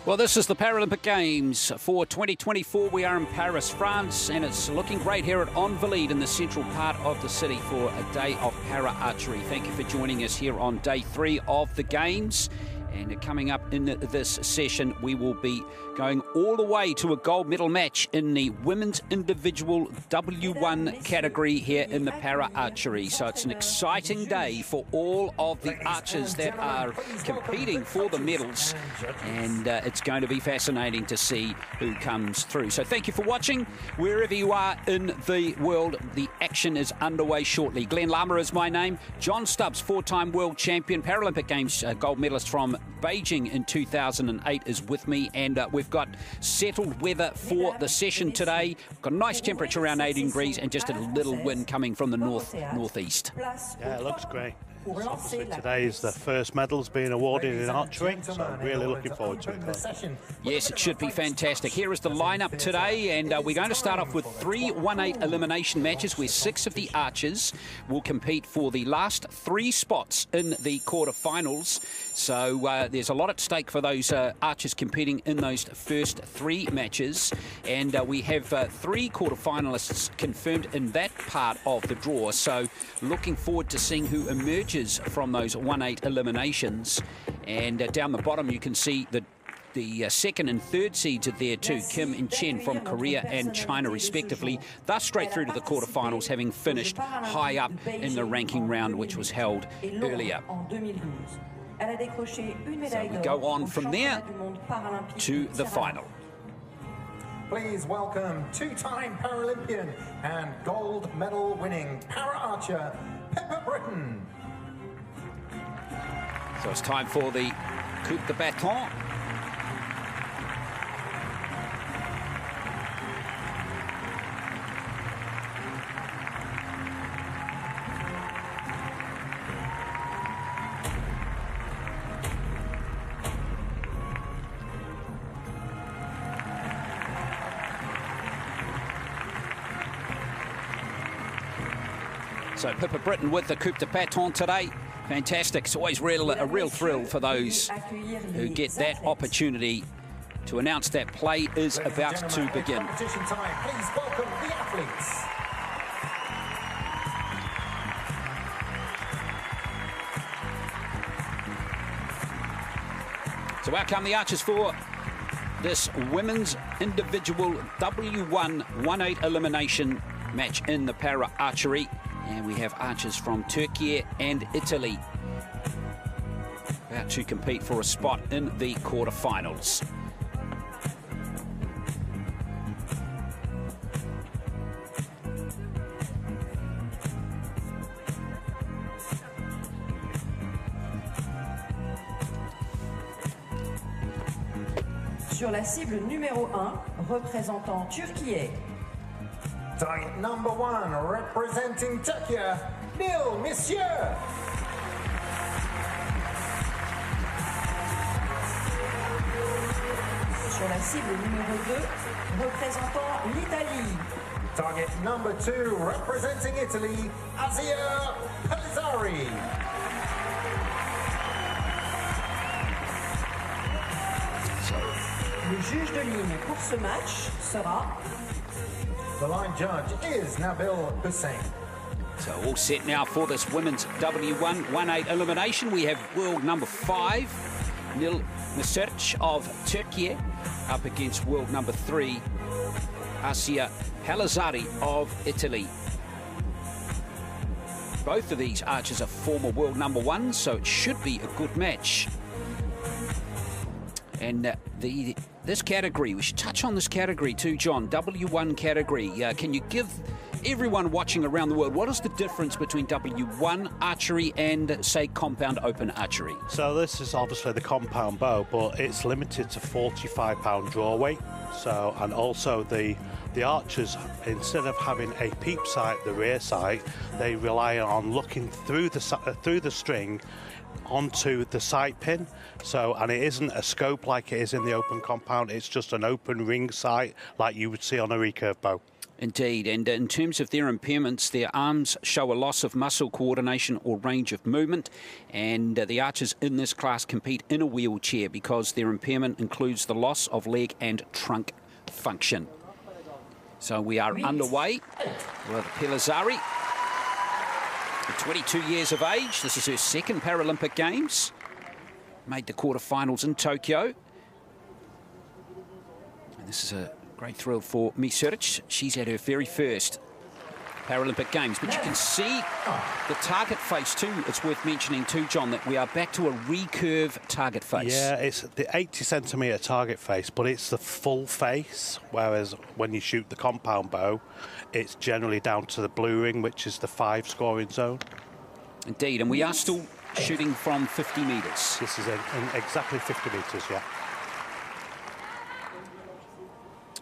Well, this is the Paralympic Games for 2024. We are in Paris, France, and it's looking great here at Invalides in the central part of the city for a day of para-archery. Thank you for joining us here on day 3 of the Games. And coming up in this session, we will be going all the way to a gold medal match in the women's individual W1 category here in the para-archery. So it's an exciting day for all of the archers that are competing for the medals. And it's going to be fascinating to see who comes through. So thank you for watching. Wherever you are in the world, the action is underway shortly. Glenn Lama is my name. John Stubbs, 4-time world champion, Paralympic Games gold medalist from Beijing in 2008 is with me, and we've got settled weather for the session today. We've got a nice temperature around 18 degrees and just a little wind coming from the northeast. Yeah, it looks great. Obviously today is the first medals being awarded in archery, so I'm really looking forward to it. Yes, it should be fantastic. Here is the lineup today, and we're going to start off with 3 1-8 elimination matches where 6 of the archers will compete for the last 3 spots in the quarterfinals. So there's a lot at stake for those archers competing in those first 3 matches, and we have 3 quarterfinalists confirmed in that part of the draw. So looking forward to seeing who emerges from those 1-8 eliminations. And down the bottom you can see the 2nd and 3rd seeds are there too, Kim and Chen from Korea and China respectively. Thus straight through to the quarterfinals, having finished high up in the ranking round which was held earlier. So we go on from there to the final. Please welcome 2-time Paralympian and gold medal winning para-archer Pepper Britton. So it's time for the coup de bâton. So Pippa Britton with the coup de bâton today. Fantastic. It's always a real thrill for those who get that opportunity to announce that play is about to begin. Competition time. Please welcome the athletes. So out come the archers for this women's individual W1 1-8 elimination match in the para-archery. And we have archers from Turkey and Italy about to compete for a spot in the quarterfinals. Sur la cible numéro 1, représentant Turquie. Target number 1, representing Turkey, Neil Monsieur. Sur la cible numéro 2, représentant l'Italie. Target number 2, representing Italy, Asia Palais. Le juge de ligne pour ce match sera... The line judge is Nabil Hussein. So all set now for this women's W1 1-8 elimination. We have world number 5, Nil Mesirc of Turkey, up against world number 3, Asia Palazari of Italy. Both of these archers are former world number 1, so it should be a good match. And this category, we should touch on this category too, John, W1 category. Can you give everyone watching around the world, what is the difference between W1 archery and, say, compound open archery? So this is obviously the compound bow, but it's limited to 45-pound draw weight. So, and also the archers, instead of having a peep sight, the rear sight, they rely on looking through the string onto the sight pin. So, and it isn't a scope like it is in the open compound, it's just an open ring sight like you would see on a recurve bow. Indeed, and in terms of their impairments, their arms show a loss of muscle coordination or range of movement, and the archers in this class compete in a wheelchair because their impairment includes the loss of leg and trunk function. So we are underway with Pellizzari, 22 years of age. This is her second Paralympic Games. Made the quarterfinals in Tokyo. And this is a great thrill for Misuric. She's at her very first Paralympic Games. But you can see the target face too. It's worth mentioning too, John, that we are back to a recurve target face. Yeah, it's the 80-centimetre target face, but it's the full face, whereas when you shoot the compound bow, it's generally down to the blue ring, which is the 5 scoring zone. Indeed, and we are still shooting from 50 metres. This is in exactly 50 metres, yeah.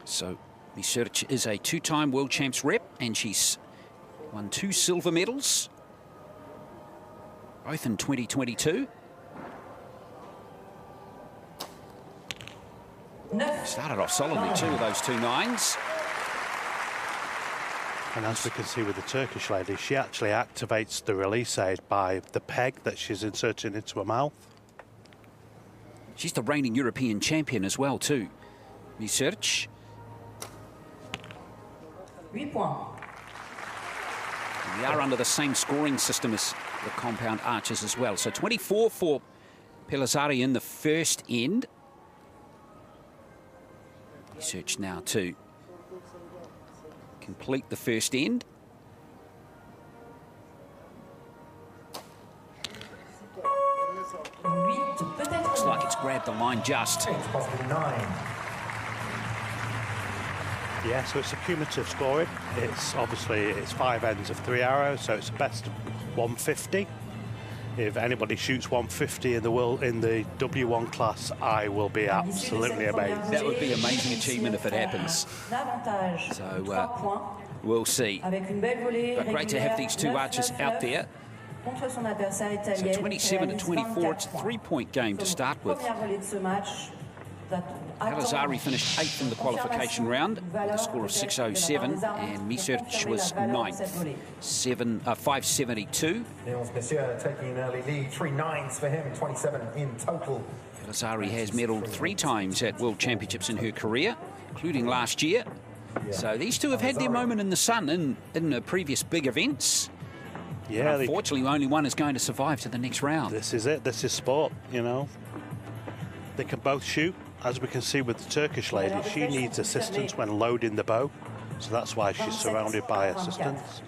So Misuric is a 2-time world champs rep, and she's won 2 silver medals, both in 2022. Started off solidly too with those 2 9s. And as we can see with the Turkish lady, she actually activates the release aid by the peg that she's inserting into her mouth. She's the reigning European champion as well too, Misuric. 8 points. We are under the same scoring system as the compound archers as well. So 24 for Pellizzari in the first end. Misuric now to complete the first end. Looks like it's grabbed the line just. 8, possibly 9. Yeah, so it's a cumulative scoring. It's obviously it's 5 ends of 3 arrows, so it's a best of 150. If anybody shoots 150 in the world in the W1 class, I will be absolutely amazed. That would be an amazing achievement if it happens. So we'll see. But great to have these 2 archers out there. So 27 to 24, it's a 3-point game to start with. Pellizzari finished 8th in the qualification round with a score of 607, and Misuric was 9th, 572. Niels Monsieur taking an early lead, 3 9s for him, 27 in total. Pellizzari has medalled 3 times at World Championships in her career, including last year. So these 2 have had their moment in the sun in previous big events. Yeah, unfortunately, only one is going to survive to the next round. This is it. This is sport, you know. They can both shoot. As we can see with the Turkish lady, she needs assistance when loading the bow. So that's why she's surrounded by assistants.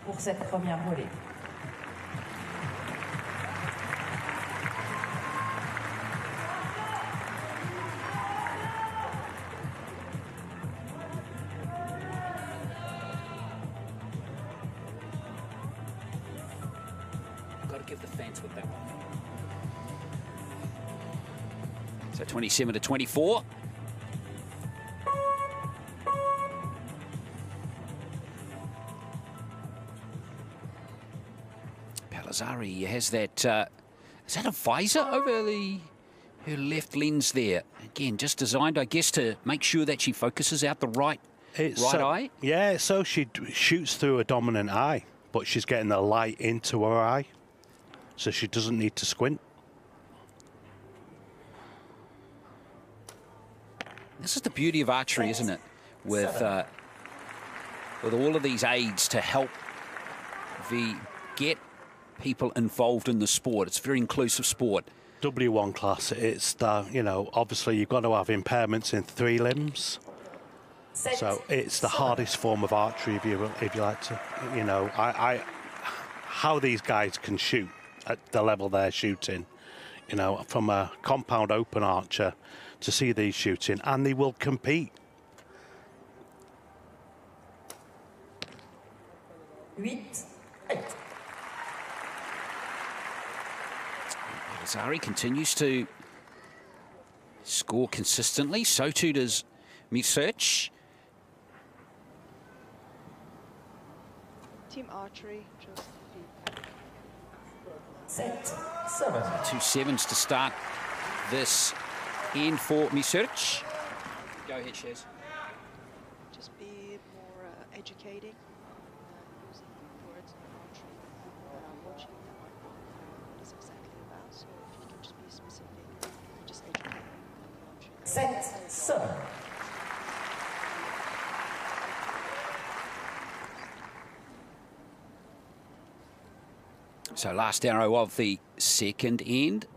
Got to give the fans with that one. So 27 to 24. Pellizzari has that, is that a visor over her left lens there? Again, just designed, I guess, to make sure that she focuses out the right eye? Yeah, so she shoots through a dominant eye, but she's getting the light into her eye, so she doesn't need to squint. This is the beauty of archery, isn't it? With all of these aids to help get people involved in the sport. It's a very inclusive sport. W1 class, it's the, you know, obviously you've got to have impairments in 3 limbs. So it's the hardest form of archery if you like to, you know, how these guys can shoot at the level they're shooting, you know, from a compound open archer to see these shooting, and they will compete. 8. Pellizzari continues to score consistently. So too does Misuric. Team Archery, just 7. 2 7s to start this end for Misuric. Go ahead, Shaz. be more educating, using words in archery that are watching them on what it's exactly about. So if you can just be specific, and just educate them on archery. 7-7. So last arrow of the second end.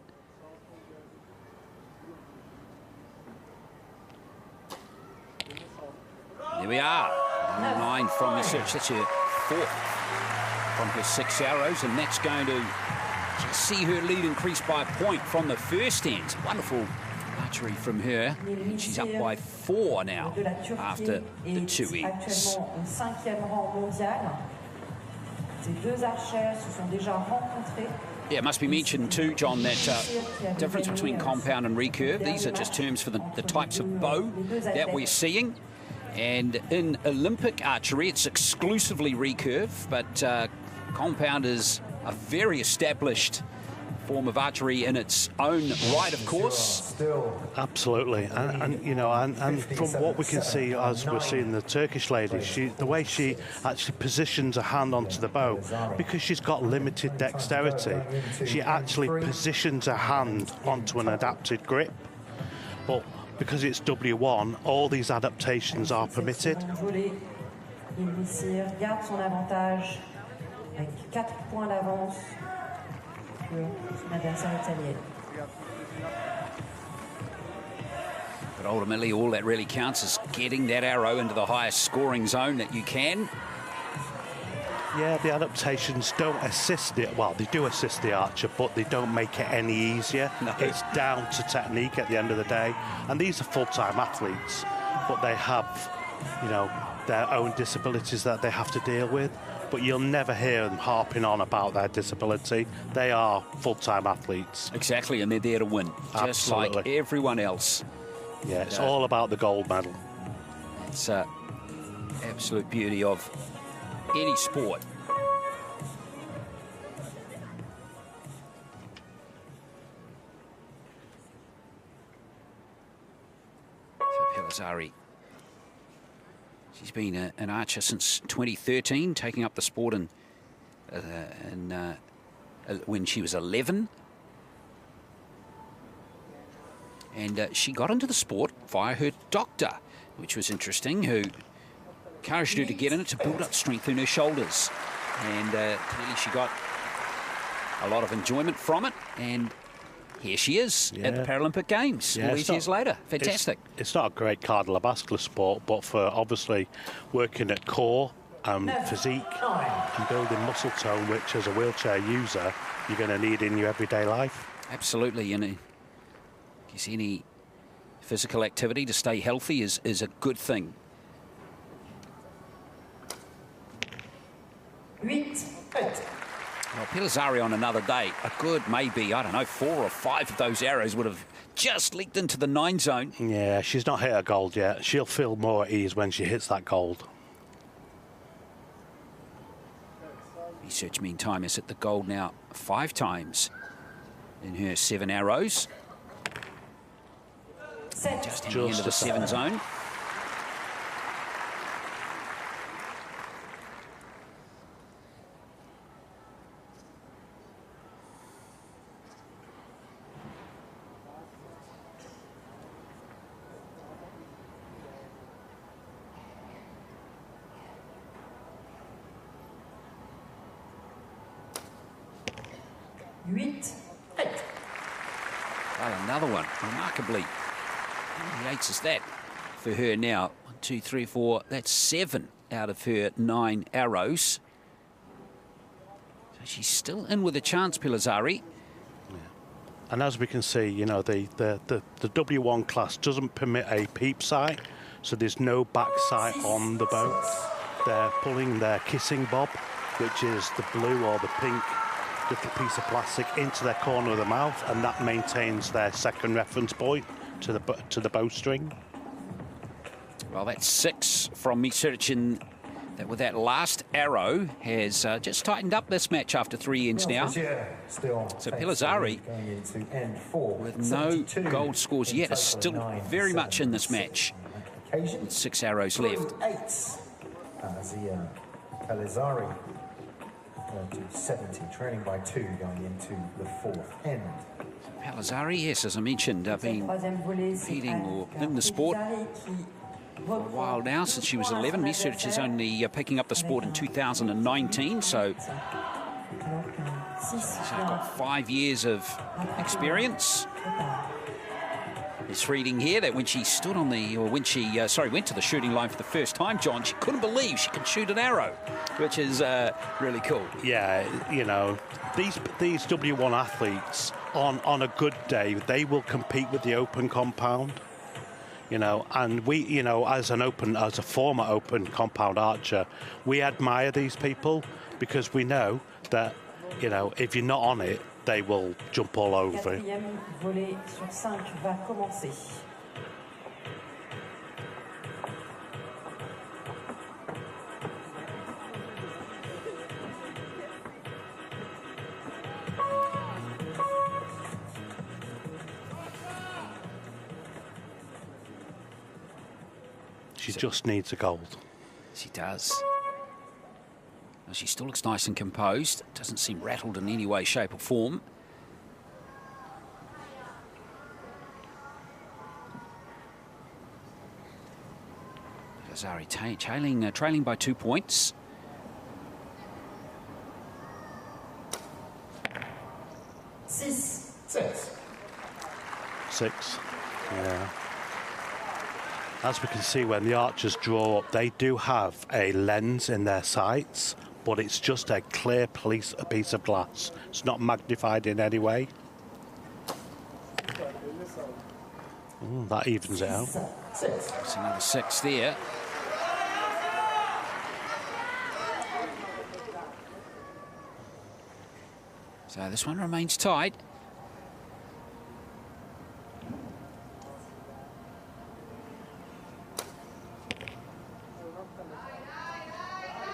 There we are. 9 from the search. That's her 4th from her 6 arrows, and that's going to just see her lead increase by a point from the first end. Wonderful archery from her. And she's up by 4 now after the 2 ends. Yeah, it must be mentioned too, John, that difference between compound and recurve. These are just terms for the types of bow that we're seeing. And in Olympic archery, it's exclusively recurve, but compound is a very established form of archery in its own right, of course. Absolutely, and you know, and from what we can see as we're seeing the Turkish lady, the way she actually positions her hand onto the bow, because she's got limited dexterity, she actually positions her hand onto an adapted grip. But because it's W1, all these adaptations are permitted. But ultimately, all that really counts is getting that arrow into the highest scoring zone that you can. Yeah, the adaptations don't assist it. Well, they do assist the archer, but they don't make it any easier. No. It's down to technique at the end of the day. And these are full-time athletes, but they have, you know, their own disabilities that they have to deal with. But you'll never hear them harping on about their disability. They are full-time athletes. Exactly, and they're there to win, just like everyone else. Yeah, it's all about the gold medal. It's absolute beauty of any sport. So Pellizzari, she's been an archer since 2013, taking up the sport when she was 11. And she got into the sport via her doctor, which was interesting, who encouraged her to get in it to build up strength in her shoulders. And clearly she got a lot of enjoyment from it. And here she is at the Paralympic Games all these years later. Fantastic. It's not a great cardiovascular sport, but for obviously working at core and physique and building muscle tone, which as a wheelchair user, you're going to need in your everyday life. Absolutely. And I guess any physical activity to stay healthy is a good thing. 8. Well, Pellizzari on another day, a good maybe, I don't know, 4 or 5 of those arrows would have just leaked into the 9 zone. Yeah, she's not hit a gold yet. She'll feel more at ease when she hits that gold. Research, meantime, is at the gold now 5 times in her 7 arrows. Just in the end of the 7 zone. Well, another one, remarkably. How many 8s is that for her now? 1, 2, 3, 4. That's 7 out of her 9 arrows. So she's still in with a chance, Pellizzari. Yeah. And as we can see, you know, the W1 class doesn't permit a peep sight, so there's no back sight on the boat. They're pulling their kissing bob, which is the blue or the pink little piece of plastic, into their corner of the mouth, and that maintains their second reference point to the bowstring. Well, that's 6 from me searching that with that last arrow has just tightened up this match after 3 ends now. So Pellizzari, with no gold scores yet, is still very much in this match with 6 arrows left. Azia Palazari to 70, trailing by 2 going into the 4th end. Palazari, yes, as I mentioned, been competing or in the sport for a while now, since she was 11. Research is only picking up the sport in 2019, so she's got 5 years of experience. It's reading here that when she stood on the, or when she, went to the shooting line for the first time, John, she couldn't believe she could shoot an arrow, which is really cool. Yeah, you know, these W1 athletes, on a good day, they will compete with the open compound. You know, and we, you know, as a former open compound archer, we admire these people because we know that, you know, if you're not on it, they will jump all over it. She just needs a gold. She does. Well, she still looks nice and composed. Doesn't seem rattled in any way, shape or form. Zari trailing by 2 points. Six. Yeah. As we can see, when the archers draw up, they do have a lens in their sights, but it's just a clear piece of glass. It's not magnified in any way. Ooh, that evens it out. It's another 6 there. So this one remains tight.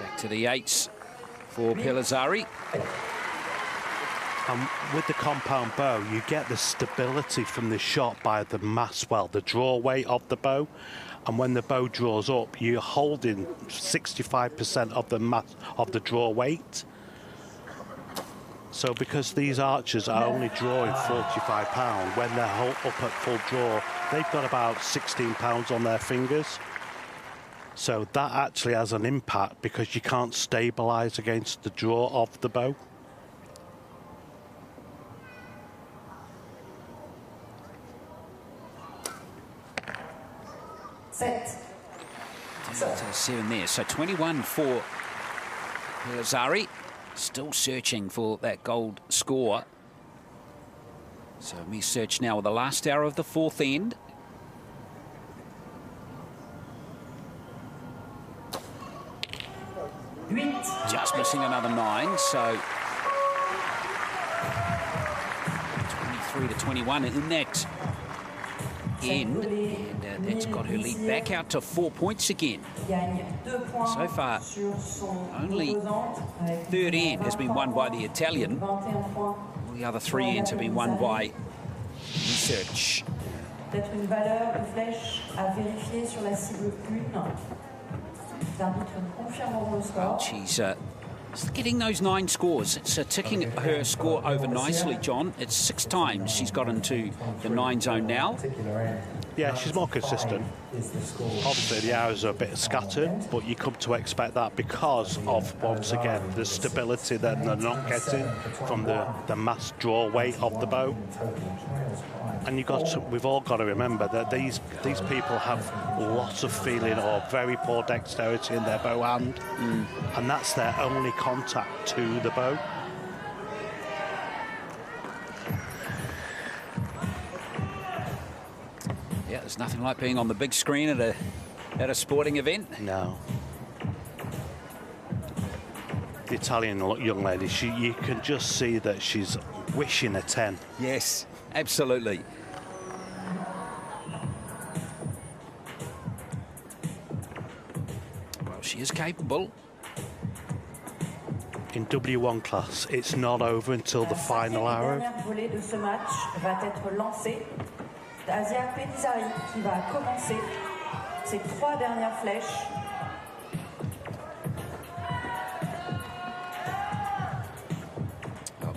Back to the 8s for Pellizzari. With the compound bow, you get the stability from the shot by the mass, well, the draw weight of the bow. And when the bow draws up, you're holding 65% of the mass of the draw weight. So because these archers are only drawing 45 pounds, when they're up at full draw, they've got about 16 pounds on their fingers. So that actually has an impact because you can't stabilise against the draw of the bow. Down to 7 there. So 21 for Pellizzari. Still searching for that gold score. So me search now with the last hour of the 4th end. Just missing another 9, so 23 to 21 in that end, and that's got her lead back out to 4 points again. So far, only 3rd end has been won by the Italian. All the other 3 ends have been won by Research. Well, she's getting those 9 scores. It's ticking her score over nicely, John. It's 6 times she's got into the 9 zone now. Yeah, she's more consistent. Obviously, the hours are a bit scattered, but you come to expect that because of, once again, the stability that they're not getting from the mass draw weight of the bow. And we've all got to remember that these people have lots of feeling or very poor dexterity in their bow hand, and that's their only contact to the bow. Yeah, there's nothing like being on the big screen at a sporting event. No. The Italian young lady, you can just see that she's wishing a 10. Yes, absolutely. Well, she is capable. In W1 class, it's not over until the final arrow. Asia Pellizzari qui va commencer ses 3 dernières flèches.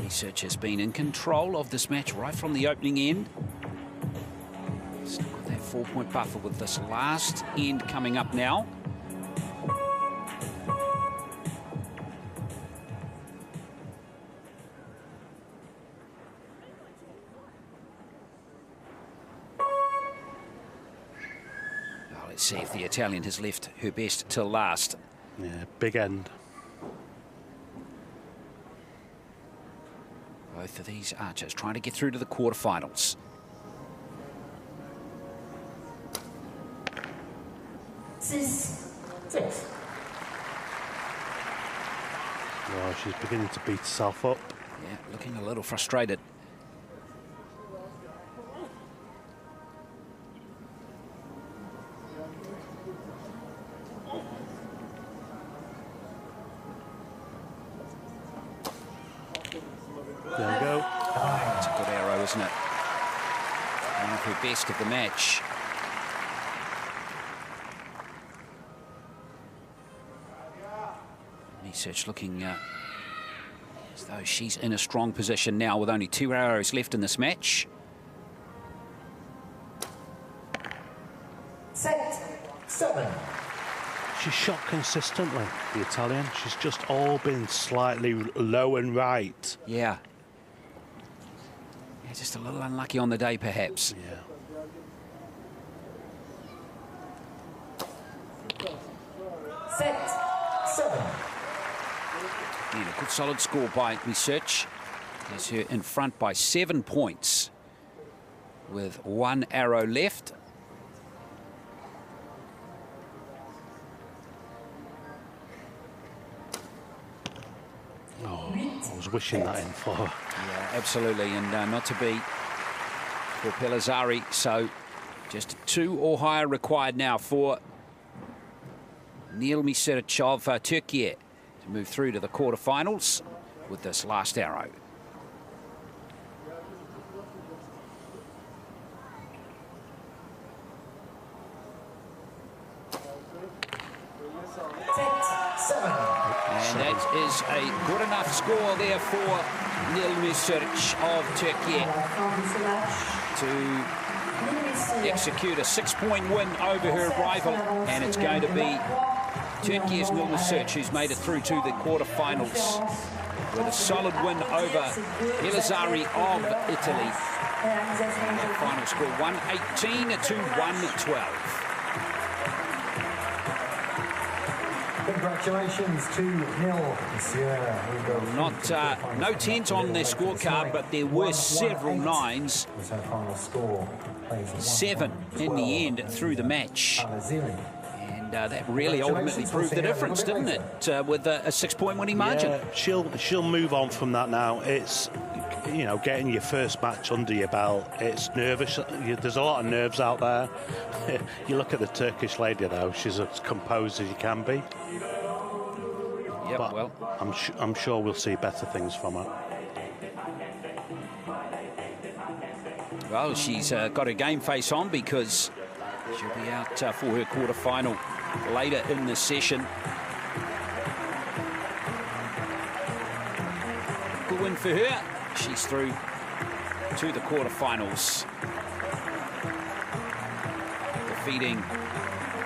Research has been in control of this match right from the opening end. Still got that 4-point buffer with this last end coming up now. Let's see if the Italian has left her best till last. Yeah, big end. Both of these archers trying to get through to the quarterfinals. Well, she's beginning to beat herself up. Yeah, looking a little frustrated. There we go. It's a good arrow, isn't it? One of her best of the match. Research looking as though she's in a strong position now with only 2 arrows left in this match. 7. She's shot consistently, the Italian. She's just all been slightly low and right. Yeah. Yeah, just a little unlucky on the day, perhaps. Yeah. And a good solid score by Research. Has her in front by 7 points with 1 arrow left. Oh, I was wishing that in for her. Yeah, absolutely, and not to beat for Pellizzari. So just 2 or higher required now for Neil Miseric of Turkey to move through to the quarterfinals with this last arrow. And that is a good enough score there for Neil Miseric of Turkey to execute a 6-point win over her rival, and it's going to be Turkey's Neil Miseric who's made it through to the quarterfinals with a solid win over Pellizzari of Italy. And the final score 118 to 112. Congratulations to Neil Miseric. No 10s on their scorecard, but there were several 9s. Was her final score. 7 in the end through the match. And that really ultimately proved the difference, didn't it? With a 6-point winning margin. Yeah, she'll move on from that now. It's, you know, getting your first match under your belt. It's nervous. There's a lot of nerves out there. You look at the Turkish lady, though. She's as composed as you can be. Yep, but well, I'm sure we'll see better things from her. Well, she's got her game face on because she'll be out for her quarterfinal later in the session. Good win for her. She's through to the quarterfinals, defeating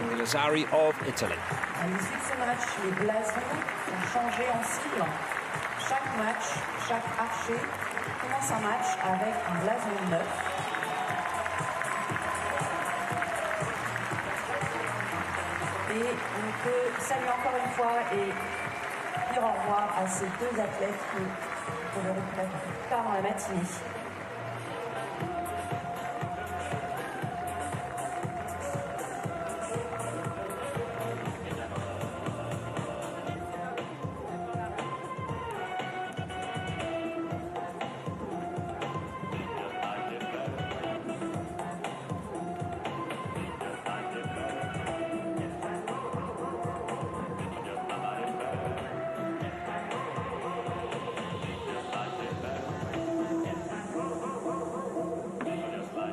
Pellizzari of Italy. À l'issue de ce match, les blasons sont changés en cible. Chaque match, chaque archer commence un match avec un blason neuf. Et on peut saluer encore une fois et dire au revoir à ces 2 athlètes qui ne reprennent plus tard dans la matinée.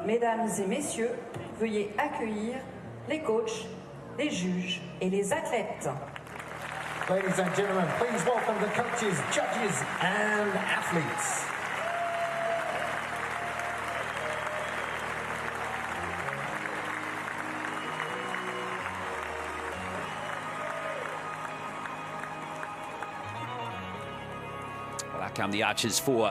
Mesdames et messieurs, veuillez accueillir les coachs, les juges et les athlètes. Ladies and gentlemen, please welcome the coaches, judges, and athletes. Well, out come the archers for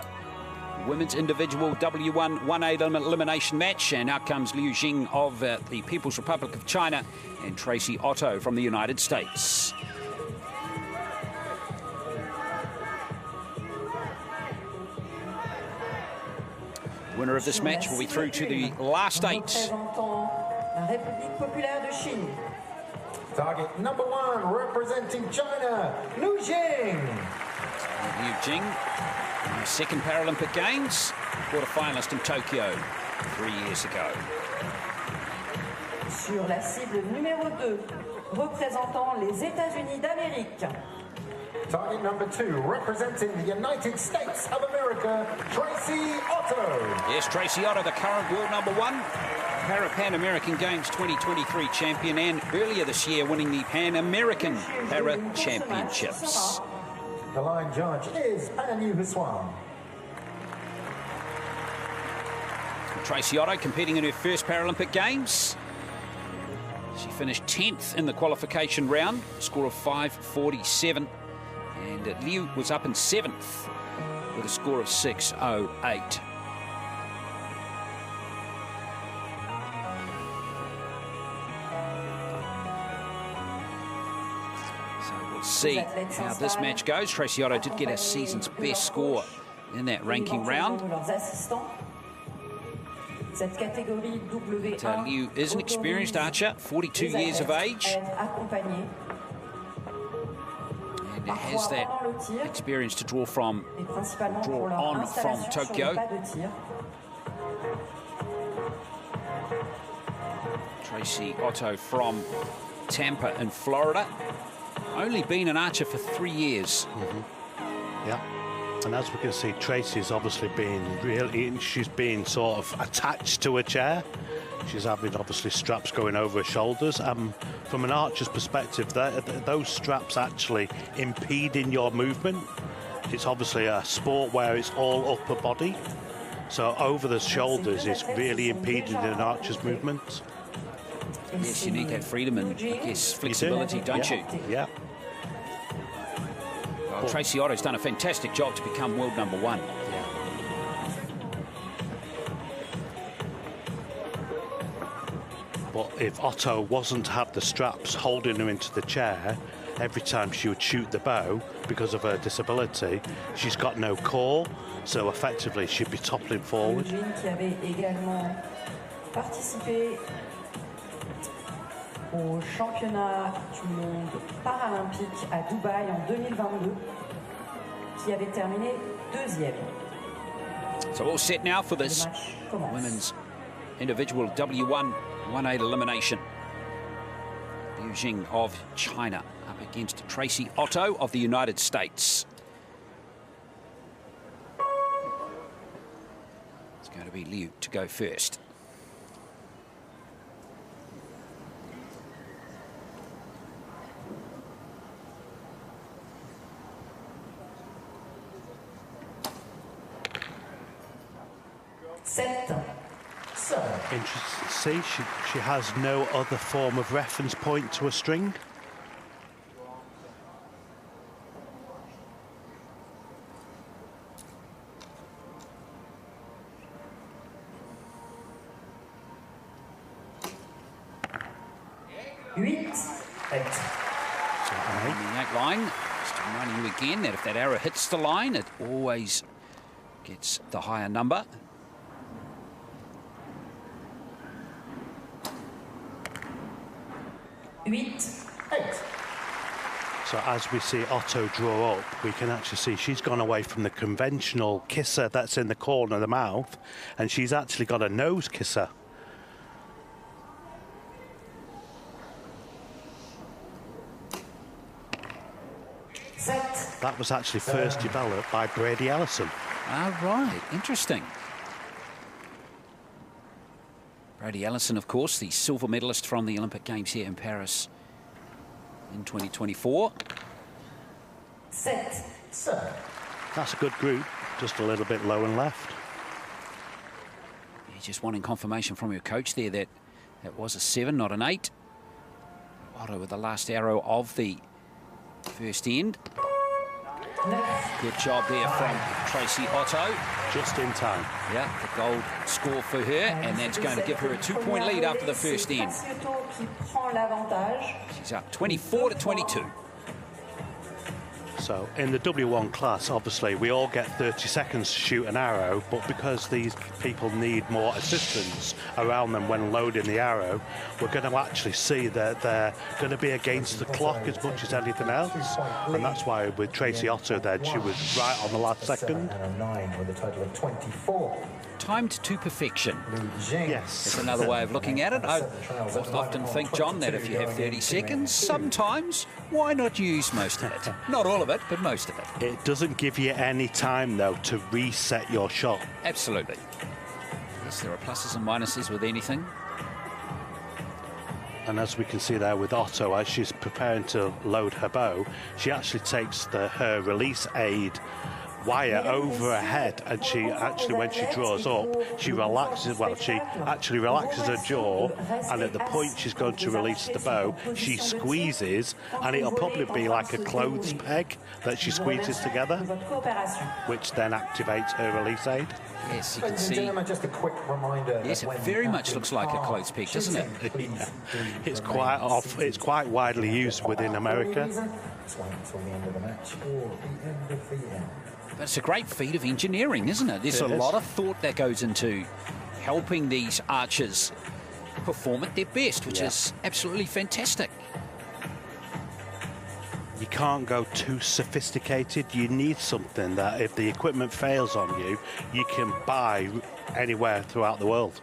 women's individual W1 1A elimination match, and out comes Liu Jing of the People's Republic of China and Tracy Otto from the United States. Winner of this match will be through to the last 8. Target number 1, representing China, Liu Jing. Liu Jing, second Paralympic Games, quarter-finalist in Tokyo 3 years ago. Sur la cible numéro 2, représentant les États-Unis d'Amérique. Target number 2, representing the United States of America, Tracy Otto. Yes, Tracy Otto, the current world number 1, Pan American Games 2023 champion, and earlier this year winning the Pan American Para Championships. The line judge is Anu Huswan. Tracy Otto competing in her first Paralympic Games. She finished 10th in the qualification round, score of 5.47. And Liu was up in 7th with a score of 6.08. So we'll see how this match goes. Tracy Otto did get her season's best score in that ranking round. Liu is an experienced archer, 42 years of age. And has that experience to draw on from Tokyo. Tracy Otto from Tampa in Florida. Only been an archer for 3 years. Yeah. And as we can see, Tracy's obviously she's being sort of attached to a chair. She's having obviously straps going over her shoulders. From an archer's perspective, those straps actually impeding your movement. It's obviously a sport where it's all upper body. So over the shoulders is really impeding an archer's movement. Yes, you need that freedom and, I guess, flexibility, don't you? Yeah. Well, Tracy Otto's done a fantastic job to become world number 1. But if Otto wasn't to have the straps holding her into the chair, every time she would shoot the bow, because of her disability, she's got no core, so effectively she'd be toppling forward. Qui avait également participé au championnat du monde paralympique à Dubaï en 2022, qui avait terminé 2e. So all set now for this women's individual W1 1A elimination. Liu Jing of China up against Tracy Otto of the United States. It's going to be Liu to go first. Interesting to see, she has no other form of reference point to a string. That line, just reminding you again that if that arrow hits the line, it always gets the higher number. So as we see Otto draw up, we can actually see she's gone away from the conventional kisser that's in the corner of the mouth, and she's actually got a nose kisser. That was actually first developed by Brady Ellison. Ah, right, interesting. Brady Ellison, of course, the silver medalist from the Olympic Games here in Paris in 2024. 7. That's a good group, just a little bit low and left. You're just wanting confirmation from your coach there that it was a 7, not an 8. Otto with the last arrow of the first end. Good job there from Tracy Otto. Just in time. Yeah, the gold score for her, and that's going to give her a 2-point lead after the first end. She's up 24-22. So in the W1 class, obviously, we all get 30 seconds to shoot an arrow, but because these people need more assistance around them when loading the arrow, we're going to actually see that they're going to be against the clock as much as anything else. And that's why with Tracy Otto there, she was right on the last second. And a 9 with a total of 24. Timed to perfection. Yes. That's another way of looking at it. I often think, John, that if you have 30 seconds, sometimes, why not use most of it? Not all of it, but most of it. It doesn't give you any time, though, to reset your shot. Absolutely. Yes, there are pluses and minuses with anything. And as we can see there with Otto, as she's preparing to load her bow, she actually takes her release aid wire over her head, and she actually, when she draws up, she relaxes, well, she actually relaxes her jaw, and at the point she's going to release the bow, she squeezes, and it'll probably be like a clothes peg that she squeezes together, which then activates her release aid. Yes, you can see. Just a quick reminder. Yes, it very much looks like a clothes peg, doesn't it? It's quite widely used within America. But it's a great feat of engineering, isn't it? There's a lot of thought that goes into helping these archers perform at their best, which is absolutely fantastic. You can't go too sophisticated. You need something that if the equipment fails on you, you can buy anywhere throughout the world.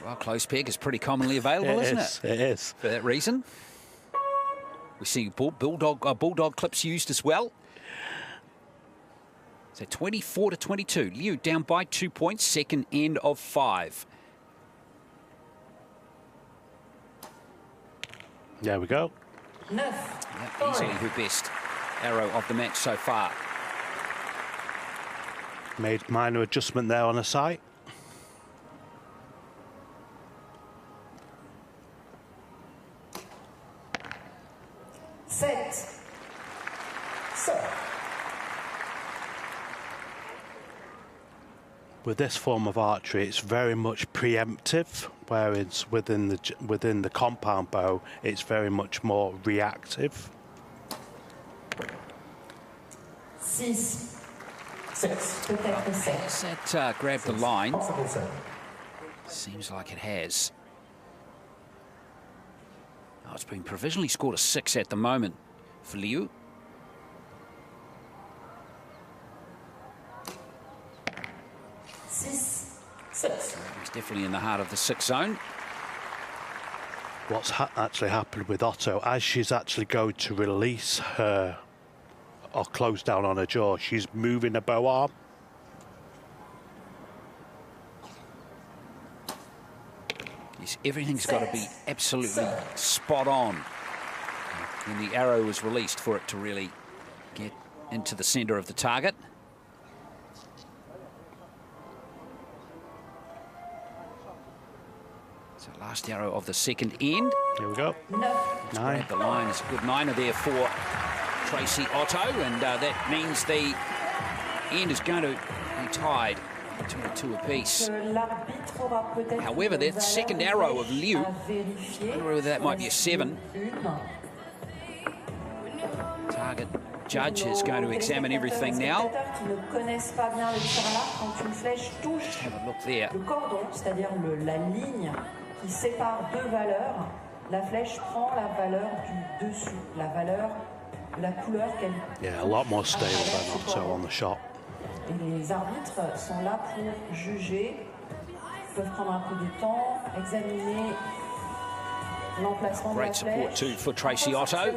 Well, close peg is pretty commonly available, isn't it? It is. For that reason. We see bulldog clips used as well. So 24-22. Liu down by 2 points, second end of 5. There we go. Yeah, easily her best arrow of the match so far. Made minor adjustment there on the sight. Set. With this form of archery, it's very much preemptive, whereas within the compound bow, it's very much more reactive. 6. Peut-être 7. Has that grabbed the line? Possible 7. Seems like it has. Oh, it's been provisionally scored a 6 at the moment for Liu. He's definitely in the heart of the 6 zone. What's actually happened with Otto, as she's actually going to release her or close down on her jaw, she's moving the bow arm. Yes, everything's got to be absolutely spot on when the arrow is released for it to really get into the center of the target. So last arrow of the second end. Here we go. 9. The line is a good 9er there for Tracy Otto, and that means the end is going to be tied between the two apiece. However, that second arrow of Liu, I wonder whether that might be a 7. Target judge is going to examine everything now. Just have a look there. Le cordon, c'est-à-dire la ligne qui sépare deux valeurs, la flèche prend la valeur du dessus, la valeur, la couleur qu'elle... Yeah, a lot more stable than Otto on the shot. Et les arbitres sont là pour juger, peuvent prendre un peu de temps, examiner l'emplacement de la Great support flèche. too for Tracy Otto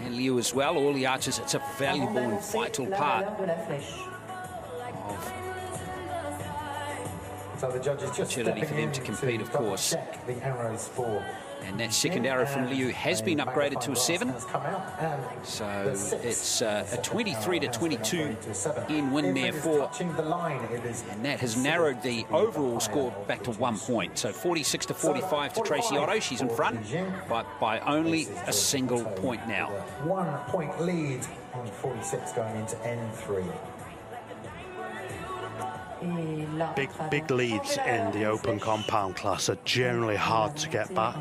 and Liu as well. All the archers, it's a valuable and vital part of So the judges just opportunity for them to compete, of course. Check the arrows for. And that second arrow from Liu has been upgraded to a 7. So it's a 23-22 in win there for. And that has narrowed the overall score back to 1 point. So 46-45 to Tracy Otto. She's in front, but by only a single point now. 1 point lead on 46 going into N3. Big leads in the open compound class are generally hard to get back,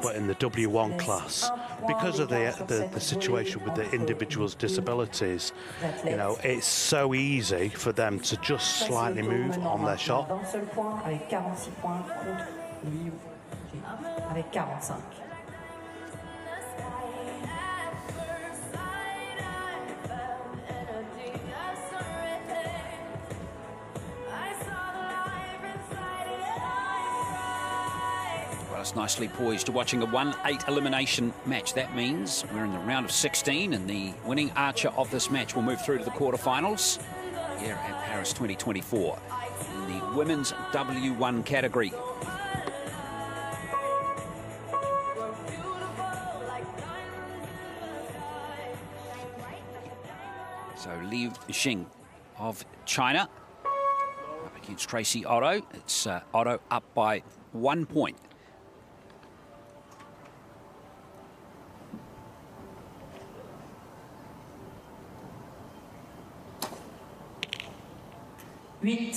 but in the W1 class, because of the situation with the individuals' disabilities, you know, it's so easy for them to just slightly move on their shot. It's nicely poised. You're watching a 1-8 elimination match. That means we're in the round of 16, and the winning archer of this match will move through to the quarterfinals here at Paris 2024 in the women's W1 category. So Liu Xing of China up against Tracy Otto. It's Otto up by 1 point. Eight.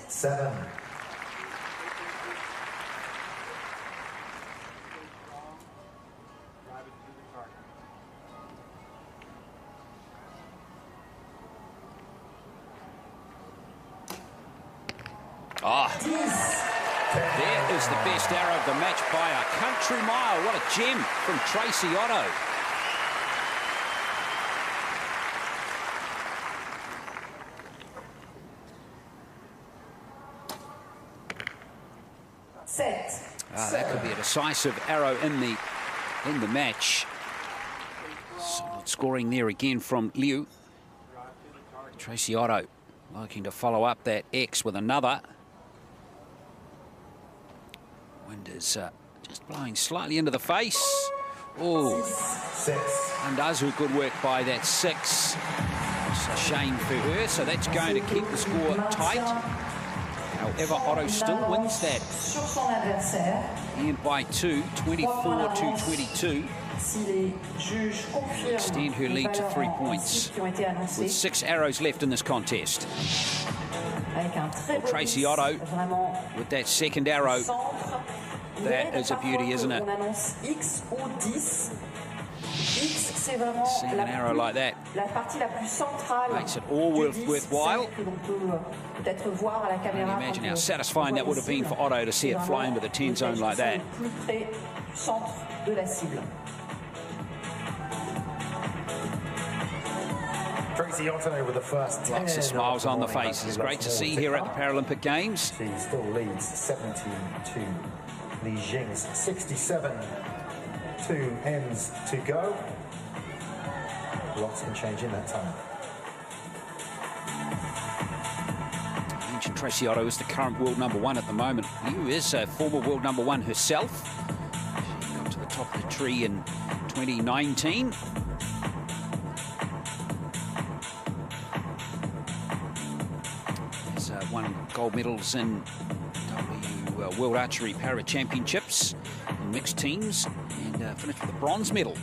Seven. There is the best arrow of the match by a country mile. What a gem from Tracy Otto. That could be a decisive arrow in the match. Solid scoring there again from Liu. Tracy Otto looking to follow up that X with another. Wind is just blowing slightly into the face. Oh, undoes good work by that 6. It's a shame for her. So that's going to keep the score tight. However, Otto still wins that. And by 2, 24-22. Extend her lead to 3 points with 6 arrows left in this contest. Well, Tracy Otto with that second arrow. That is a beauty, isn't it? Seeing an arrow like that makes it all worthwhile. Can you imagine how satisfying that would have been for Otto to see it fly into the 10 zone like that? Tracy Otto with the first 10. Lots of smiles on the face. It's great to see here at the Paralympic Games. She still leads 17 to Li Jing's 67. 2 ends to go. Lots can change in that time. I mentioned Tracy Otto is the current world #1 at the moment. Liu is a former world #1 herself. She got to the top of the tree in 2019. Has won gold medals in World Archery Para Championships in mixed teams, and finished with a bronze medal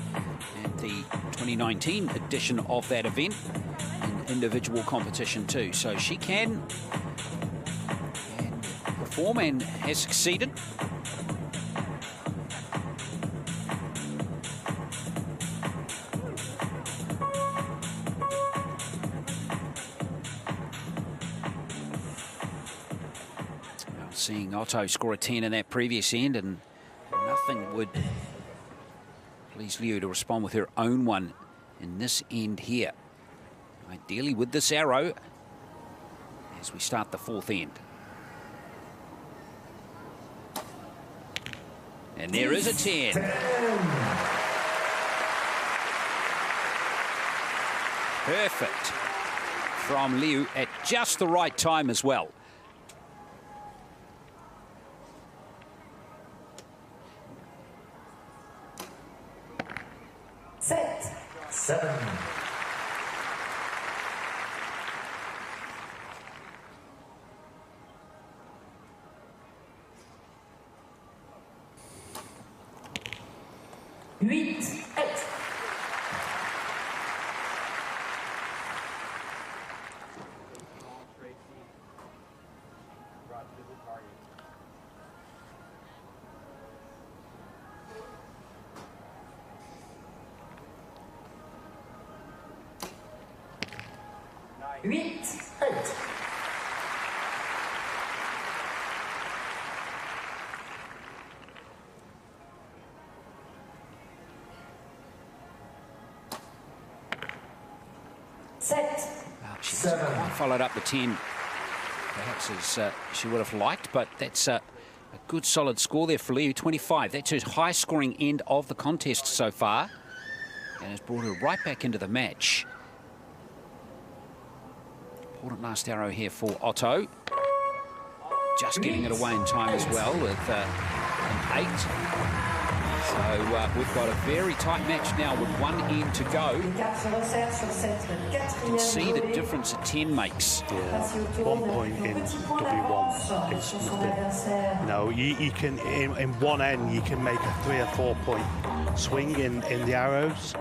at the 2019 edition of that event in individual competition too. So she can perform and has succeeded. seeing Otto score a 10 in that previous end, and nothing would please Liu to respond with her own one in this end here. Ideally with this arrow as we start the fourth end. And there is a 10. Perfect from Liu at just the right time as well. Set. 7. Huit. 8. Huit. 8. She's followed up the 10, perhaps as she would have liked, but that's a good solid score there for Liu, 25. That's her high scoring end of the contest so far, and has brought her right back into the match. Important last arrow here for Otto. Just getting it away in time as well with an 8. So we've got a very tight match now with one end to go. You can see the difference a 10 makes. Yeah, 1 point in W1 is nothing. You know, you can, in one end, you can make a 3 or 4 point swing in the arrows.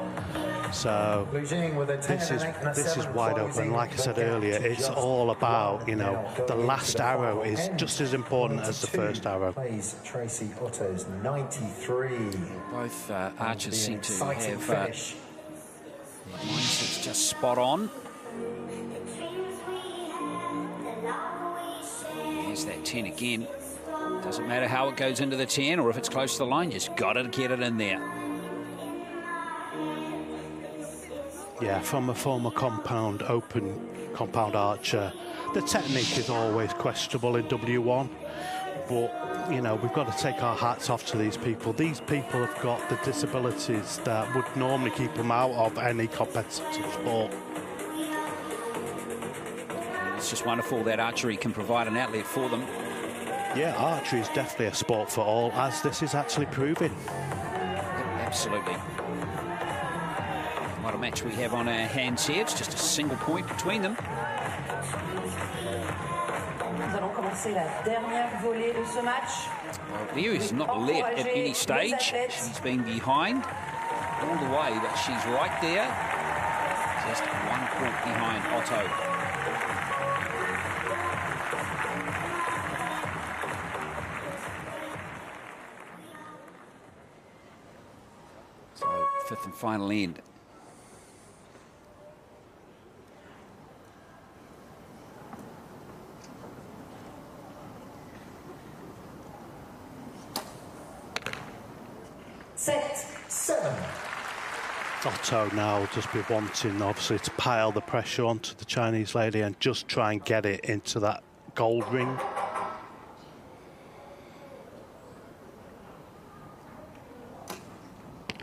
So this is wide open. Like I said earlier, it's all about, you know, the last arrow is just as important as the first arrow. Tracy Otto's 93. Both archers seem to have mindsets just spot on. Here's that 10 again. Doesn't matter how it goes into the 10 or if it's close to the line, just got to get it in there. Yeah, from a former open compound archer, the technique is always questionable in W1, but, you know, we've got to take our hats off to these people. These people have got the disabilities that would normally keep them out of any competitive sport. It's just wonderful that archery can provide an outlet for them. Yeah, archery is definitely a sport for all, as this is actually proving. Absolutely. What a match we have on our hands here. It's just a single point between them. Well, Liu is not led at any stage. She's been behind all the way, but she's right there. Just 1 point behind Otto. So, fifth and final end. Set. 7. Otto now will just be wanting, obviously, to pile the pressure onto the Chinese lady and just try and get it into that gold ring.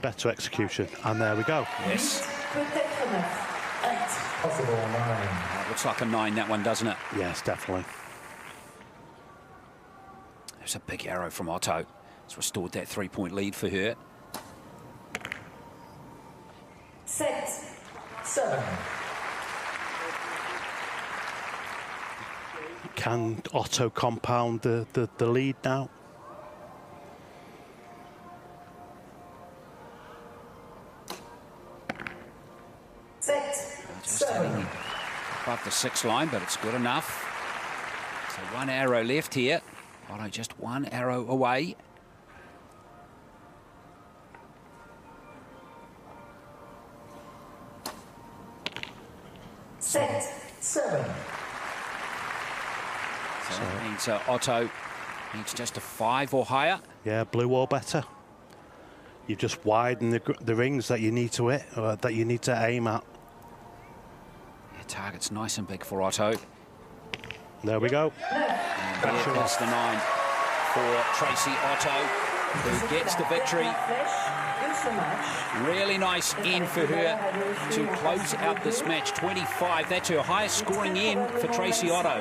Better execution, and there we go. Yes. Possible 9. Looks like a 9, that one, doesn't it? Yes, definitely. There's a big arrow from Otto. It's restored that 3-point lead for her. Set. 7. Can Otto compound the lead now? Set. Just heading above the 6 line, but it's good enough. So 1 arrow left here. Otto just 1 arrow away. Set. 7. So that means Otto Needs just a 5 or higher. Yeah, blue or better. You just widen the rings that you need to hit, or that you need to aim at. Yeah, target's nice and big for Otto. There we go. And there's the 9 for Tracy Otto, who gets the victory. Really nice end for her to close out this match. 25, that's her highest scoring end for Tracy Otto.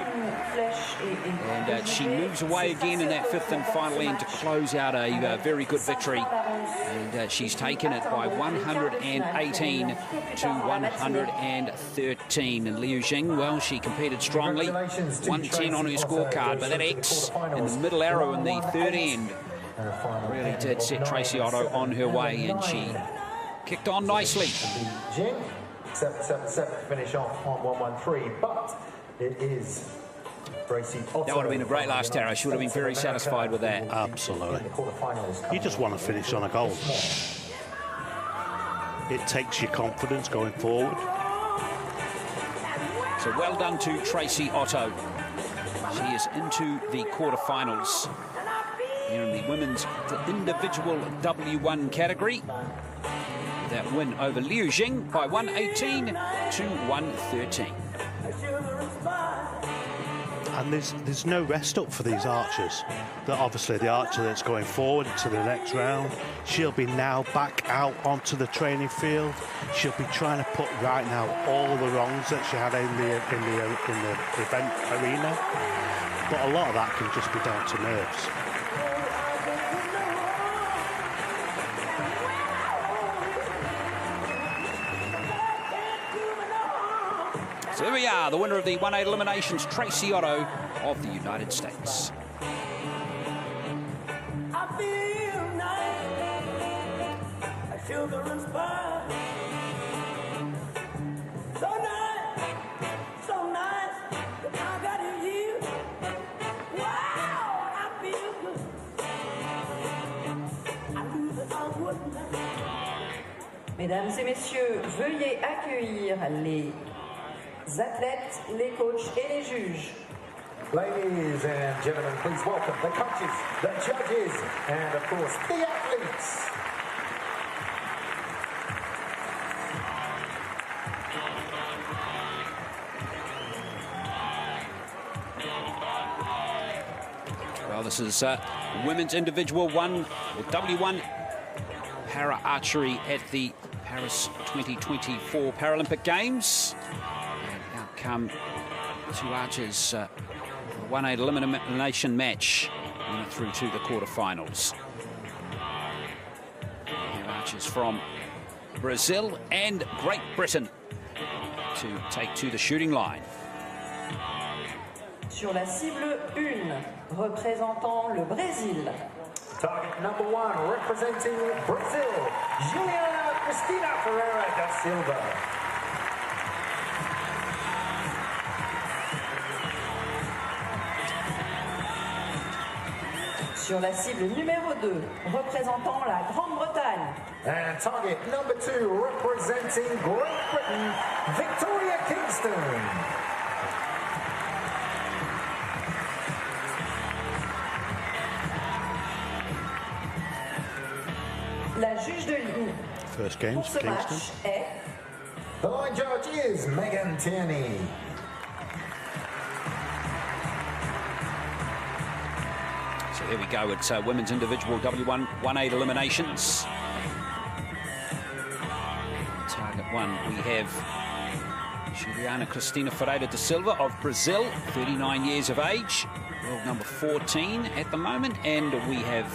And she moves away again in that 5th and final end to close out a very good victory. And she's taken it by 118 to 113. And Liu Jing, well, she competed strongly. 110 on her scorecard, but that X in the middle arrow in the 3rd end really did set Tracy Otto on her way, and she kicked on nicely. 7-7-7 finish off on 1-1-3, but it is Tracy Otto. That would have been a great last Tara. She would have been very satisfied with that. Absolutely. You just want to finish on a goal. It takes your confidence going forward. So well done to Tracy Otto. She is into the quarterfinals here in the women's individual W1 category. That win over Liu Jing by 118 to 113. And there's no rest up for these archers. Obviously the archer that's going forward to the next round, she'll be now back out onto the training field. She'll be trying to put right now all the wrongs that she had in the event arena. But a lot of that can just be down to nerves. So there we are, the winner of the 1-8 eliminations, Tracy Otto of the United States. I feel nice. I feel the inspired. So nice. So nice. I got it here. Wow, I feel good. I knew that I wouldn't. Mesdames et messieurs, veuillez accueillir les athlètes, les coachs et les juges. Ladies and gentlemen, please welcome the coaches, the judges, and of course, the athletes. Well, this is women's individual W1 para archery at the Paris 2024 Paralympic Games. Come 2 archers, 1-8 elimination match through to the quarterfinals. Here archers from Brazil and Great Britain to take to the shooting line. Sur la cible 1, représentant le Brésil. Target number 1, representing Brazil, Juliana Cristina Ferreira da Silva. Sur la cible numéro 2, représentant la Grande-Bretagne. And target number 2, representing Great Britain, Victoria Kingston. La juge de ligne. First games for Kingston. Est... The line judge is Megan Tierney. So there we go, it's women's individual W1 1-8 eliminations. Target 1, we have Juliana Cristina Ferreira da Silva of Brazil, 39 years of age, world number 14 at the moment, and we have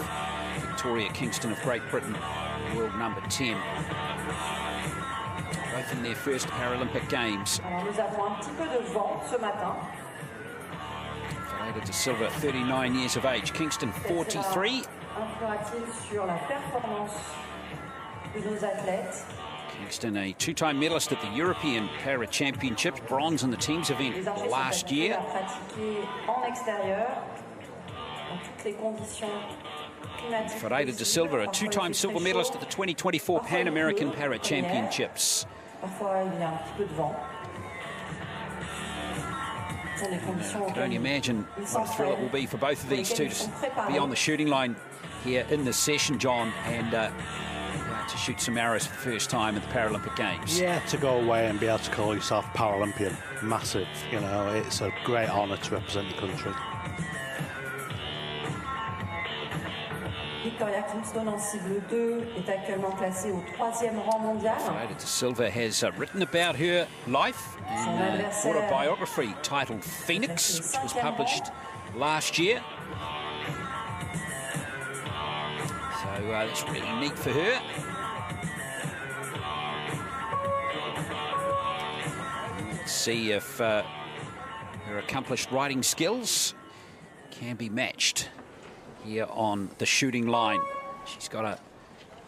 Victoria Kingston of Great Britain, world number 10. Both in their first Paralympic Games. Alors nous avons un petit peu de vent ce matin. Ferreira da Silva, 39 years of age. Kingston, 43. Influera-t-il sur la performance de nos athlètes? Kingston, a 2-time medalist at the European Para Championships, bronze in the teams event last year. À pratiquer en extérieur, dans toutes les conditions climatiques. Ferreira da Silva, a 2-time silver medalist at the 2024 Pan American Para Championships. Parfois, il y a un petit peu de vent. I can only imagine what a thrill it will be for both of these two to be on the shooting line here in this session, John, and to shoot some arrows for the first time at the Paralympic Games. Yeah, to go away and be able to call yourself Paralympian, massive. You know, it's a great honour to represent the country. Victoria Kingston en cible 2 est actuellement classée au 3e rang mondial. Ferreira da Silva has written about her life in an autobiography titled Phoenix, which was published last year. So that's really neat for her. Let's see if her accomplished writing skills can be matched here on the shooting line. She's got a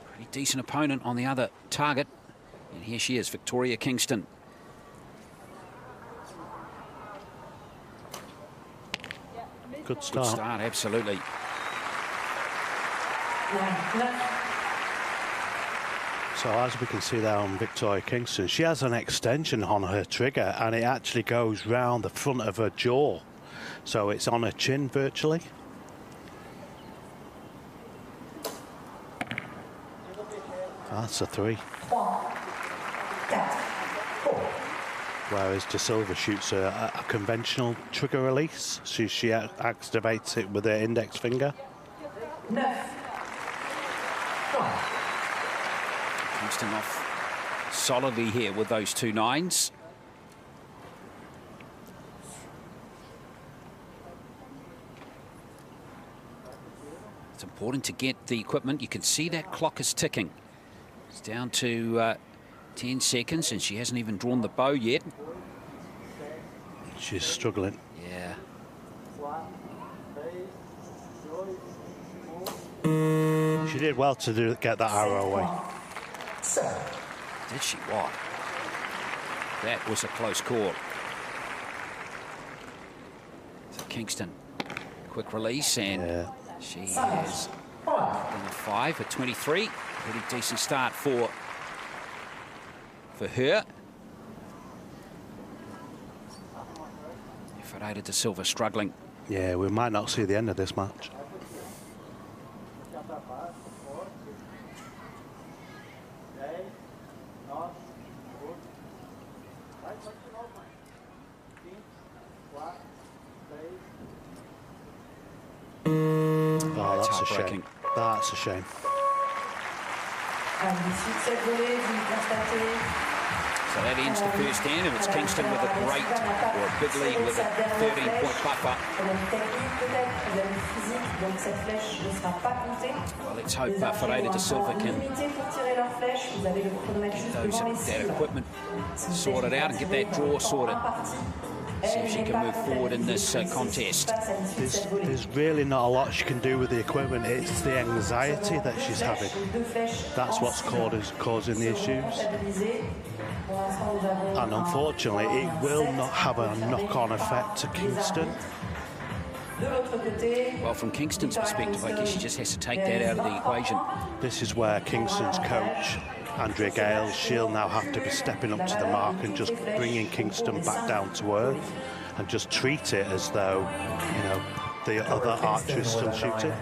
pretty decent opponent on the other target. And here she is, Victoria Kingston. Good start. Good start, absolutely. So as we can see there on Victoria Kingston, she has an extension on her trigger and it actually goes round the front of her jaw. So it's on her chin virtually. That's a 3. Whereas De Silva shoots a conventional trigger release. She activates it with her index finger. Kingston off solidly here with those 2 9s. It's important to get the equipment. You can see that clock is ticking. It's down to 10 seconds, and she hasn't even drawn the bow yet. She's struggling. Yeah. She did well to get that arrow away. Did she what? That was a close call. So Kingston, quick release, and she has 5 at 23. Pretty decent start for her. Ferreira da Silva struggling. Yeah, we might not see the end of this match. Oh, that's a shame. That's a shame. So that ends the first hand, and it's Kingston with a great, or a big lead with a 13-point buffer. Well, let's hope Ferreira da Silva can get that equipment sorted out and get that draw sorted. See if she can move forward in this contest. There's really not a lot she can do with the equipment. It's the anxiety that she's having. That's what's causing the issues. And unfortunately, it will not have a knock-on effect to Kingston. Well, from Kingston's perspective, I guess she just has to take that out of the equation. This is where Kingston's coach, Andrea Gale, she'll now have to be stepping up to the mark and just bringing Kingston back down to earth and just treat it as though, you know, the other archers still shooting.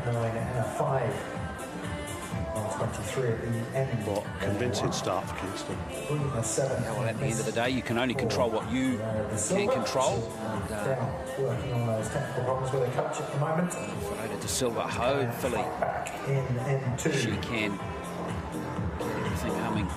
23 at the end. But convincing start for Kingston. Yeah, well, at the end of the day, you can only control what you can control. Working on those technical problems with a coach at the moment. Ferreira da Silva, hopefully she can get everything humming.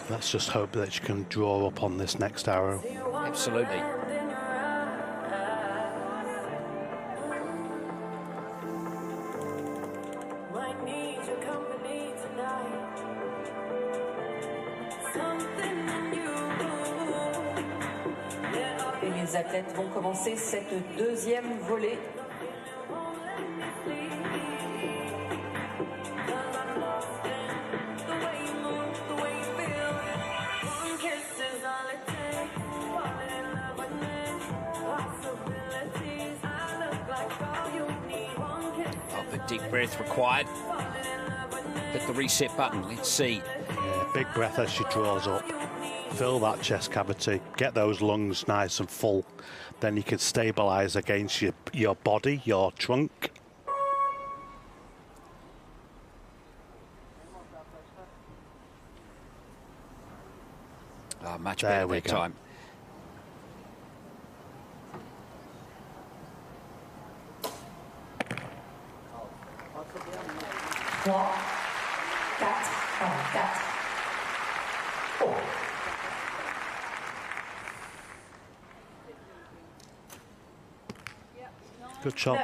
Let's just hope that she can draw up on this next arrow. Absolutely. Et les athlètes vont commencer cette deuxième volée. Deep breath required. hit the reset button. Let's see. Yeah, big breath as she draws up. Fill that chest cavity. Get those lungs nice and full. Then you can stabilise against your body, your trunk. Oh, much better that time. Good shot.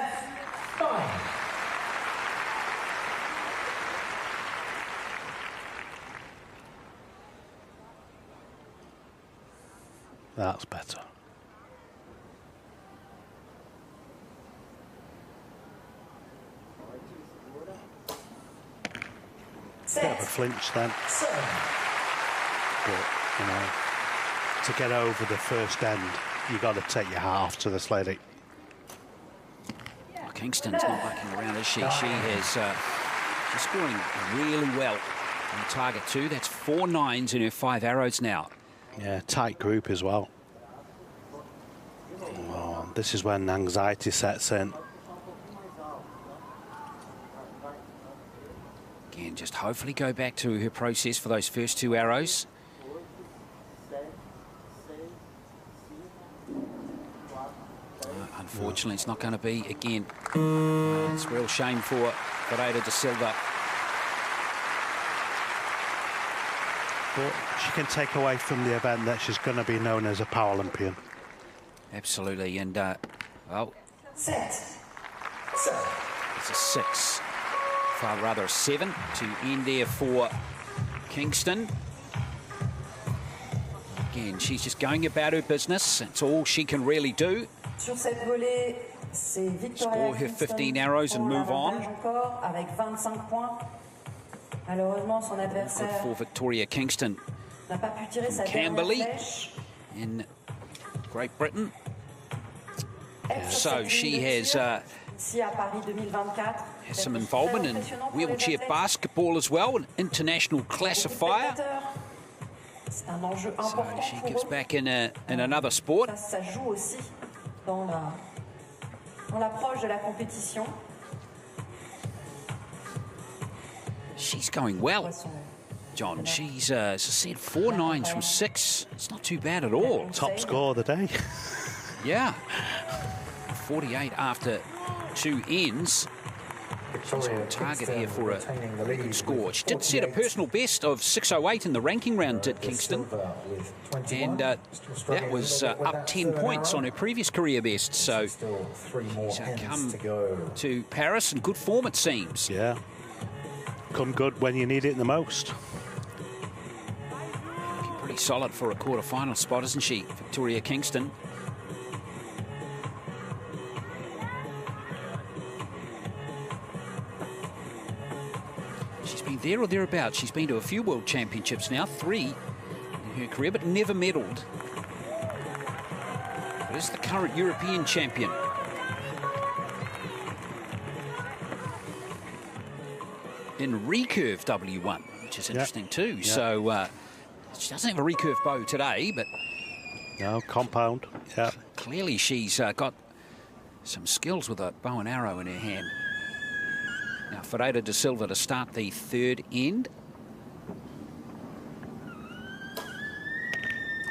That's better. Bit of a flinch then. But, you know, to get over the first end, you've got to take your hat off to this lady. Kingston's not mucking around, is she? She has, she's scoring really well on target too. That's 4 9s in her 5 arrows now. Yeah, tight group as well. Oh, this is when anxiety sets in. Again, just hopefully go back to her process for those first 2 arrows. Unfortunately, it's not going to be again. It's a real shame for Pereira de Silva. But she can take away from the event that she's going to be known as a Paralympian. Absolutely, and well, it's a 6, far rather a 7 to end there for Kingston. Again, she's just going about her business. That's all she can really do. Score her 15 arrows and move on. Good for Victoria Kingston. Camberley in Great Britain. So she has some involvement in wheelchair basketball as well, an international classifier. So she gives back in another sport. She's going well, John. She's, as I said, 4 9s from 6. It's not too bad at all. Top score of the day. Yeah. 48 after 2 ends. She's on target here for a good score. She did set a personal best of 6:08 in the ranking round, did Kingston. And that was up 10 points on her previous career best. So she's come to Paris in good form, it seems. Yeah. Come good when you need it the most. Looking pretty solid for a quarter-final spot, isn't she, Victoria Kingston? There or thereabouts. She's been to a few World Championships now, 3 in her career, but never medalled. But is the current European champion. In recurve W1, which is interesting too. Yep. So she doesn't have a recurve bow today, but no, compound. Yeah. Clearly she's got some skills with a bow and arrow in her hand. Now, Pereira de Silva to start the 3rd end.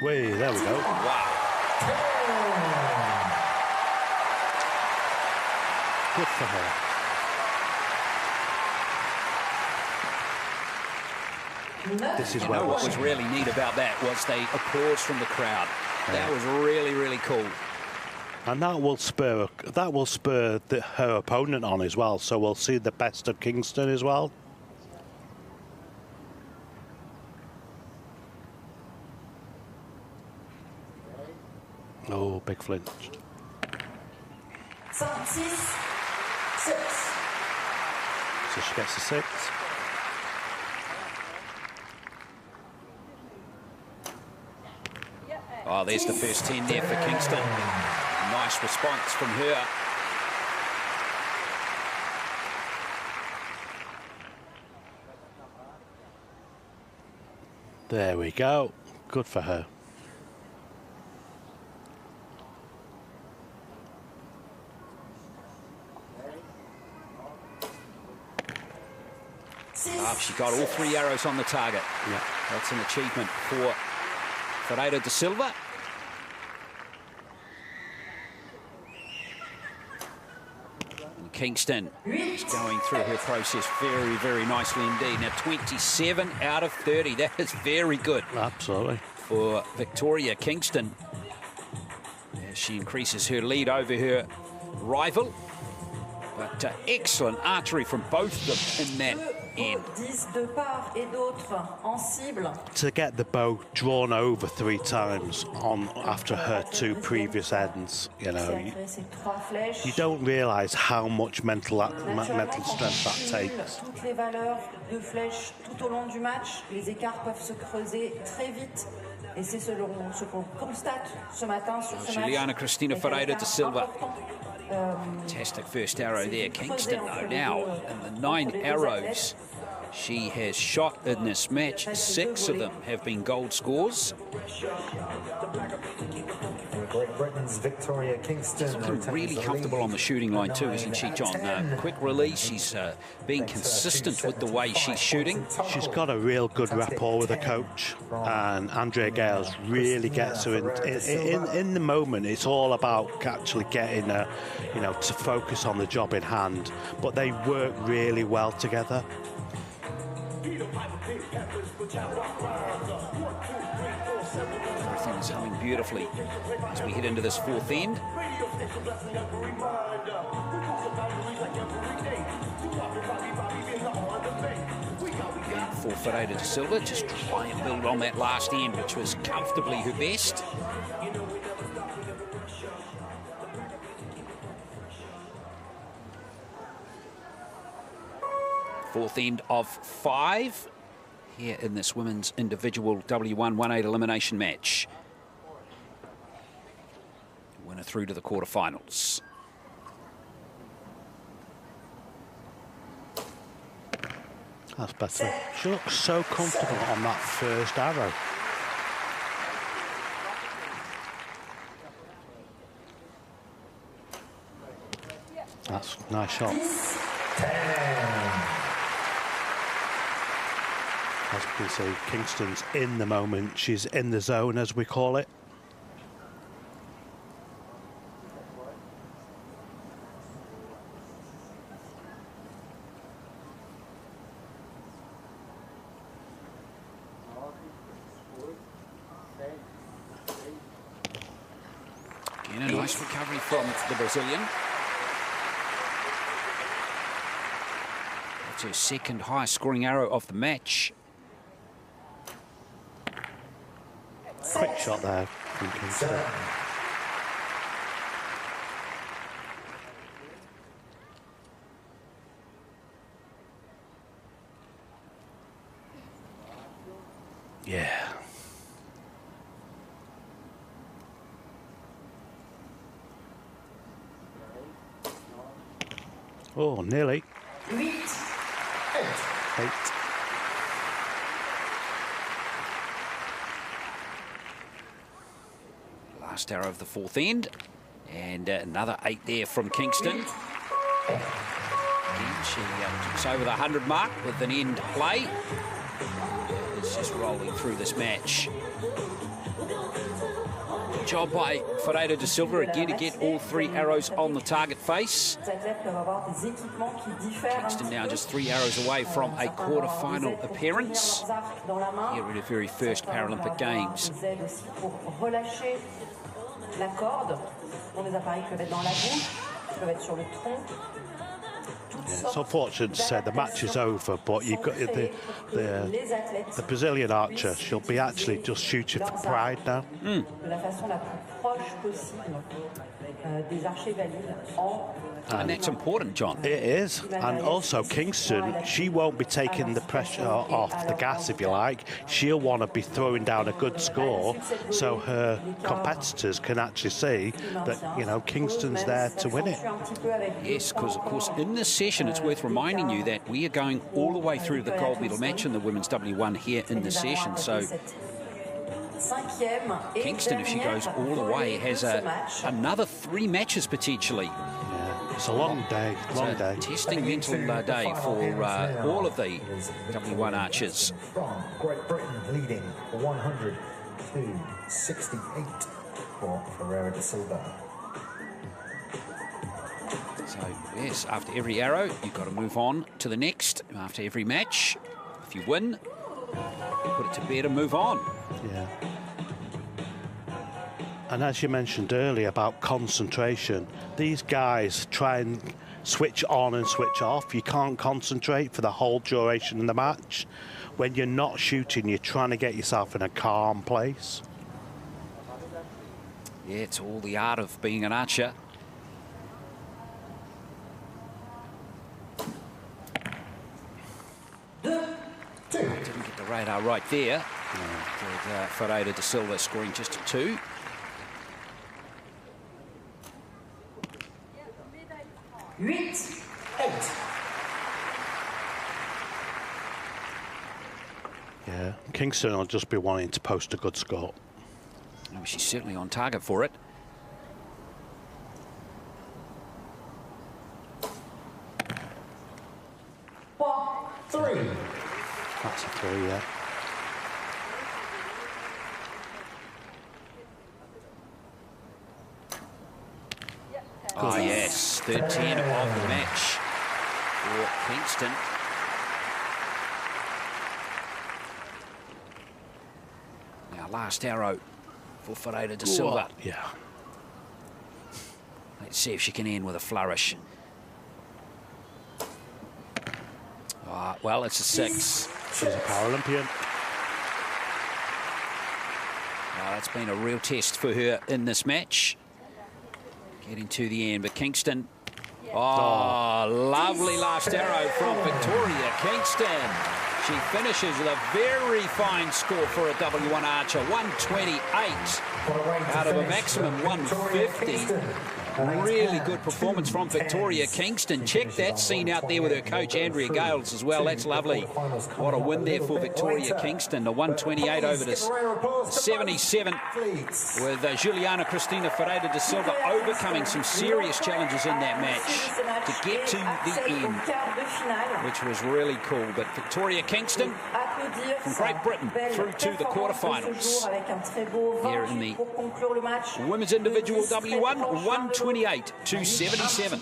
Way, there we go. Wow. Good for her. This is what was really neat about that was the applause from the crowd. Yeah. That was really, really cool. And that will spur her opponent on as well. So we'll see the best of Kingston as well. Oh, big flinch. 5, 6, 6. So she gets a 6. Oh, there's the first 10 there for Kingston. Nice response from her. There we go. Good for her. She got all 3 arrows on the target. Yeah. That's an achievement for Ferreira da Silva. And Kingston is going through her process very, very nicely indeed. Now 27 out of 30. That is very good. Absolutely. For Victoria Kingston, as she increases her lead over her rival. But excellent archery from both of them in that end. To get the bow drawn over 3 times on after her 2 previous ends, you know, you don't realise how much mental strength that takes. Et c'est ce qu'on constate ce matin sur ce Juliana Cristina Ferreira da Silva. Fantastic first arrow there. Kingston, though, now in the 9 arrows she has shot in this match, 6 of them have been gold scores. Great Britain's Victoria Kingston. She's really comfortable on the shooting line too, isn't she, John? Quick release, she's being consistent with the way she's shooting. She's got a real good rapport with her coach, and Andrea Gales really gets her in the moment. It's all about actually getting her, you know, to focus on the job in hand, but they work really well together. Everything is going beautifully as we head into this 4th end. And for Ferreira da Silva, just try and build on that last end, which was comfortably her best. Fourth end of 5 here in this women's individual W1-18 elimination match. Winner through to the quarterfinals. That's better. She looks so comfortable on that first arrow. That's a nice shot. As we can see, Kingston's in the moment. She's in the zone, as we call it. Again, a nice recovery from the Brazilian. That's her second highest scoring arrow of the match. Quick shot there from Kingston. Yeah. Oh, nearly. 8. Last arrow of the 4th end. And another 8 there from Kingston. Again, she jumps over the 100 mark with an end play. It's just rolling through this match. Good job by Ferreira da Silva again to get all 3 arrows on the target face. Kingston now just 3 arrows away from a quarter-final appearance here at her very first Paralympic Games. Yeah, it's unfortunate to say the match is over, but you've got the Brazilian archer. She'll be actually just shooting for pride now. And that's important, John. It is. And also Kingston, she won't be taking the pressure off the gas, if you like. She'll want to be throwing down a good score so her competitors can actually see that, you know, Kingston's there to win it. Yes, because, of course, in this session, session, it's worth reminding you that we are going all the way through the gold medal match in the women's W1 here in the session. So Kingston, if she goes all the way, has another 3 matches potentially. Yeah, it's a long day, long day. Testing mental day for all of the W1 archers. From Great Britain leading 100 to 68 for Ferreira da Silva. So, yes, after every arrow, you've got to move on to the next. After every match, if you win, put it to bed and move on. Yeah. And as you mentioned earlier about concentration, these guys try and switch on and switch off. You can't concentrate for the whole duration of the match. When you're not shooting, you're trying to get yourself in a calm place. Yeah, it's all the art of being an archer. Didn't get the radar right there. With Ferreira da Silva scoring just a 2. Yeah, Kingston will just be wanting to post a good score. Oh, she's certainly on target for it. That's a 3, yeah. Oh, yes, 13 of the match for Kingston. Now, last arrow for Ferreira da Silva. Yeah. Let's see if she can end with a flourish. Well, it's a 6. She's a Paralympian. Well, that's been a real test for her in this match. Getting to the end, but Kingston. Oh, lovely last arrow from Victoria Kingston. She finishes with a very fine score for a W1 archer, 128 out of a maximum 150. Really good performance from Victoria Kingston. Check that scene out there with her coach Andrea Gales as well. That's lovely. What a win there for Victoria Kingston. The 128 over to 77 with Juliana Cristina Ferreira da Silva overcoming some serious challenges in that match to get to the end, which was really cool. But Victoria Kingston from Great Britain through to the quarterfinals here in the women's individual W1, 128 to 77.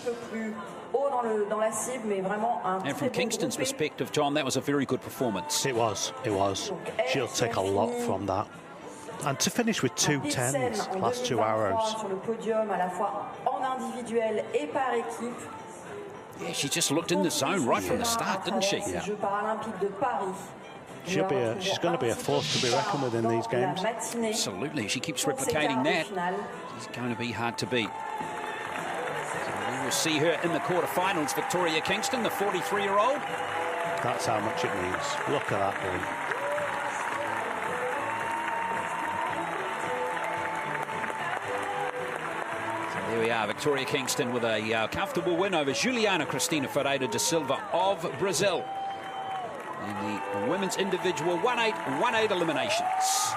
And from Kingston's perspective, John, that was a very good performance. It was, it was. She'll take a lot from that. And to finish with 2 10s, last 2 arrows. Yeah, she just looked in the zone right from the start, didn't she? Yeah. She's going to be a force to be reckoned with in these games. Absolutely. She keeps replicating that. She's going to be hard to beat. So we will see her in the quarterfinals. Victoria Kingston, the 43-year-old. That's how much it means. Look at that one. There we are, Victoria Kingston with a comfortable win over Juliana Cristina Ferreira da Silva of Brazil in the women's individual 1-8 eliminations.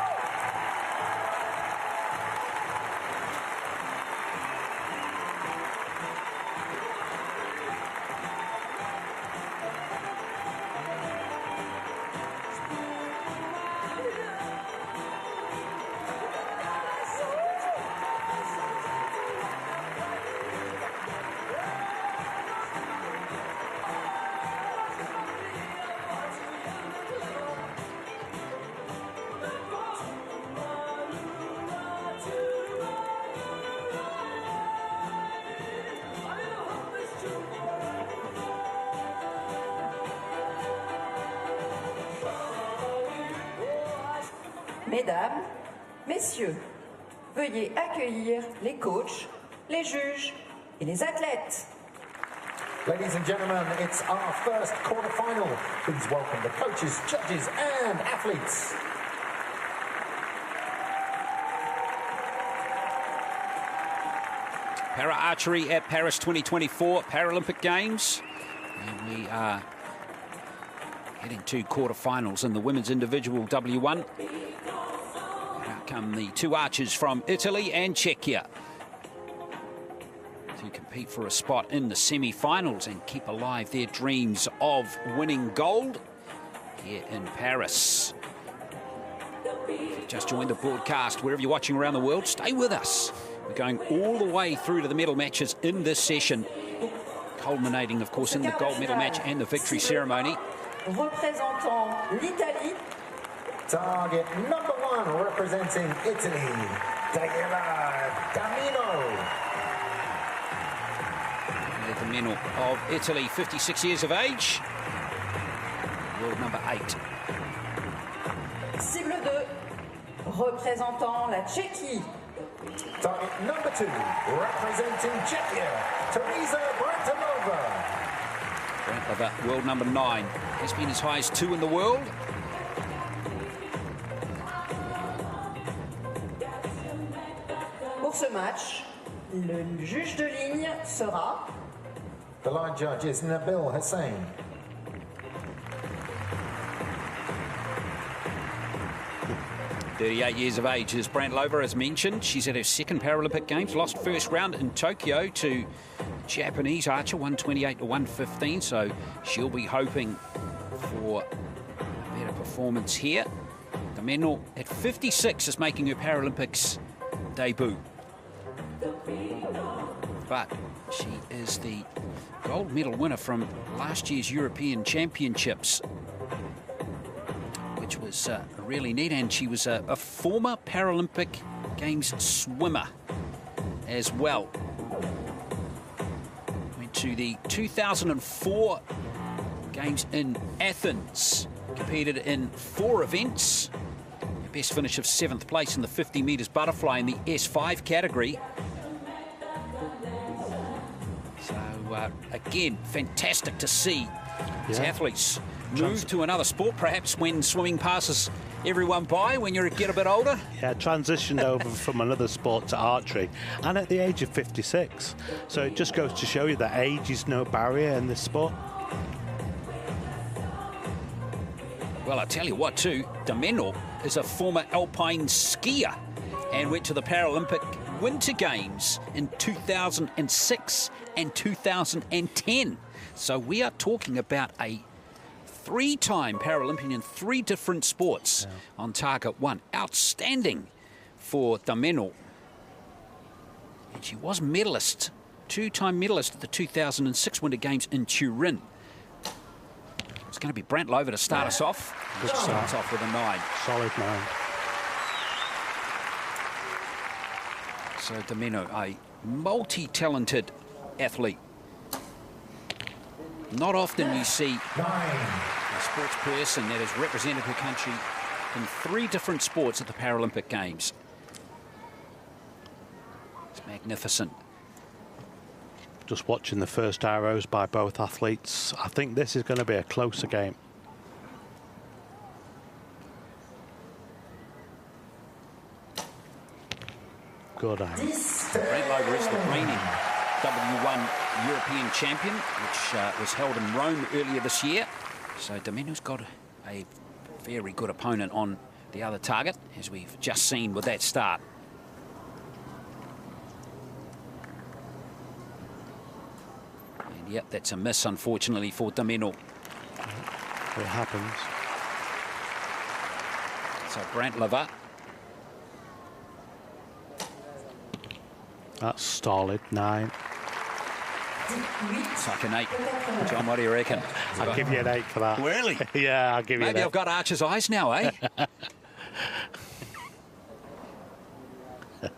Mesdames, Messieurs, veuillez accueillir les coachs, les juges et les athlètes. Ladies and gentlemen, it's our first quarterfinal. Please welcome the coaches, judges, and athletes. Para Archery at Paris 2024 Paralympic Games. And we are heading to quarterfinals in the women's individual W1. Out come the two archers from Italy and Czechia to compete for a spot in the semi-finals and keep alive their dreams of winning gold here in Paris. If you've just joined the broadcast, wherever you're watching around the world, stay with us. We're going all the way through to the medal matches in this session, culminating, of course, in the gold medal match and the victory ceremony. Représentant l'Italie. Target number 1 representing Italy, Daniela Damino. The medal of Italy, 56 years of age. World number 8. Cible 2, représentant la Tchéquie. Target number 2 representing Czechia, Teresa Brantanova. Brantanova, world number 9. Has been as high as 2 in the world. Pour ce match, le juge de ligne sera... The line judge is Nabil Hussain. .38 years of age is Brantlova, as mentioned. She's at her second Paralympic Games. Lost first round in Tokyo to Japanese archer, 128 to 115. So she'll be hoping for a better performance here. Damino at 56 is making her Paralympics debut. But she is the gold medal winner from last year's European Championships, which was really neat. And she was a former Paralympic Games swimmer as well. Went to the 2004 Games in Athens, competed in 4 events. Her best finish of 7th place in the 50 metres butterfly in the S5 category. Again, fantastic to see these athletes move to another sport, perhaps when swimming passes everyone by when you get a bit older. Yeah, transitioned over from another sport to archery, and at the age of 56. So it just goes to show you that age is no barrier in this sport. Well, I tell you what, too, Damino is a former alpine skier and went to the Paralympic Winter Games in 2006 and 2010. So we are talking about a 3-time Paralympian in 3 different sports on target 1. Outstanding for Damino. And she was medalist, 2-time medalist at the 2006 Winter Games in Turin. It's going to be Brantlova to start us off. Good starts off with a 9. Solid 9. So Damino, a multi-talented athlete. Not often you see a sports person that has represented her country in 3 different sports at the Paralympic Games. It's magnificent. Just watching the first arrows by both athletes, I think this is going to be a closer game. Good arrow. Brantlova is the reigning W1 European champion, which was held in Rome earlier this year. So Damino's got a very good opponent on the other target, as we've just seen with that start. And yep, that's a miss, unfortunately, for Damino. It happens. So Brantlova. That's solid 9. It's like an 8. John, what do you reckon? I'll give you an 8 for that. Really? Yeah, I'll give you an 8. Maybe I've got Archer's eyes now, eh?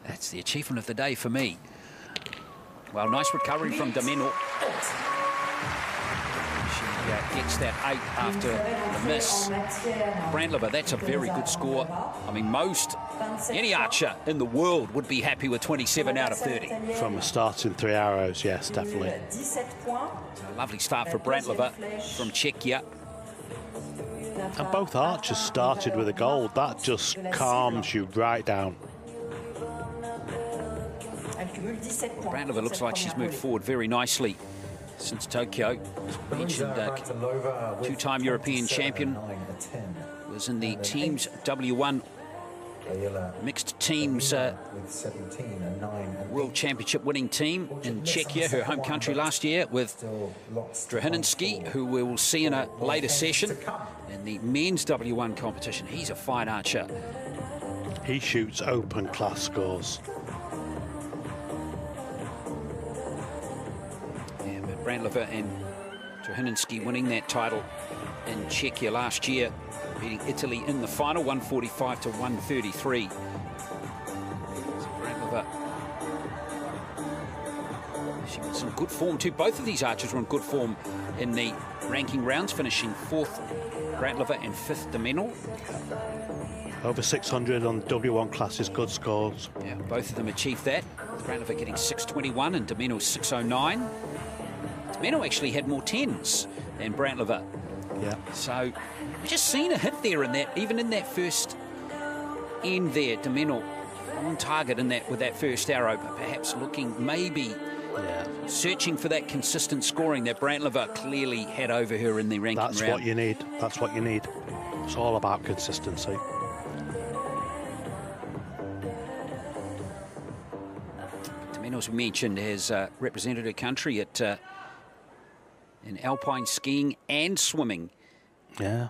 That's the achievement of the day for me. Well, nice recovery from Damino. She gets that 8 after the miss. Brantlova, that's a very good score. I mean, any archer in the world would be happy with 27 out of 30. From a start in 3 arrows, yes, definitely. A lovely start for Brantlova from Czechia. And both archers started with a gold. That just calms you right down. Brantlova looks like she's moved forward very nicely since Tokyo. Mentioned two-time European champion. Was in the teams W1 mixed teams World Championship winning team in Czechia, her home country last year, with Drahininski, who we will see in a later session. In the men's W1 competition, he's a fine archer. He shoots open class scores. Yeah, but Brandlova and Drahininski winning that title in Czechia last year, beating Italy in the final, 145 to 133. So Brandlova, she was in good form too. Both of these archers were in good form in the ranking rounds, finishing 4th Brandlova and 5th Domeno. Over 600 on the W1 classes, good scores. Yeah, both of them achieved that. Brandlova getting 621 and Domeno 609. Domeno actually had more 10s than Brandlova. Yeah. So we just seen a hit there in that, even in that first end there, Domeno on target in that with that first arrow, but perhaps looking maybe searching for that consistent scoring that Brandlova clearly had over her in the ranking round. That's what you need. That's what you need. It's all about consistency. Domeno, as we mentioned, has represented her country at in alpine skiing and swimming. Yeah.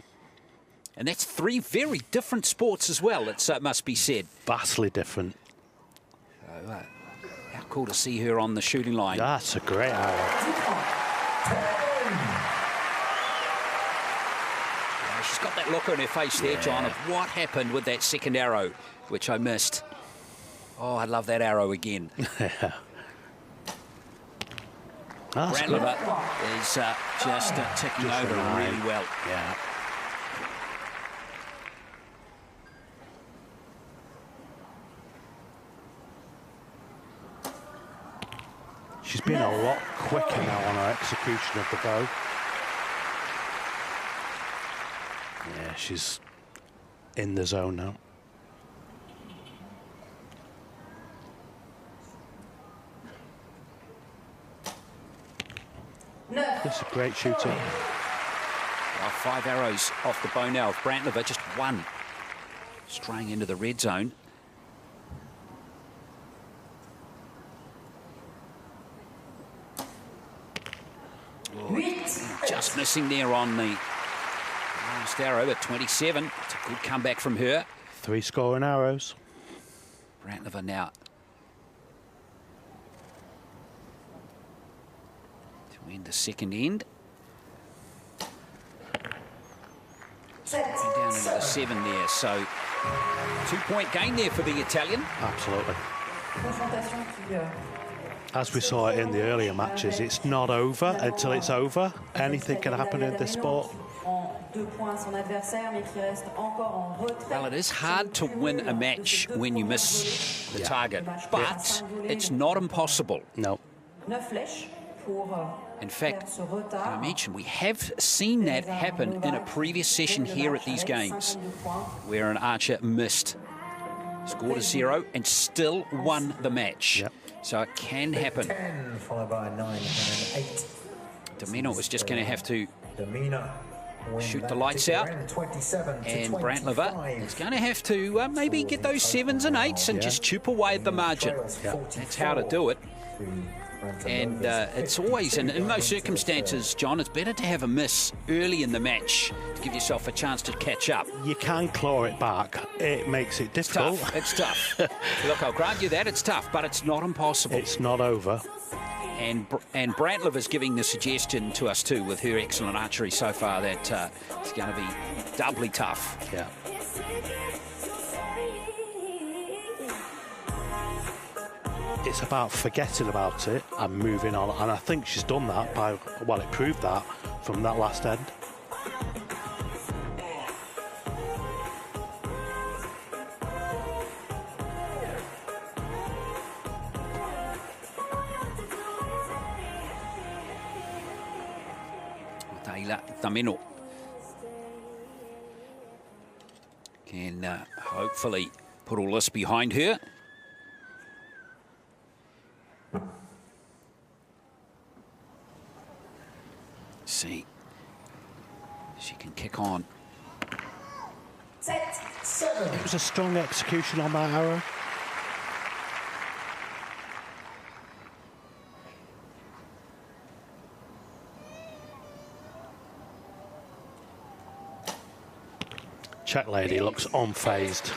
And that's 3 very different sports as well, it must be said. Vastly different. So, how cool to see her on the shooting line. That's a great arrow. She's got that look on her face there, John, of what happened with that second arrow, which I missed. Oh, I love that arrow again. Brandlova is just ticking over really well. Yeah. She's been a lot quicker now on her execution of the bow. Yeah, she's in the zone now. This is a great shooting. 5 arrows off the bow now of Brandlova, just 1 straying into the red zone. Just missing there on the last arrow at 27. It's a good comeback from her. 3 scoring arrows. Brandlova now to end the second end. Down into the 7 there, so 2-point gain there for the Italian. Absolutely. As we saw it in the earlier matches, it's not over until it's over. Anything can happen in this sport. Well, it is hard to win a match when you miss the target, but it's not impossible. No. In fact, I mentioned we have seen that happen in a previous session here at these games, where an archer missed, scored a 0, and still won the match. Yep. So it can happen. 10, followed by 9 and an 8. Domeno is just going to have to shoot the lights out, and Brandlova is going to have to maybe get those 7s and 8s and just chip away at the margin. That's how to do it. And it's always, in those circumstances, John, it's better to have a miss early in the match to give yourself a chance to catch up. You can claw it back. It makes it difficult. It's tough. Look, I'll grant you that. It's tough, but it's not impossible. It's not over. And Brandlova is giving the suggestion to us too, with her excellent archery so far, that it's going to be doubly tough. Yeah. It's about forgetting about it and moving on, and I think she's done that by, well, it proved that from that last end. Domeno can hopefully put all this behind her. See, she can kick on. 7. It was a strong execution on that arrow. Czech lady looks unfazed.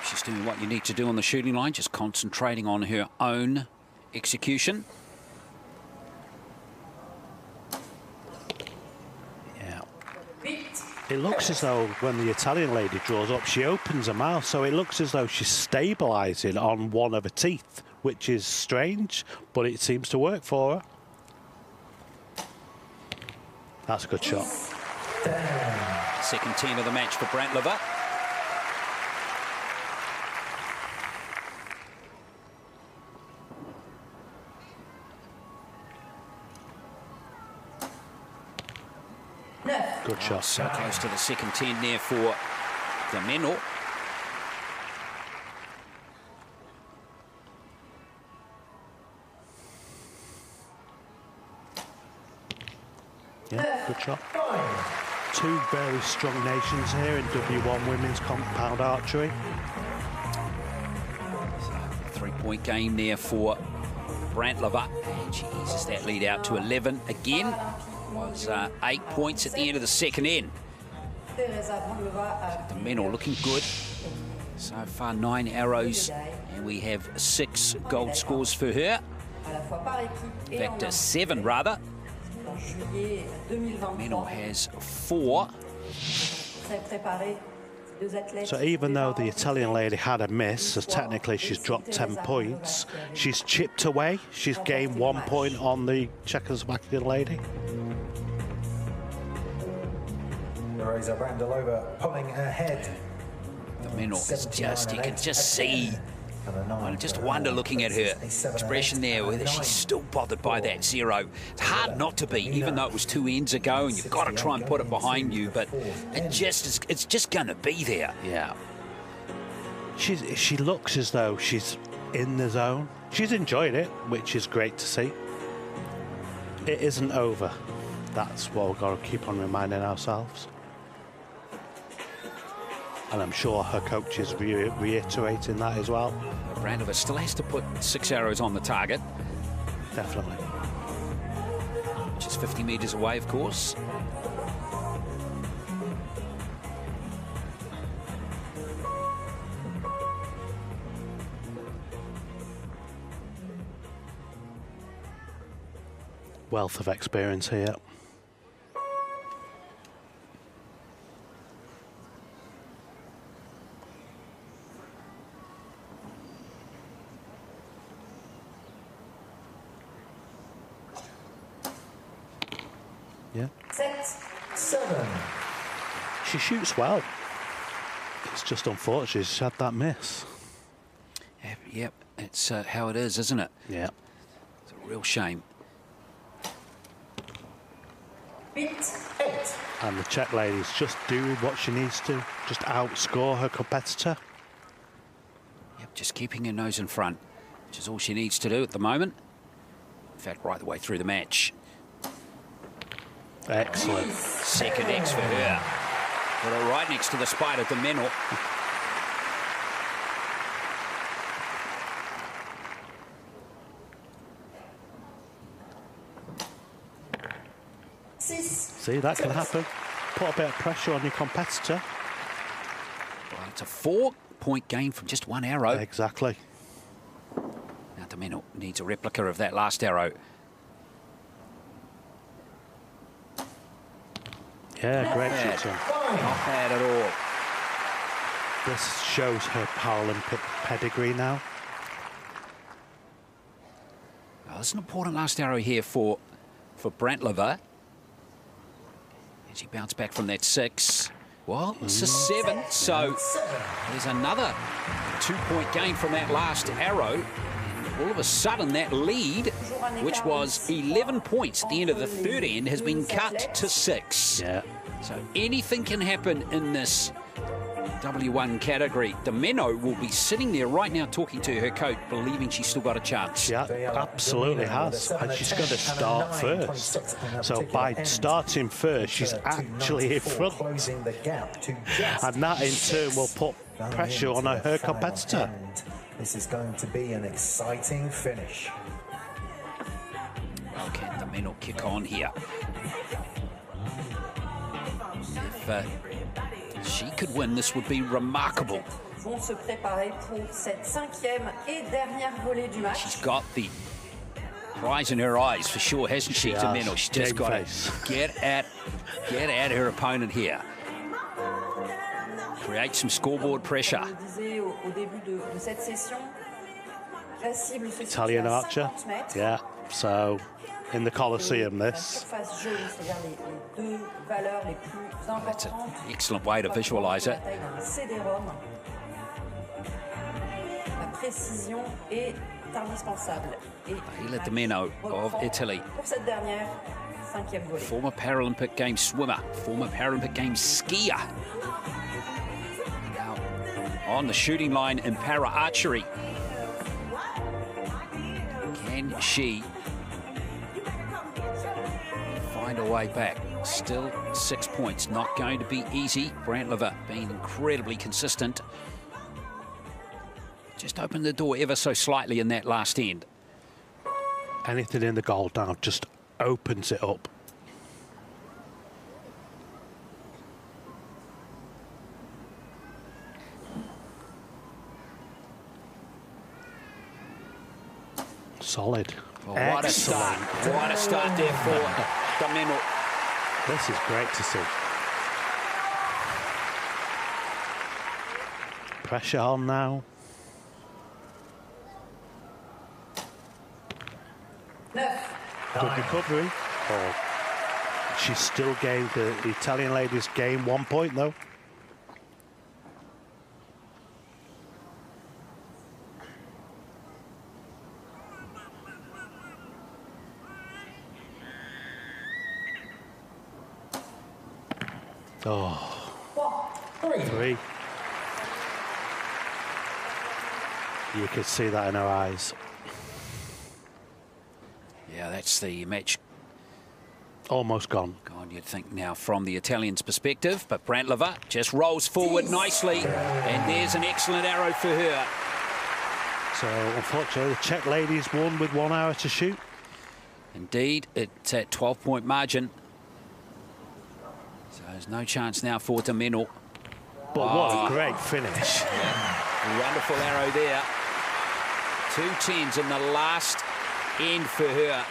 She's doing what you need to do on the shooting line, just concentrating on her own execution. Yeah. It looks as though when the Italian lady draws up, she opens her mouth, so it looks as though she's stabilising on one of her teeth, which is strange, but it seems to work for her. That's a good shot. Second 10 of the match for Brantlova. Good shot. So close to the second 10 there for the Menor. Yeah, good shot. Two very strong nations here in W1 women's compound archery. Three-point game there for Brantlova. And she eases that lead out to 11 again. It was 8 points at the end of the second end. The Menor looking good. So far 9 arrows, and we have 6 gold scores for her. In fact, 7 rather. Menor has 4. So even though the Italian lady had a miss, so technically she's dropped 10 points, she's chipped away. She's gained 1 point on the Czechoslovakian lady. Teresa Brantlova pulling ahead. The Menor is just, you can just see, I just wonder looking at her expression there, whether she's still bothered by that 0. It's hard not to be, even though it was 2 ends ago and you've got to try and put it behind you, but it's just going to be there. Yeah. She looks as though she's in the zone. She's enjoyed it, which is great to see. It isn't over. That's what we've got to keep on reminding ourselves. And I'm sure her coach is reiterating that as well. Brantlova still has to put 6 arrows on the target. Definitely. Which is 50 metres away, of course. Wealth of experience here. Yeah. 7. She shoots well. It's just unfortunate she's had that miss. Yep, it's how it is, isn't it? Yeah. It's a real shame. 8. And the Czech lady's just doing what she needs to, just outscore her competitor. Yep, just keeping her nose in front, which is all she needs to do at the moment. In fact, right the way through the match. Excellent. Second X for her. Put her right next to the spider, the Menor. See, that can happen. Put a bit of pressure on your competitor. Well, it's a 4-point game from just 1 arrow. Exactly. Now the Menor needs a replica of that last arrow. Yeah, great shooting. Not bad at all. This shows her Paralympic pedigree now. Now, there's an important last arrow here for Brantlova. And she bounced back from that 6. Well, it's a 7, so there's another 2-point gain from that last arrow. All of a sudden, that lead, which was 11 points at the end of the third end, has been cut to 6. Yeah. So anything can happen in this W1 category. Domeno will be sitting there right now talking to her coach, believing she's still got a chance. Yeah, absolutely has. And she's going to start first. So by starting first, she's actually in front. And that in turn will put pressure on her competitor. This is going to be an exciting finish. Well, can Domeno kick on here? If she could win, this would be remarkable. Vont se préparer pour cette 5e et dernière volée du match. She's got the prize in her eyes for sure, hasn't she, Domeno? She's just got to get at her opponent here. Create some scoreboard pressure. Italian archer, yeah. So in the Colosseum, this. That's an excellent way to visualize it. Paola Domeno of Italy. Former Paralympic Games swimmer, former Paralympic Games skier. Now on the shooting line in para archery. Can she find a way back? Still 6 points, not going to be easy. Brantlova being incredibly consistent. Just opened the door ever so slightly in that last end. Anything in the goal now just opens it up. Solid. Oh, what a start. What a start there for Domeno. This is great to see. Pressure on now. Good recovery. Oh, she's still gained, the Italian ladies gain 1 point though. Oh, 3. You could see that in her eyes. Yeah, that's the match. Almost gone. Gone, you'd think now from the Italians' perspective, but Brantlova just rolls forward nicely, and there's an excellent arrow for her. So, unfortunately, the Czech ladies won with 1 hour to shoot. Indeed, it's at 12-point margin. So there's no chance now for Domeno. But what a great finish. Yeah. Wonderful arrow there. 2 10s in the last end for her.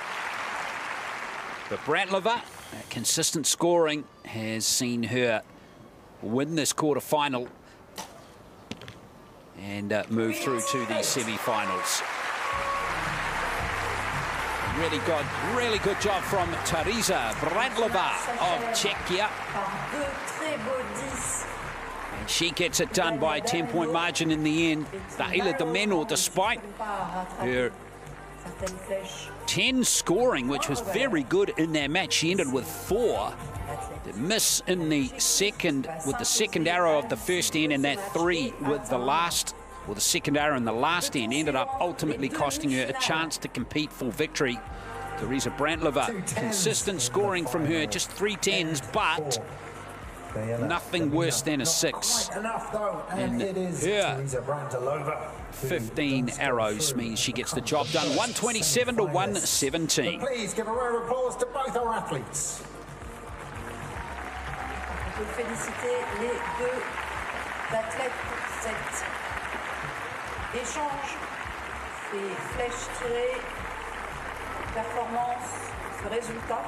But Brantlova, that consistent scoring has seen her win this quarterfinal and move through to the semi-finals. Really good job from Teresa Brantlova of Czechia. And she gets it done by a 10-point margin in the end. Paola Domeno, despite her 10 scoring, which was very good in that match, she ended with 4. The miss in the second, with the second arrow of the first end, and that 3 with the last, or the second arrow in the last end, ended up ultimately costing her a chance to compete for victory. Teresa Brantlova, consistent scoring from her, just 3 10s, but nothing worse than a 6. And her 15 arrows means she gets the job done. 127 to 117. Please give a round of applause to both our athletes. On peut féliciter les 2 athlètes pour cet échange, ces flèches tirées, performance, ce résultat.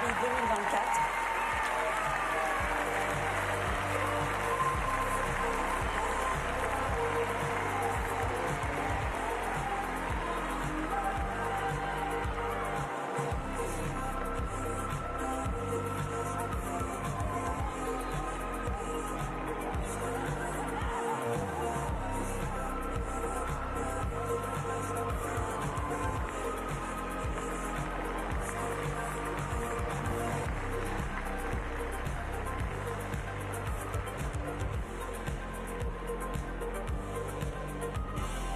Paris 2024.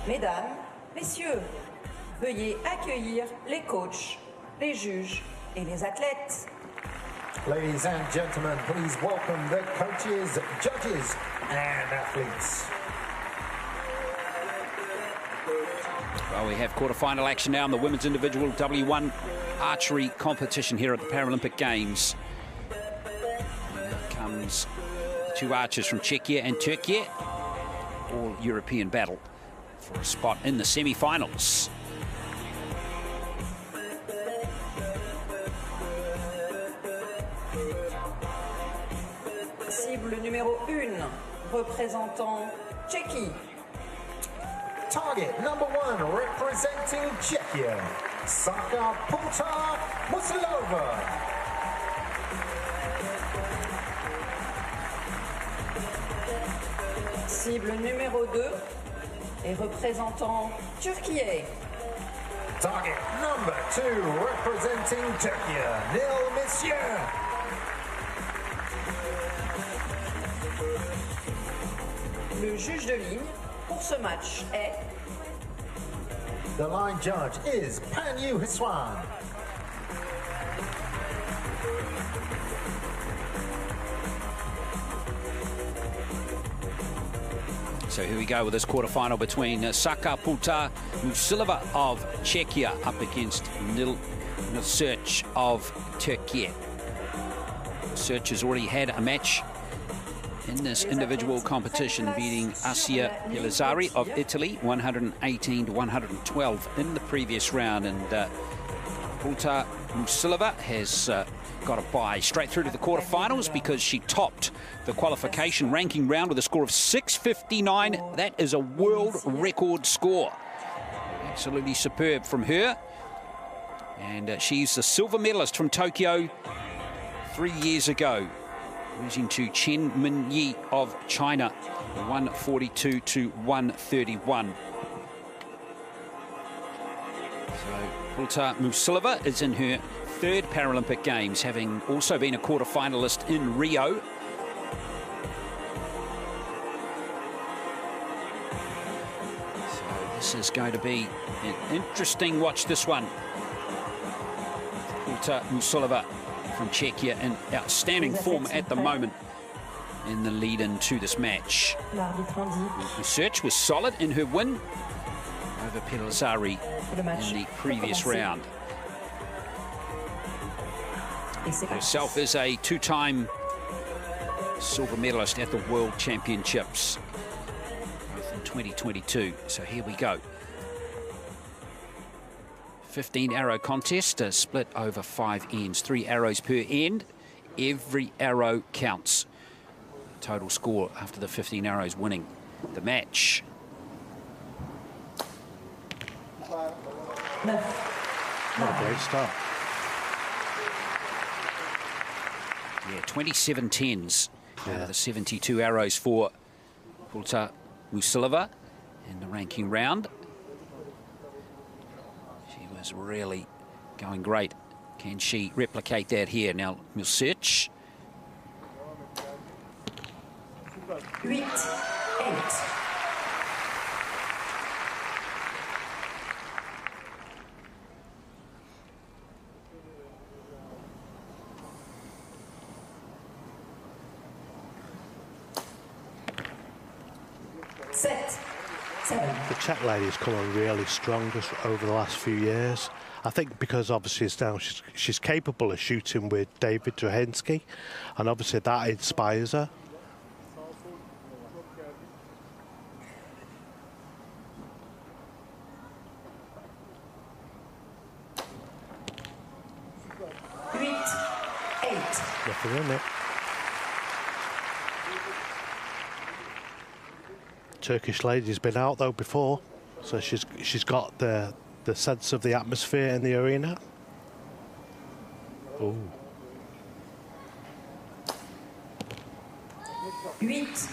Mesdames, Messieurs, veuillez accueillir les coachs, les juges et les athlètes. Ladies and gentlemen, please welcome the coaches, judges, and athletes. Well, we have quarter-final action now in the women's individual W1 archery competition here at the Paralympic Games. Here comes two archers from Czechia and Turkey, all European battle for a spot in the semi-finals. Cible numéro 1, représentant Tchéquie. Target number 1, representing Czechia, Saka Puta Musilova. Cible numéro 2 et représentant Turquie. Target number 2, representing Turkey, Nil Monsieur. Le juge de ligne pour ce match est The line judge is Panyu Hiswan. So here we go with this quarterfinal between Saka Puta Musilova of Czechia up against Nil Search of Turkey. Search has already had a match in this individual competition, beating Asia Elizari of Italy 118 to 112 in the previous round, and Puta Musilova has got a bye straight through to the quarterfinals because she topped the qualification ranking round with a score of 659. That is a world record score. Absolutely superb from her. And she's the silver medalist from Tokyo 3 years ago, losing to Chen Minyi of China, 142 to 131. So Puta Musilova is in her third Paralympic Games, having also been a quarter-finalist in Rio. So this is going to be an interesting watch, this one. Puta Musilova from Czechia in outstanding form at the moment in the lead-in to this match. Research was solid in her win over Pellizzari in the previous round. Herself is a two-time silver medalist at the World Championships, both in 2022. So here we go. 15-arrow contest, split over 5 ends, 3 arrows per end. Every arrow counts. Total score after the 15 arrows winning the match. Great start. Yeah, 27 tens out of the 72 arrows for Puta Musilova in the ranking round. She was really going great. Can she replicate that here? Now, Milsic. 8, 8. The Czech lady's come on really strong just over the last few years. I think because obviously it's now she's capable of shooting with David Drohensky, and obviously that inspires her. Nothing in it. Turkish lady's been out though before, so she's got the sense of the atmosphere in the arena. Oh. 8-8.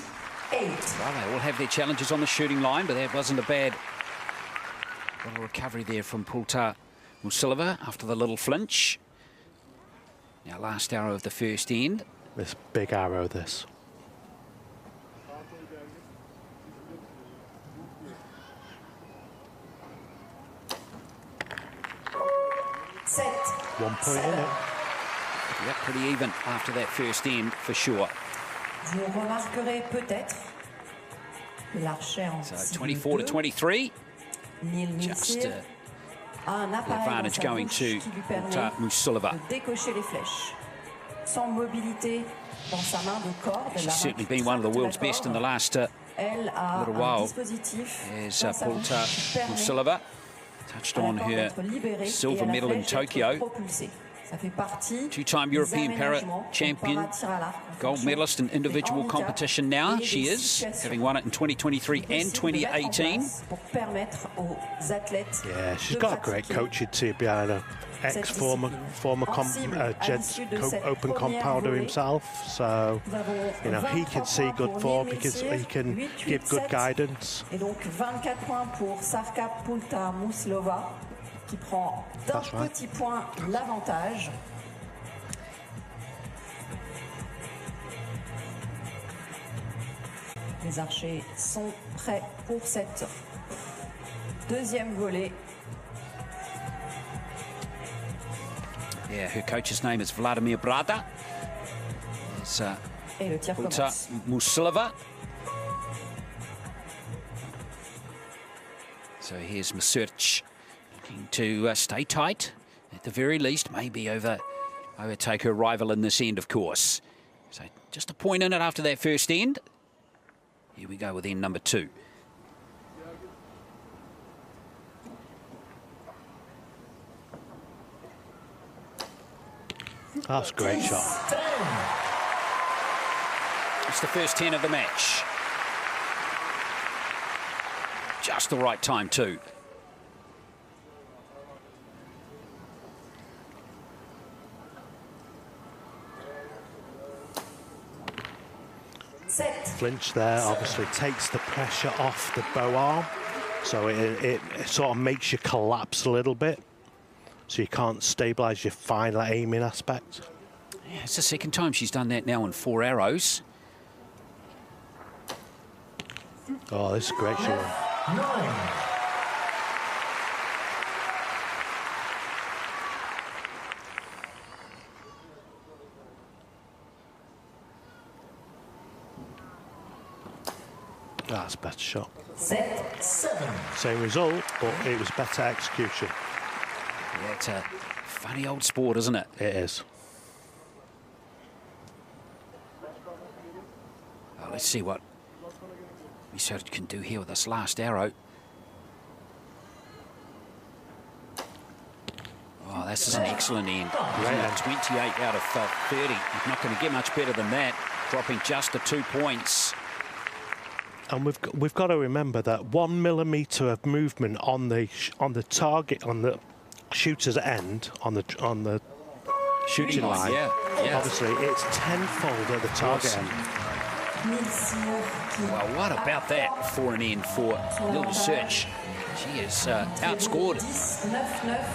Well, they all have their challenges on the shooting line, but that wasn't a bad little recovery there from Pulta Musilova after the little flinch. Now, last arrow of the first end. This big arrow, this. Set. 1 point in it. Yep, pretty even after that first end, for sure. Vous remarquerez peut-être l'archer en So 24 to 23. Just The advantage going to Pulta Musilova. décocher les flèches. Sans mobilité dans sa main de corde, She's certainly been one of the world's best in the last little while. As Pulta Musilova touched on her silver medal in Tokyo. Two-time European para champion, gold medalist in individual competition now. She is, having won it in 2023 and 2018. Yeah, she's got a great coaching team behind her. Ex-former gents open compounder himself, so you know he can see good form. He can give good guidance. Et donc 24 points pour Sarka Pulta Musilova qui prend d'un petit point l'avantage. Les archers sont prêts pour cette deuxième volée. Yeah, her coach's name is Vladimir Brada. It's Et le tir Pulta commence. Musilova. So here's Masurch looking to stay tight, at the very least, maybe overtake her rival in this end, of course. So just a point in it after that first end. Here we go with end number 2. That's a great shot. It's the first 10 of the match. Just the right time, too. Flinch there obviously takes the pressure off the bow arm, so it sort of makes you collapse a little bit, so you can't stabilise your final aiming aspect. Yeah, it's the second time she's done that now in 4 arrows. Oh, this is a great shot. 9. That's a better shot. 7. Same result, but it was better execution. Yeah, it's a funny old sport, isn't it? It is. Oh, let's see what Misurch can do here with this last arrow. Oh, this is an excellent end. Great end. 28 out of 30. You're not going to get much better than that, dropping just to 2 points. And we've got to remember that 1 millimetre of movement on the target, on the shooter's end, on the shooting line. Yeah. Obviously, it's tenfold at the target end. Well, what about that for an end for Lil Search? She has outscored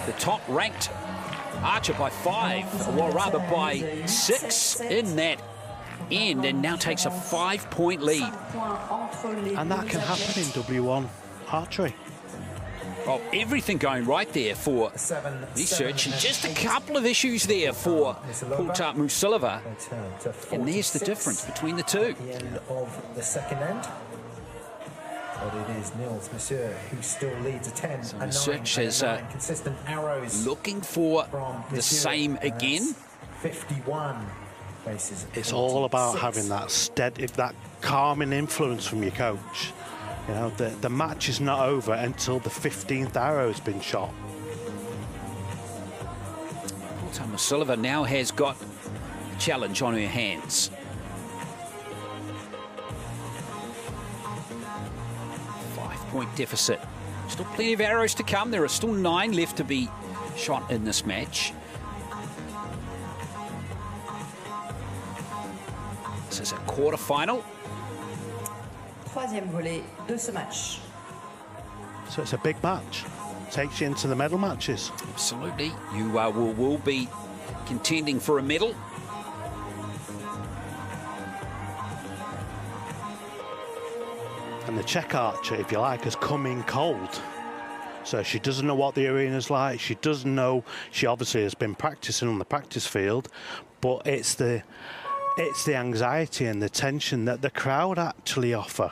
the top-ranked archer by 5, or rather by 6 in that end, and now takes a 5-point lead. And that can happen in W1 archery. Well, everything going right there for Research, and just a couple of issues there for Pulta Musilova. And there's the difference between the two. The end of the second end. But it is Nils Monsieur who still leads a 10 and 9. Research is consistent arrows looking for from the Monsieur. same again. 51 faces. It's all about having that steady, that calming influence from your coach. You know, the match is not over until the 15th arrow has been shot. Pulta Musilova now has got challenge on her hands. 5-point deficit. Still plenty of arrows to come. There are still 9 left to be shot in this match. This is a quarterfinal. Troisième volley de ce match. So it's a big match. Takes you into the medal matches. Absolutely. You will be contending for a medal. And the Czech archer, if you like, has come in cold. So she doesn't know what the arena's like. She doesn't know. She obviously has been practicing on the practice field, but it's the anxiety and the tension that the crowd actually offer.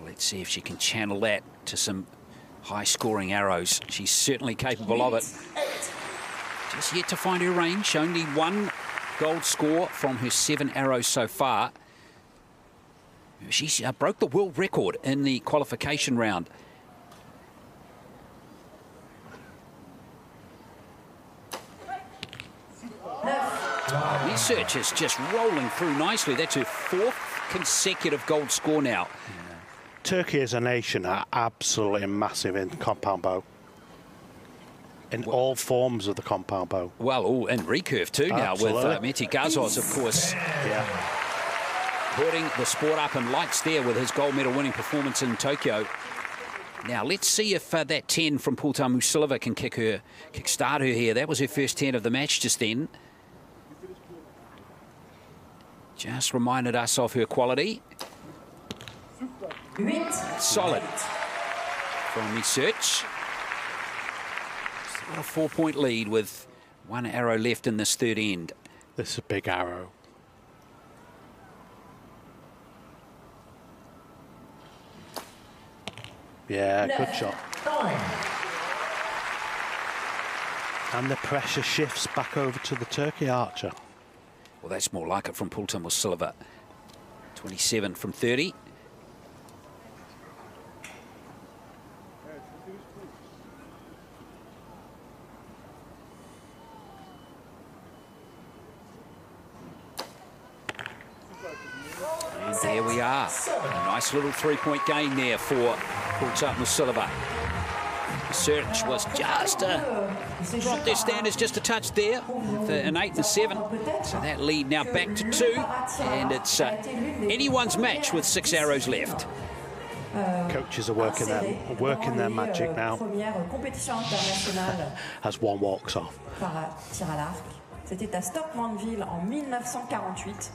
Let's see if she can channel that to some high-scoring arrows. She's certainly capable of it. Just yet to find her range. Only 1 gold score from her 7 arrows so far. She broke the world record in the qualification round. Research is just rolling through nicely. That's her 4th consecutive gold score now. Turkey as a nation are absolutely massive in compound bow. In all forms of the compound bow. Well, and recurve too now with Mete Gazos, of course. Yeah. Putting the sport up in lights there with his gold medal winning performance in Tokyo. Now, let's see if that 10 from Pulta Musilova can kickstart her here. That was her first 10 of the match just then. Just reminded us of her quality. Solid from research. Still a 4-point lead with 1 arrow left in this third end. This is a big arrow. Yeah, good shot. And the pressure shifts back over to the Turkey archer. Well, that's more like it from Pulta Musilova. 27 from 30. And there we are. A nice little 3-point gain there for Pulta Musilova. Search was just dropped their standards just a touch there for an 8 and 7. So that lead now back to 2, and it's anyone's match with 6 arrows left. Coaches are working their magic now as one walks off. C'était à Stockmanville en 1948.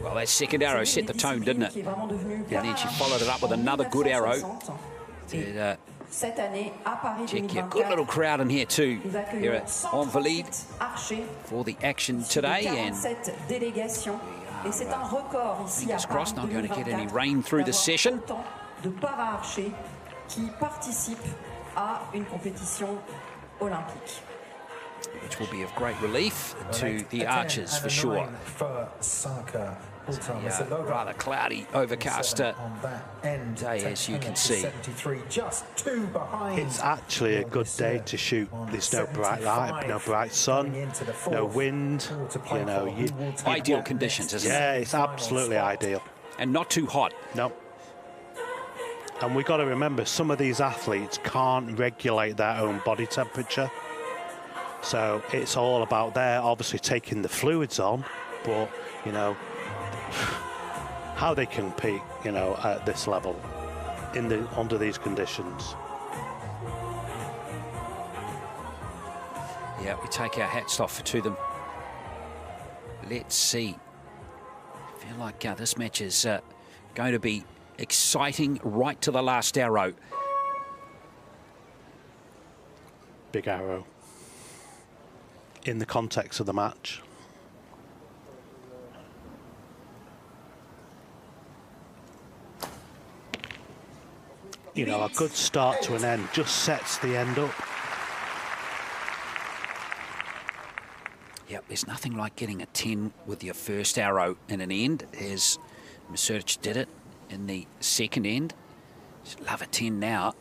Well, that second arrow set the tone, didn't it? And then she followed it up with another good arrow. Check your good little crowd in here too. Here at Invalides for the action today, and fingers crossed not going to get any rain through the session. Which will be of great relief to the archers for sure. Rather cloudy, overcast day, as you can see. It's actually a good day to shoot. There's no bright light, no bright sun, no wind. You know, ideal conditions, isn't it? Yeah, it's absolutely ideal. And not too hot. No. And we've got to remember, some of these athletes can't regulate their own body temperature. So it's all about they're obviously taking the fluids on, but, you know, how they compete, you know, at this level under these conditions. Yeah, we take our hats off to them. Let's see. I feel like this match is going to be exciting right to the last arrow. Big arrow. In the context of the match. You know, a good start to an end just sets the end up. Yep, there's nothing like getting a 10 with your first arrow in an end, as Research did it in the second end. Just love a 10 now.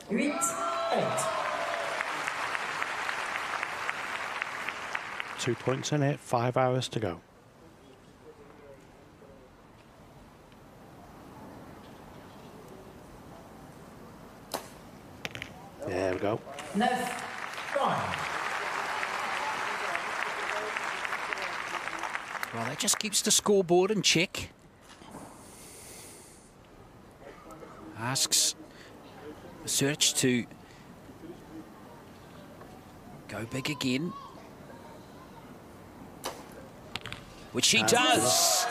8. 2 points in it, 5 hours to go. There we go. 9. 9. Well, that just keeps the scoreboard in check. Asks Search to go big again. Which she does.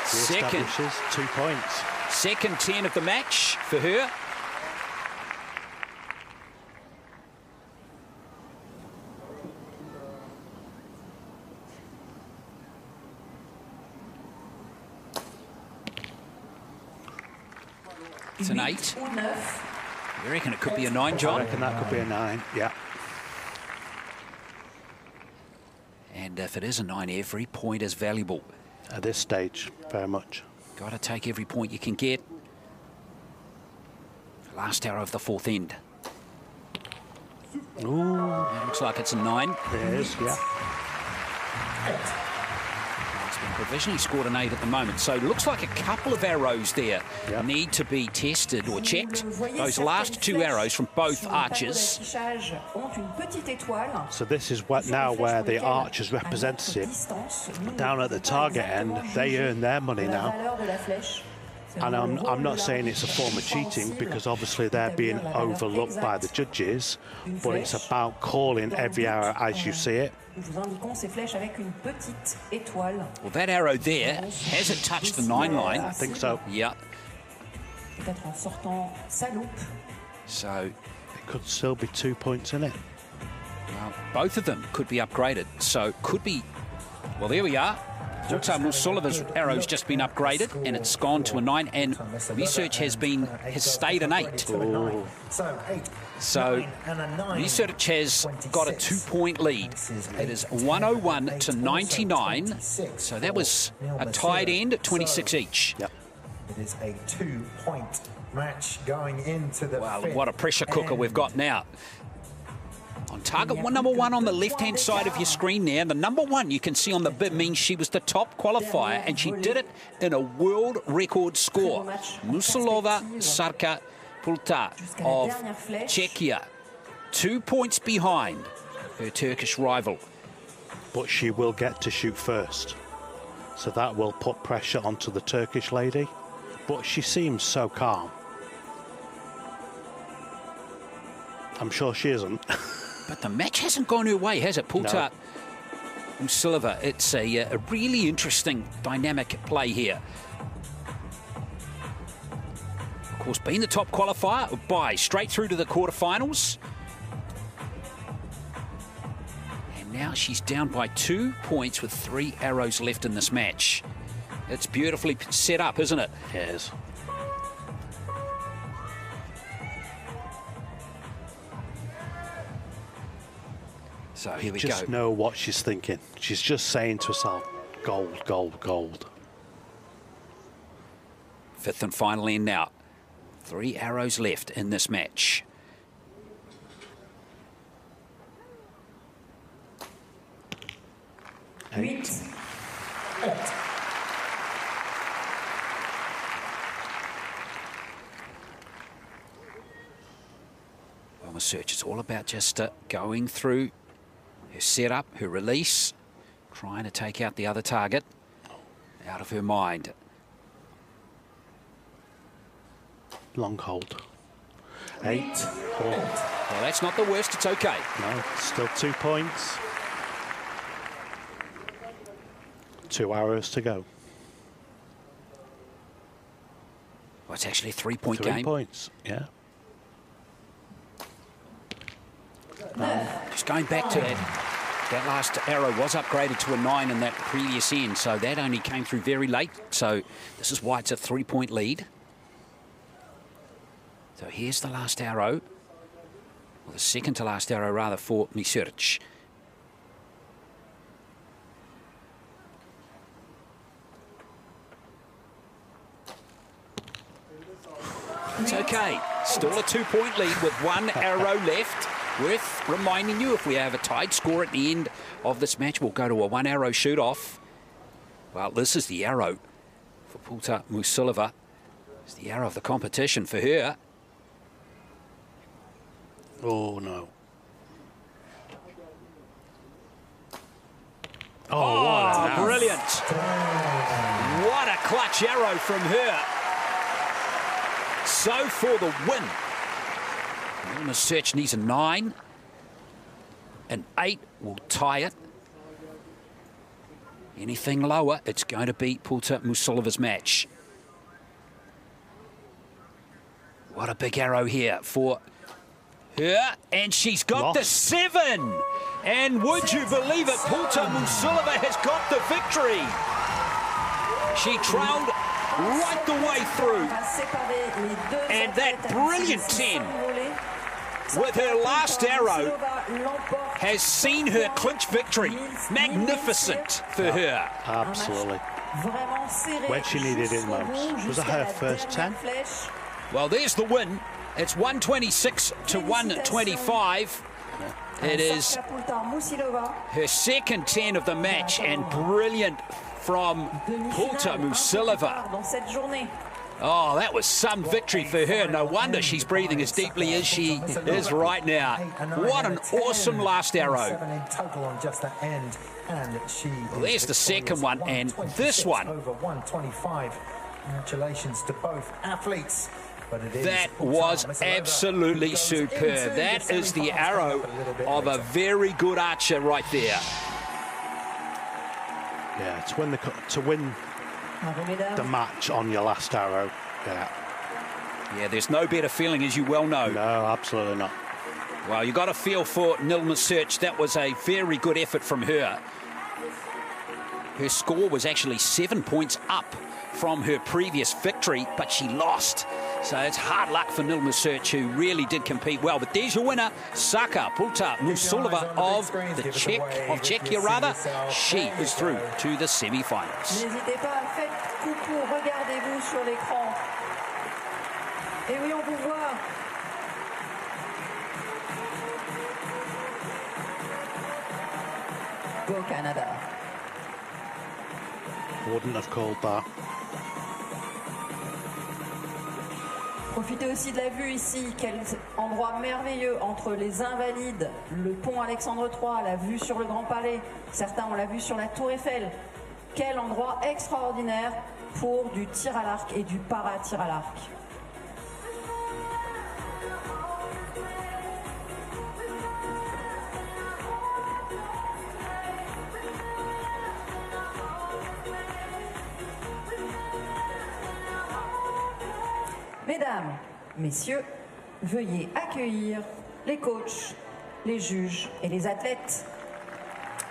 Second. 2 points. Second 10 of the match for her. It's an 8. You reckon it could be a 9, John? I reckon that could be a 9, yeah. And if it is a 9, every point is valuable. At this stage, very much. Got to take every point you can get. Last arrow of the fourth end. Ooh. It looks like it's a 9. It is, yeah. It's been provisionally scored an 8 at the moment. So it looks like a couple of arrows there need to be tested or checked. Those last 2 arrows from both archers. So this is what now where the archers representative down at the target end, they earn their money now. And I'm not saying it's a form of cheating because obviously they're being overlooked by the judges, but it's about calling every arrow as you see it. Well, that arrow there, has it touched the 9 line? I think so. Yeah. So it could still be 2 points in it. Well, both of them could be upgraded. So could be, well, there we are. Sullivan's arrow's just been upgraded and it's gone to a 9, and Research has stayed an 8. Ooh. So Research has got a 2-point lead. It is 101 to 99. So that was a tied end at 26 each. Yep. It is a 2-point match going into the Wow, what a pressure cooker we've got now. On target number 1 on the left-hand side of your screen there. The number 1 you can see on the bib means she was the top qualifier, and she did it in a world record score. Musilova Sarka Pulta of Czechia, 2 points behind her Turkish rival. But she will get to shoot first. So that will put pressure onto the Turkish lady. But she seems so calm. I'm sure she isn't. But the match hasn't gone her way, has it? Pulta Musilova. It's a really interesting dynamic play here. Of course, being the top qualifier, by straight through to the quarterfinals. And now she's down by 2 points with 3 arrows left in this match. It's beautifully set up, isn't it? It is. So here we you just go. know what she's thinking. She's just saying to herself, gold, gold, gold. 5th and final end now. 3 arrows left in this match. Eight. Well, Research, it's all about just going through her setup, her release, trying to take out the other target out of her mind. Long hold. 8. 4. Well, that's not the worst. It's okay. No, still 2 points. 2 hours to go. Well, it's actually a 3-point game. 3 points, yeah. Just going back to that last arrow was upgraded to a 9 in that previous end, so that only came through very late. So this is why it's a 3-point lead. So here's the last arrow, or the second to last arrow rather, for Research. It's okay. Still a 2-point lead with 1 arrow left. Worth reminding you, if we have a tied score at the end of this match, we'll go to a 1 arrow shoot-off. Well, this is the arrow for Pulta Musilova. It's the arrow of the competition for her. Oh, no. Oh, brilliant. What a clutch arrow from her. So for the win. Milner Search needs a 9. An 8 will tie it. Anything lower, it's going to be Pulta Musilova's match. What a big arrow here for her. And she's got the 7. And would you believe it, Pulta Musilova has got the victory. She trailed right the way through. And that brilliant 10 with her last arrow has seen her clinch victory. Magnificent for her. Absolutely. When she needed it most. Was that her first 10? Well, there's the win. It's 126 to 125. It is her second 10 of the match, and brilliant from Pulta Musilova. Oh, that was some victory for her. No wonder she's breathing as deeply as she is right now. What an awesome last arrow. Well, there's the second one, and this one. Congratulations to both athletes. That was absolutely superb. That is the arrow of a very good archer right there. Yeah, to win the match on your last arrow. Yeah, there's no better feeling, as you well know. No, absolutely not. Well, you got a feel for Milner Search. That was a very good effort from her. Her score was actually 7 points up from her previous victory, but she lost. So it's hard luck for Milner Search, who really did compete well. But there's your winner, Saka Pulta Musilova of Czechia rather. She is through to the semi-finals. N'hésitez pas, faites coucou, regardez-vous sur l'écran. Et oui, on vous voit. Go Canada. Wouldn't have called that. Profitez aussi de la vue ici, quel endroit merveilleux entre les Invalides, le pont Alexandre III, la vue sur le Grand Palais. Certains ont la vue sur la Tour Eiffel. Quel endroit extraordinaire pour du tir à l'arc et du para-tir à l'arc. Mesdames, messieurs, veuillez accueillir les coachs, les juges et les athlètes.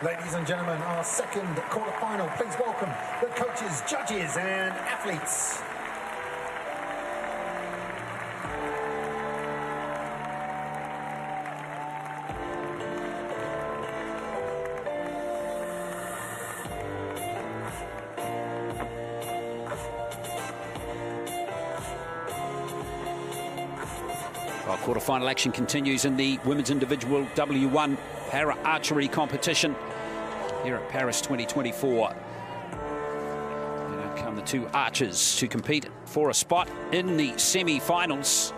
Ladies and gentlemen, our second quarterfinal. Please welcome the coaches, judges and athletes. Well, quarterfinal action continues in the women's individual W1 para archery competition here at Paris 2024. Here come the two archers to compete for a spot in the semi-finals.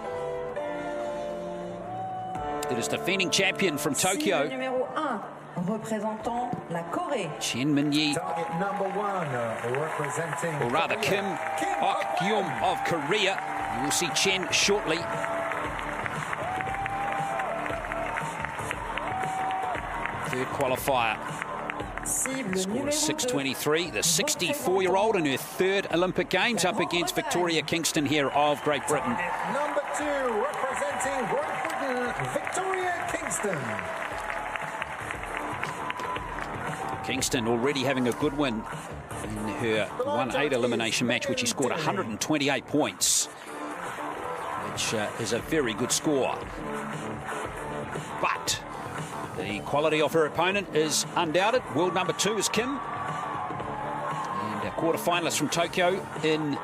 It is defending champion from Tokyo, Numéro 1, représentant la Corée. Chen Min-yi, Target number 1, representing... or rather Kim Ok-gyum of Korea. You will see Chen shortly. Third qualifier. Score is 6:23. The 64-year-old in her third Olympic Games up against Victoria Kingston here of Great Britain. Number 2, representing Great Britain, Victoria Kingston. Kingston already having a good win in her 1-8 elimination match, which she scored 128 points, which is a very good score. But the quality of her opponent is undoubted. World number 2 is Kim. And a quarterfinalist from Tokyo in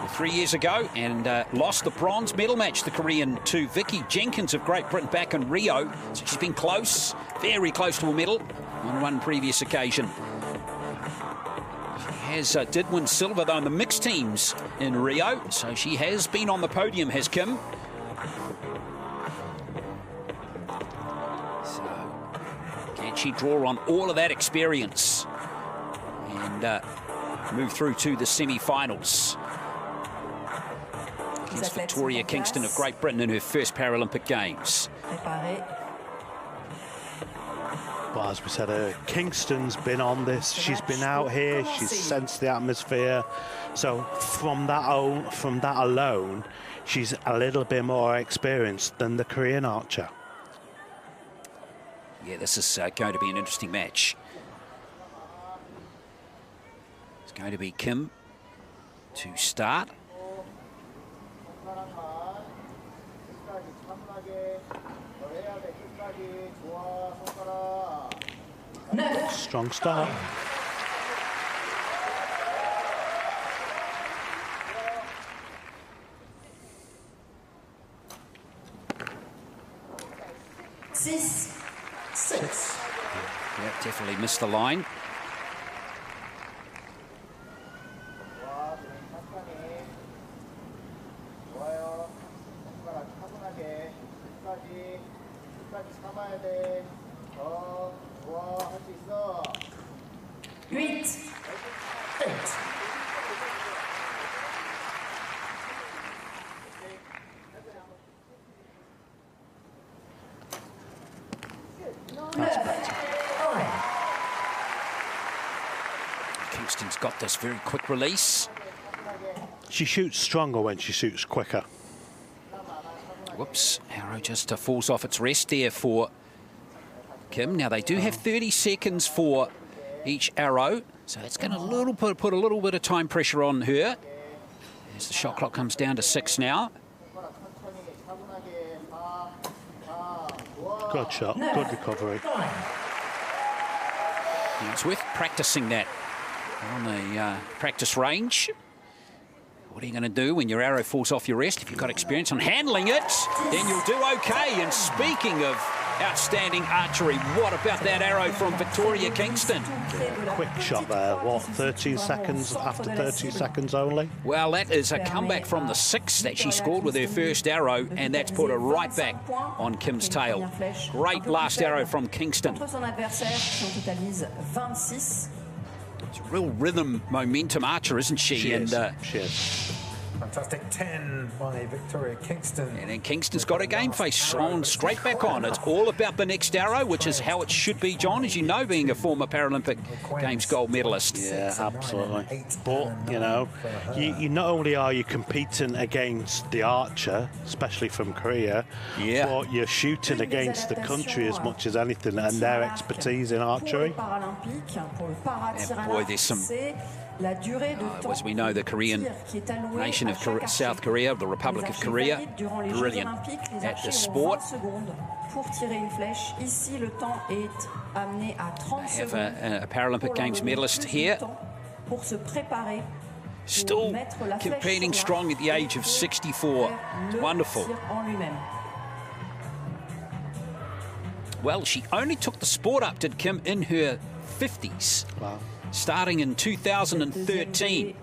3 years ago and lost the bronze medal match, the Korean, to Vicky Jenkins of Great Britain back in Rio. So she's been close, very close to a medal on one previous occasion. She did win silver, though, in the mixed teams in Rio, so she has been on the podium, has Kim. So, can she draw on all of that experience and move through to the semi-finals against Victoria Kingston of Great Britain in her first Paralympic Games? Well, as we said, Kingston's been on this. She's been out here. She's sensed the atmosphere. So from that alone, she's a little bit more experienced than the Korean archer. Yeah, this is going to be an interesting match. It's going to be Kim to start. Strong start. Six. Yeah, definitely missed the line. Kingston's got this very quick release. She shoots stronger when she shoots quicker. Whoops, arrow just falls off its rest there for Kim. Now they do have 30 seconds for each arrow, so it's going to put a little bit of time pressure on her as the shot clock comes down to 6 now. Good shot, good recovery. And it's worth practicing that on the practice range. What are you going to do when your arrow falls off your wrist? If you've got experience on handling it, then you'll do okay. And speaking of outstanding archery, what about that arrow from Victoria Kingston? Quick shot there. What, 13 seconds after 30 seconds only? Well, that is a comeback from the 6 that she scored with her first arrow, and that's put her right back on Kim's tail. Great last arrow from Kingston. It's a real rhythm, momentum archer, isn't she? She is. Fantastic 10 by Victoria Kingston. And then Kingston's got her game face on, straight back on. It's all about the next arrow, which is how it should be, John, as you know, being a former Paralympic Games gold medalist. Yeah, absolutely. But, you know, you not only are you competing against the archer, especially from Korea, but you're shooting against the country as much as anything and their expertise in archery. And boy, there's some... as we know, the Korean nation of South Korea, the Republic of Korea, brilliant at this sport. They have a Paralympic Games medalist here, still competing strong at the age of 64. Wonderful. Well, she only took the sport up, did Kim, in her 50s. Wow. Starting in 2013.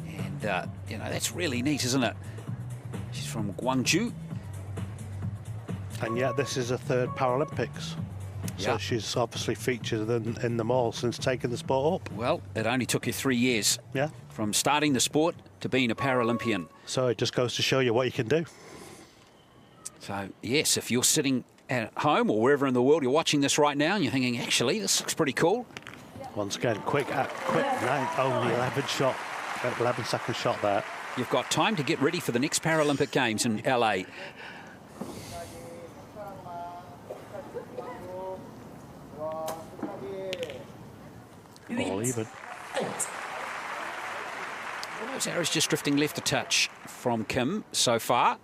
And, you know, that's really neat, isn't it? She's from Gwangju. And yet this is her 3rd Paralympics. So she's obviously featured in them all since taking the sport up. Well, it only took her 3 years. Yeah. From starting the sport to being a Paralympian. So it just goes to show you what you can do. So, yes, if you're sitting at home or wherever in the world you're watching this right now and you're thinking, actually, this looks pretty cool. Once again, quick, only 11-second shot there. You've got time to get ready for the next Paralympic Games in LA. All even. Well, those arrows just drifting left a touch from Kim so far.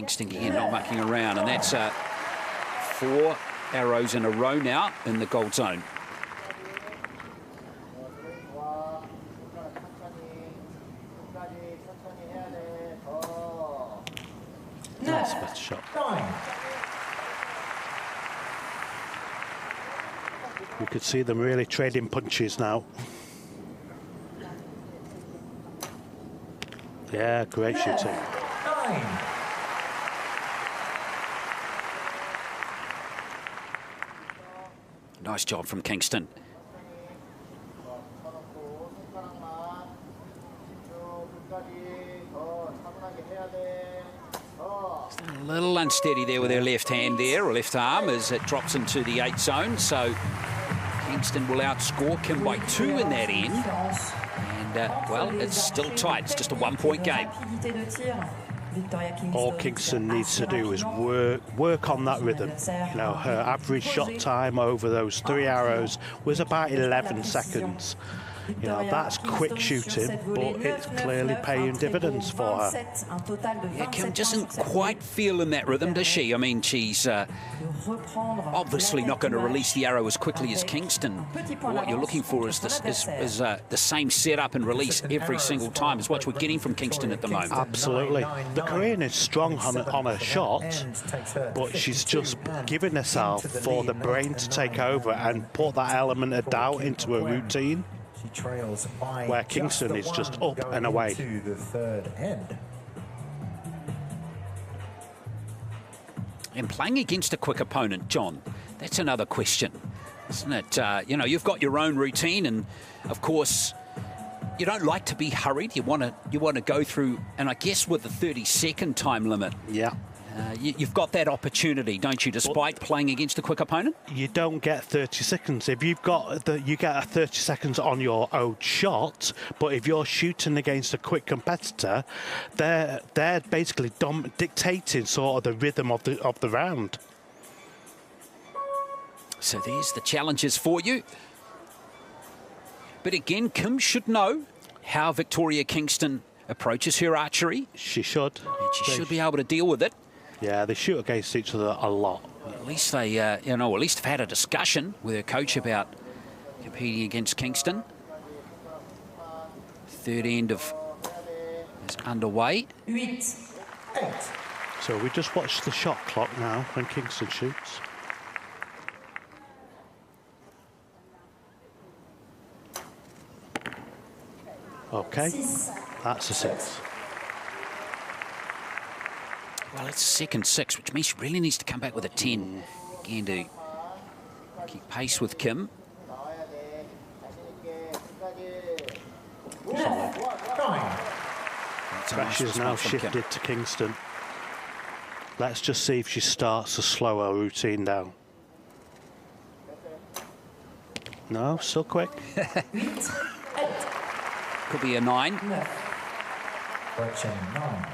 Kingston again not mucking around, and that's 4 arrows in a row now in the gold zone. That's the best shot. You could see them really trading punches now. Yeah, great shooting. Nice job from Kingston. A little unsteady there with her left hand there, or left arm, as it drops into the 8 zone. So Kingston will outscore Kim by 2 in that end. And, well, it's still tight. It's just a 1-point game. All Kingston needs to do is work on that rhythm. You know, her average shot time over those 3 arrows was about 11 seconds. You know, that's quick shooting, but it's clearly paying dividends for her. Yeah, Kim doesn't quite feel in that rhythm, does she? I mean, she's obviously not going to release the arrow as quickly as Kingston. What you're looking for is the same setup and release every single time is what we're getting from Kingston at the moment. Absolutely. The Korean is strong on her shot, but she's just giving herself for the brain to take over and put that element of doubt into her routine. She trails by where Kingston is just up and away. To the 3rd end. And playing against a quick opponent, John, that's another question, isn't it? You know, you've got your own routine, and of course, you don't like to be hurried. You want to go through, and I guess with the 30-second time limit, yeah. You've got that opportunity, don't you, despite playing against a quick opponent? You don't get 30 seconds. If you've got you get 30 seconds on your own shot, but if you're shooting against a quick competitor, they're basically dictating sort of the rhythm of the round. So there's the challenges for you. But again, Kim should know how Victoria Kingston approaches her archery. She should. And she should be able to deal with it. Yeah, they shoot against each other a lot. At least they, you know, at least have had a discussion with her coach about competing against Kingston. 3rd end is underway. 8. So we just watched the shot clock now when Kingston shoots. Okay, that's a 6. Well, it's second 6, which means she really needs to come back with a 10 again to keep pace with Kim. Pressure's now shifted to Kingston. Let's just see if she starts to slow her routine down. No, still quick. Could be a 9. Correction, 9.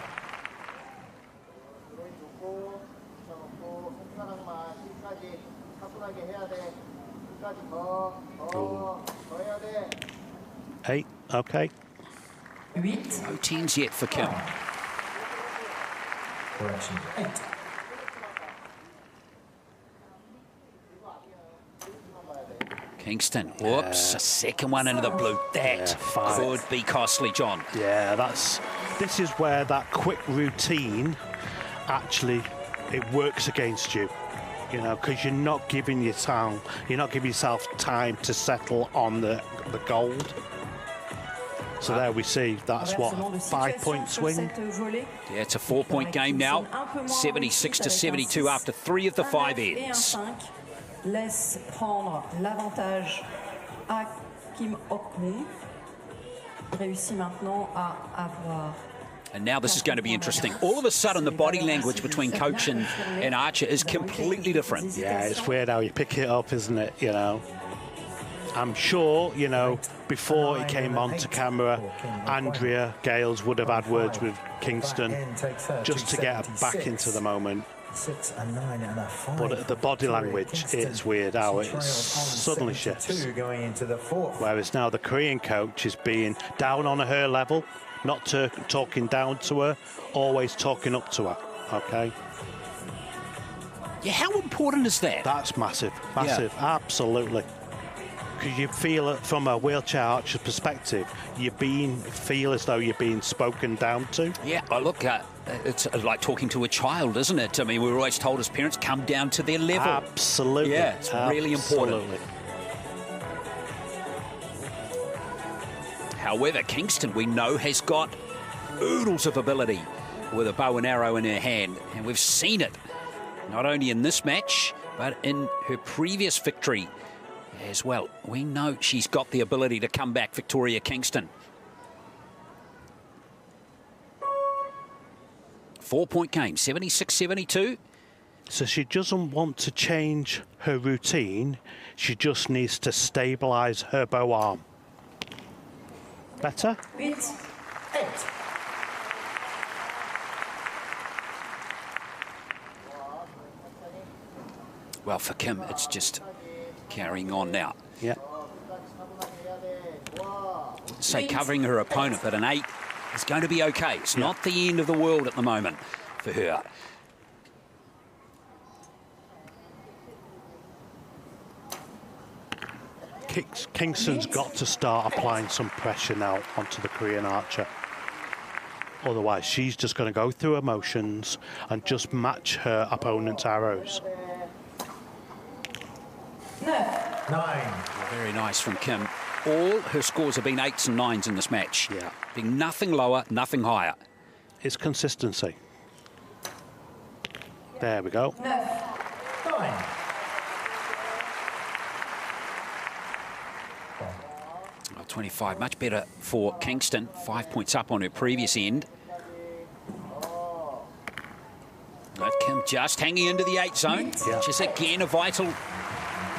Ooh. 8, okay. 8. No 10s yet for Kim. Correction, 8. Kingston, whoops, a second one into the blue. That could be costly, John. Yeah, this is where that quick routine actually, it works against you. You know, because you're not giving yourself time to settle on the gold. So there we see, that's what, 5-point swing? Yeah, it's a 4-point game now. 76-72 after 3 of the 5 ends. Laisse prendre l'avantage à Kim Ok-moon. Réussit maintenant à avoir. And now this is going to be interesting. All of a sudden, the body language between coach and archer is completely different. Yeah, it's weird how you pick it up, isn't it? You know, I'm sure, you know, before it came onto camera, Andrea Gales would have had words with Kingston just to get her back into the moment. 6, a 9, and a 5. But the body language, it's weird how it suddenly shifts. Going into the 4th. Whereas now the Korean coach is being down on her level, not talking down to her, always talking up to her. Okay. Yeah, how important is that? That's massive, massive, absolutely. Because you feel it from a wheelchair archer's perspective, feel as though you're being spoken down to. Yeah, look, it's like talking to a child, isn't it? I mean, we were always told as parents, come down to their level. Absolutely. Yeah, it's really important. However, Kingston, we know, has got oodles of ability with a bow and arrow in her hand, and we've seen it not only in this match but in her previous victory as well. We know she's got the ability to come back, Victoria Kingston. 4-point game, 76-72. So she doesn't want to change her routine, she just needs to stabilise her bow arm. Better? 8. Well, for Kim, it's just carrying on now. Yeah. Say covering her opponent, but an 8 is going to be okay. It's not the end of the world at the moment for her. Kingston's got to start applying some pressure now onto the Korean archer. Otherwise, she's just going to go through emotions and just match her opponent's arrows. 9. Very nice from Kim. All her scores have been 8s and 9s in this match. Yeah. Being nothing lower, nothing higher. It's consistency. There we go. 9. 25, much better for Kingston. 5 points up on her previous end. But Kim just hanging into the 8 zone, which is again a vital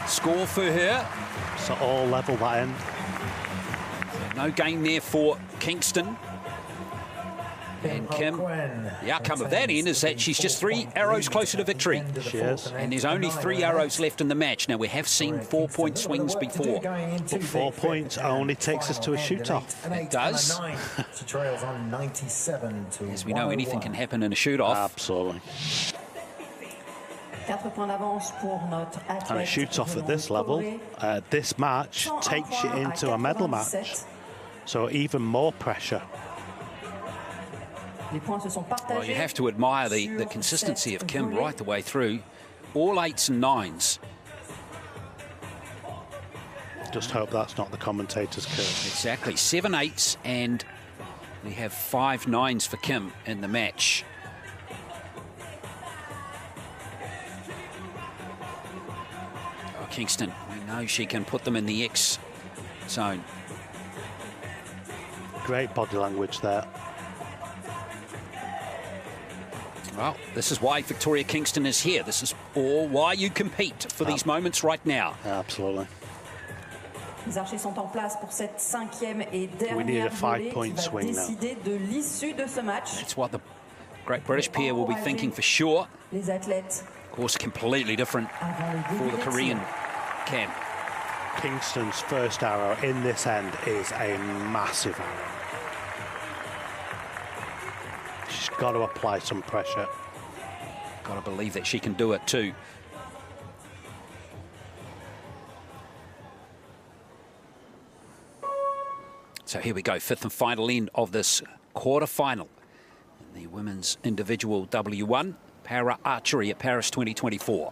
score for her. So all level that end. No gain there for Kingston. And Kim, the outcome of that end is that she's just 3 arrows closer to victory. She is. And there's only 3 arrows left in the match. Now, we have seen 4-point swings before. But 4 points only takes us to a shoot-off. It does. She trails on 97 to As we know, anything can happen in a shoot-off. Absolutely. 4 points d'avance pour notre athlète. And a shoot-off at this level, this match takes you into a medal match. So even more pressure. Well, you have to admire the consistency of Kim right the way through. All 8s and 9s. Just hope that's not the commentator's curve. Exactly. 7 8s and we have 5 9s for Kim in the match. Oh, Kingston, we know she can put them in the X zone. Great body language there. Well, this is why Victoria Kingston is here. This is all why you compete for these moments right now. Absolutely. Les archers sont en place pour cette 5e et We need a dernière volée 5-point qui va swing now. décider de l'issue de ce match. That's what the great British pair will be thinking for sure. Les athlètes Of course, completely different avant le for début the des Korean tirs. camp. Kingston's first arrow in this end is a massive arrow. She's got to apply some pressure. Got to believe that she can do it too. So here we go, 5th and final end of this quarter-final in the women's individual W1 para archery at Paris 2024.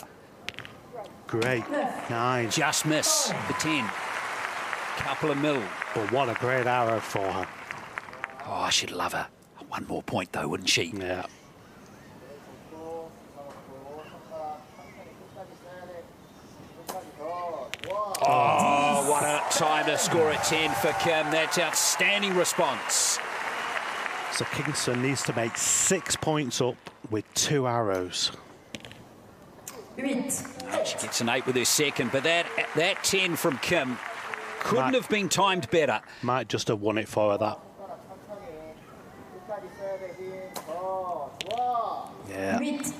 Great. 9. Just miss for 10. Couple of mil. But what a great arrow for her. Oh, she'd love her. One more point though, wouldn't she? Yeah. Oh, what a time to score at 10 for Kim. That's outstanding response. So Kingston needs to make 6 points up with 2 arrows. 8. She gets an 8 with her second, but that 10 from Kim couldn't have been timed better. Might just have won it for her, that. Yeah. 8.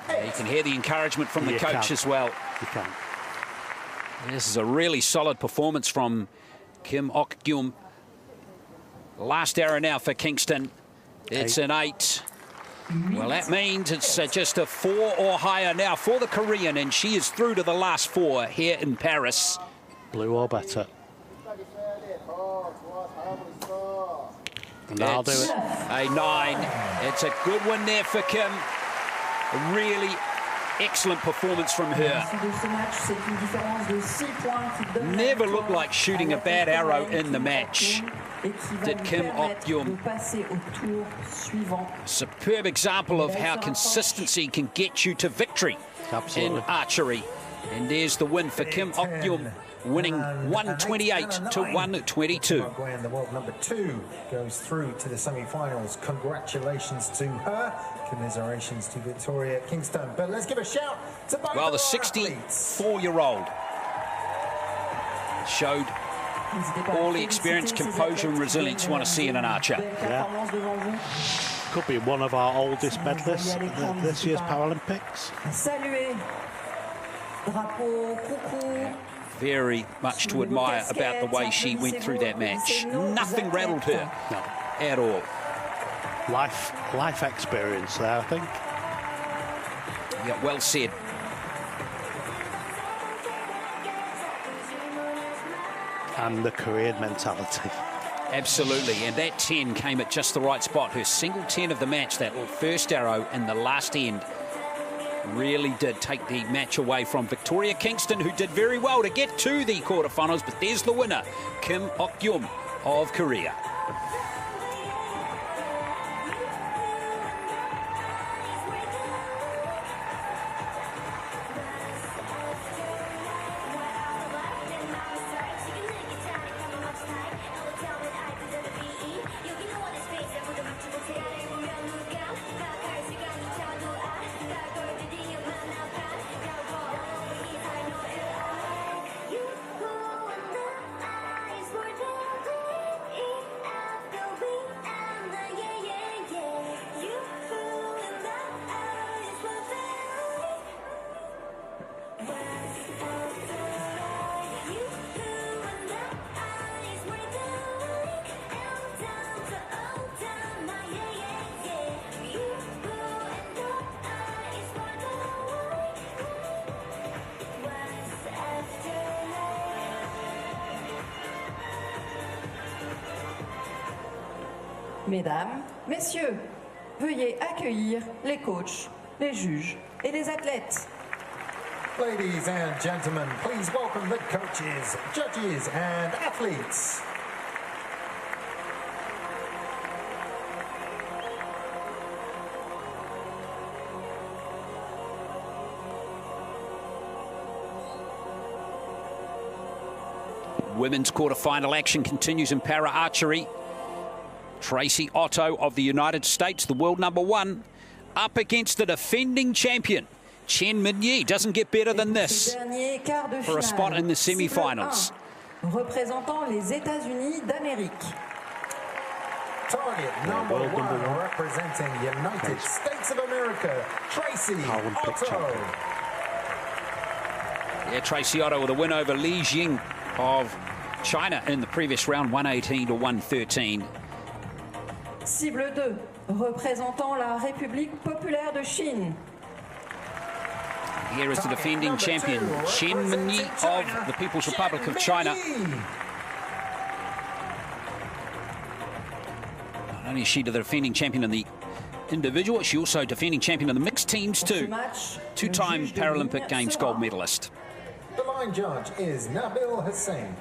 Yeah, you can hear the encouragement from the coach as well. You can. This is a really solid performance from Kim Ok-gyum. Last arrow now for Kingston. It's an 8. Well, that means it's just a 4 or higher now for the Korean, and she is through to the last 4 here in Paris. Blue or better. And I'll do it. A 9. It's a good one there for Kim. A really excellent performance from her. Never looked like shooting a bad arrow in the match, did Kim Ok-Yeom. Superb example of how consistency can get you to victory. Absolutely. In archery. And there's the win for Kim Ok-Yeom, winning 128 to 122. The world number 2 goes through to the semi-finals. Congratulations to her. Commiserations to Victoria Kingston. But let's give a shout to both Well, the of our athletes. 64-year-old showed all the experience, composure and resilience you want to see in an archer. Yeah. Could be one of our oldest medalists at this year's Paralympics. Very much to admire about the way she went through that match. Nothing rattled her at all. Life experience there, I think. Yeah, well said. And the Korean mentality. Absolutely, and that 10 came at just the right spot. Her single 10 of the match, that first arrow in the last end, really did take the match away from Victoria Kingston, who did very well to get to the quarterfinals. But there's the winner, Kim Ok-Yeom of Korea. Mesdames, Messieurs, veuillez accueillir les coachs, les juges et les athlètes. Ladies and gentlemen, please welcome the coaches, judges and athletes. Women's quarterfinal action continues in para archery. Tracy Otto of the United States, the world number 1, up against the defending champion, Chen Min-yi. Doesn't get better than this for a spot in the semi-finals. Représentant les États-Unis d'Amérique. Target number 1, representing United States of America, Tracy Otto. Yeah, Tracy Otto with a win over Li Jing of China in the previous round, 118 to 113. Cible 2, représentant la République populaire de Chine. Here is the defending champion, Chen Min-yi of the People's Republic of China. Not only is she the defending champion in the individual, she also defending champion in the mixed teams too. Two-time Paralympic Games gold medalist. The line judge is Nabil Hussain.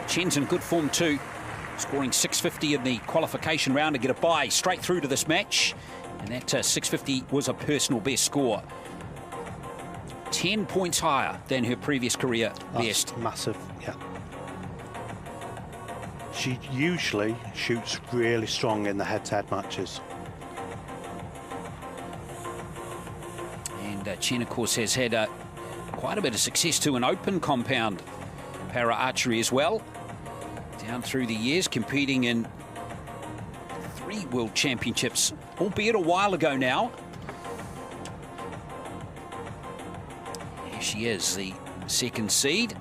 Chen's in good form too, scoring 650 in the qualification round to get a bye straight through to this match. And that 650 was a personal best score. 10 points higher than her previous career best. Massive, yeah. She usually shoots really strong in the head-to-head matches. And Chen, of course, has had quite a bit of success too in open compound para archery as well. Down through the years, competing in 3 world championships, albeit a while ago now. Here she is, the second seed.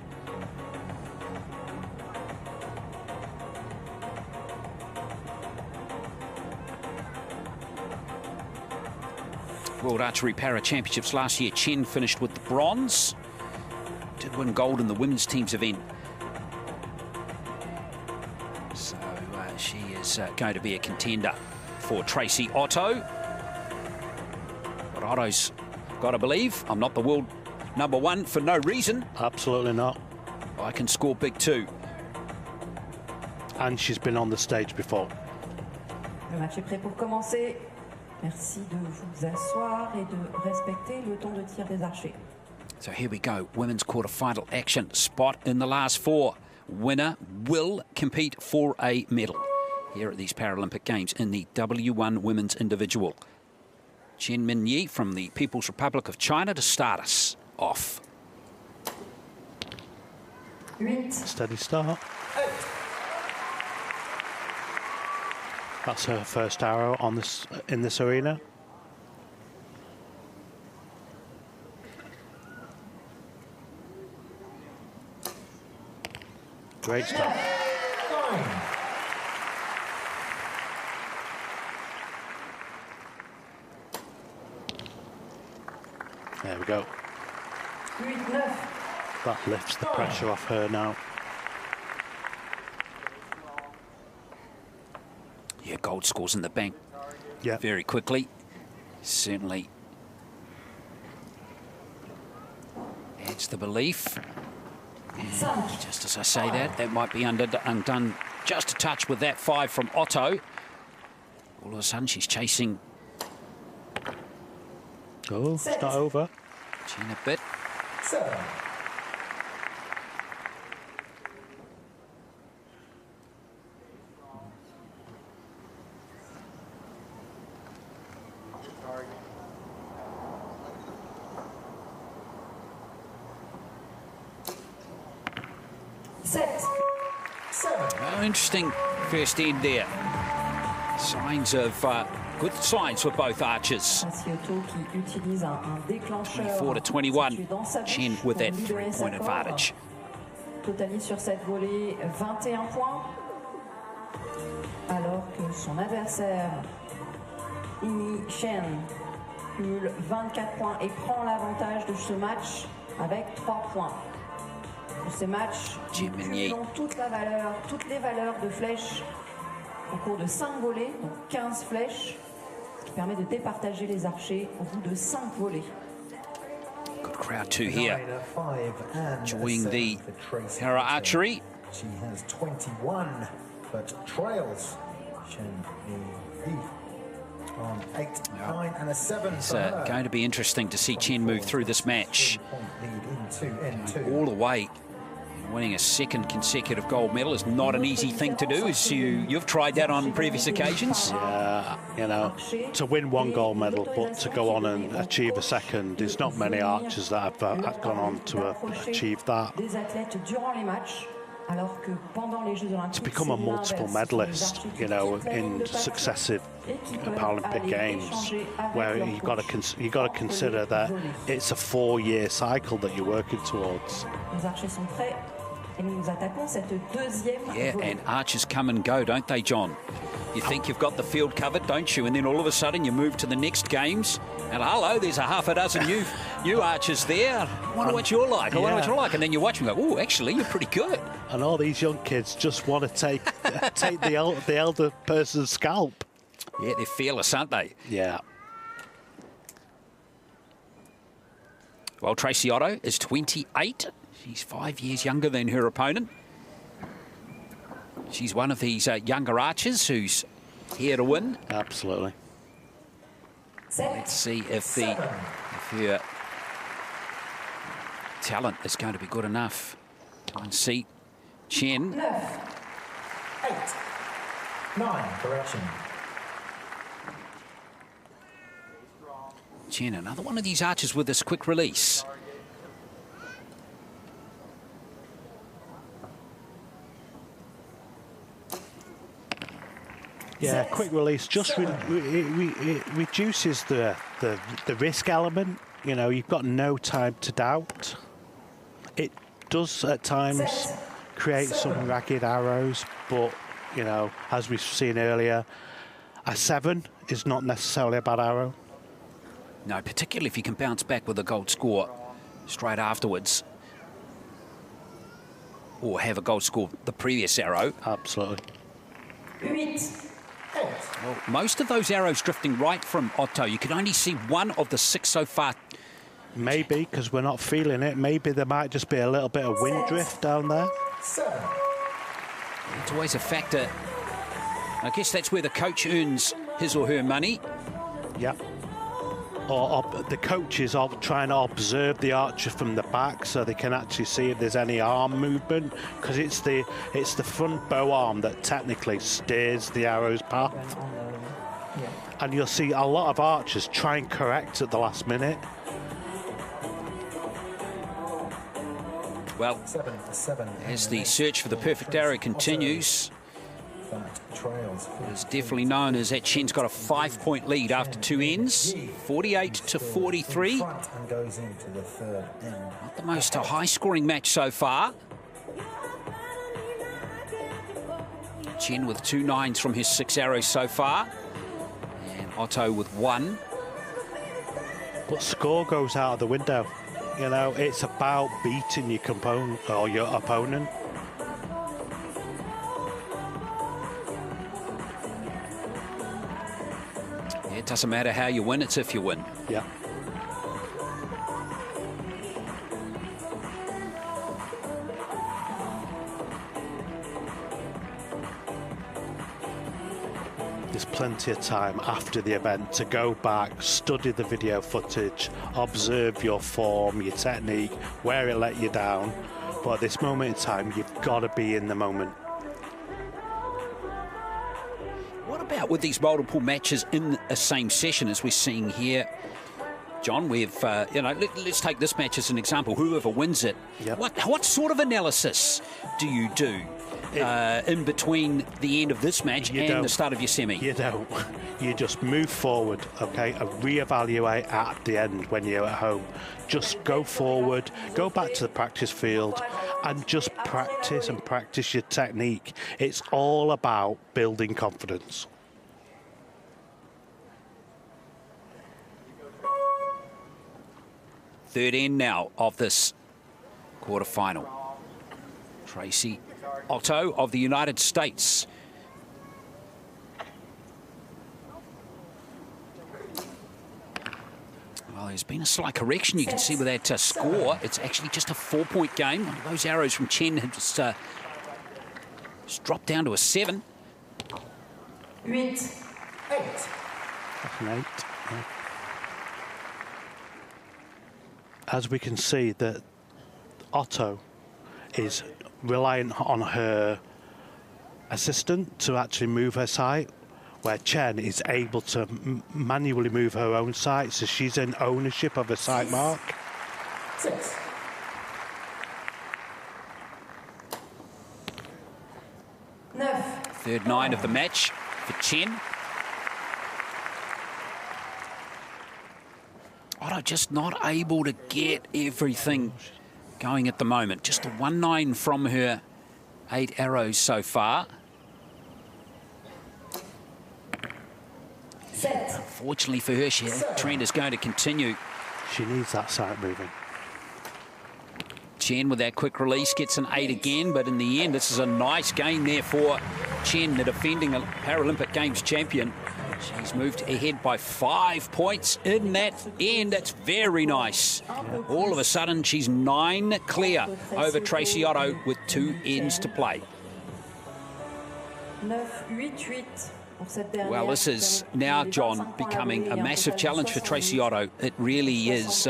World Archery Para Championships last year. Chen finished with the bronze. Did win gold in the women's teams event. So she is going to be a contender for Tracy Otto. But Otto's got to believe I'm not the world #1 for no reason. Absolutely not. I can score big too. And she's been on the stage before. Le match est prêt pour commencer. Merci de vous asseoir et de respecter le temps de tir des archers. So here we go, women's quarterfinal action. Spot in the last 4. Winner will compete for a medal here at these Paralympic Games in the W1 women's individual. Chen Minyi from the People's Republic of China to start us off. 8. Steady start. That's her first arrow on this in this arena. Great start. 9. There we go. 8, 9. That lifts the pressure off her now. Yeah, gold scores in the bank. Yeah. Very quickly. Certainly adds the belief. And just as I say that might be undone just a touch with that 5 from Otto. All of a sudden, she's chasing. Oh, it's not over. Chen a bit. 7. Well, interesting first end there. Signs of good signs for both archers. Chateau qui utilise un déclencheur 24-21. Chen with that 3-point advantage. Totalise sur cette volée 21 points. Alors que son adversaire, Ini Chen, cumule 24 points et prend l'avantage de ce match avec 3 points. Pour ces matchs, nous cumulons toutes les valeurs de flèches au cours de 5 volées, donc 15 flèches, ce qui permet de départager les archers au bout de 5 volées. Good crowd too here, enjoying the para archery. She has 21, but trails Chen Yi on 8, 9 and a 7 It's for her. going to be interesting to see Chen move through this match. 3-point lead into N2. All the way. Winning a second consecutive gold medal is not an easy thing to do, as you've tried that on previous occasions. Yeah, you know, to win 1 gold medal, but to go on and achieve a second, there's not many archers that have gone on to achieve that. To become a multiple medalist, you know, in successive Paralympic Games, where you've got to consider that it's a 4-year cycle that you're working towards. Yeah, and archers come and go, don't they, John? You think you've got the field covered, don't you? And then all of a sudden you move to the next games, and hello, there's a half a dozen new archers there. I wonder what you're like. I wonder what you're like. And then you watch them go, oh, actually, you're pretty good. And all these young kids just want to take the elder person's scalp. Yeah, they're fearless, aren't they? Yeah. Well, Tracy Otto is 28. She's 5 years younger than her opponent. She's one of these younger archers who's here to win. Absolutely. Let's see if her talent is going to be good enough to unseat Chen. 8, 9, correction. Chen, another one of these archers with this quick release. Yeah, quick release just it reduces the risk element. You know, you've got no time to doubt. It does at times create some ragged arrows, but you know, as we've seen earlier, a 7 is not necessarily a bad arrow. No, particularly if you can bounce back with a gold score straight afterwards. Or have a goal score the previous arrow. Absolutely. Well, most of those arrows drifting right from Otto. You can only see one of the 6 so far. Maybe, because we're not feeling it, maybe there might just be a little bit of wind drift down there. It's always a factor. I guess that's where the coach earns his or her money. Yeah. Or the coaches are trying to observe the archer from the back so they can actually see if there's any arm movement, because it's the front bow arm that technically steers the arrow's path. And you'll see a lot of archers try and correct at the last minute. Well, as the search for the perfect arrow continues, it's definitely known as that Chen's got a 5-point lead after 2 ends, 48 to 43. Not the most high-scoring match so far. Chen with 2 9s from his 6 arrows so far, and Otto with 1. But score goes out of the window. You know, it's about beating your component or your opponent. It doesn't matter how you win, it's if you win. Yeah. There's plenty of time after the event to go back, study the video footage, observe your form, your technique, where it let you down. But at this moment in time, you've got to be in the moment. What about with these multiple matches in a same session as we're seeing here? John, we've, you know, let's take this match as an example. Whoever wins it, yep. What sort of analysis do you do in between the end of this match and the start of your semi? You don't. You just move forward, okay, and reevaluate at the end when you're at home. Just go forward, go back to the practice field, and just practice and practice your technique. It's all about building confidence. Third end now of this quarterfinal. Tracy Otto of the United States. Well, there's been a slight correction. You can see with that score, it's actually just a 4-point game. One of those arrows from Chen have just dropped down to a 7. 8. 8. Yeah. As we can see, that Otto is reliant on her assistant to actually move her sight, where Chen is able to manually move her own sight, so she's in ownership of her sight mark. 6. Third 9 of the match for Chen. Otto just not able to get everything going at the moment. Just a 1-9 from her 8 arrows so far. Unfortunately for her, trend is going to continue. She needs that sight moving. Chen with that quick release gets an 8 again, but in the end, this is a nice game there for Chen, the defending Paralympic Games champion. She's moved ahead by 5 points in that end. That's very nice. All of a sudden, she's 9 clear over Tracy Otto with 2 ends to play. 9-8-8. Well, this is now, John, becoming a massive challenge for Tracy Otto. It really is.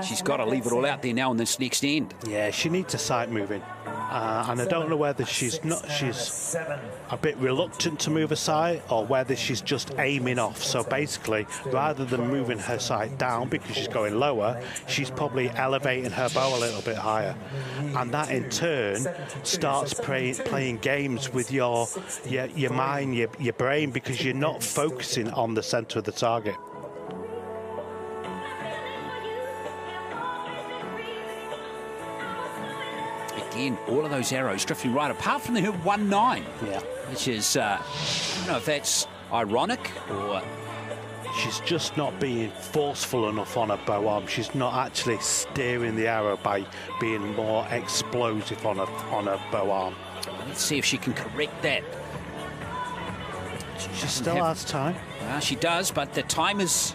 She's got to leave it all out there now in this next end. Yeah, she needs a sight moving. And I don't know whether she's a bit reluctant to move her sight or whether she's just aiming off. So basically, rather than moving her sight down because she's going lower, she's probably elevating her bow a little bit higher. And that in turn starts playing games with your mind, your brain, because you're not focusing on the center of the target. Again, all of those arrows drifting right, apart from the 1-9, yeah, which is, I don't know if that's ironic or She's just not being forceful enough on her bow arm. She's not actually steering the arrow by being more explosive on her bow arm. Let's see if she can correct that. She still has time. She does, but the time is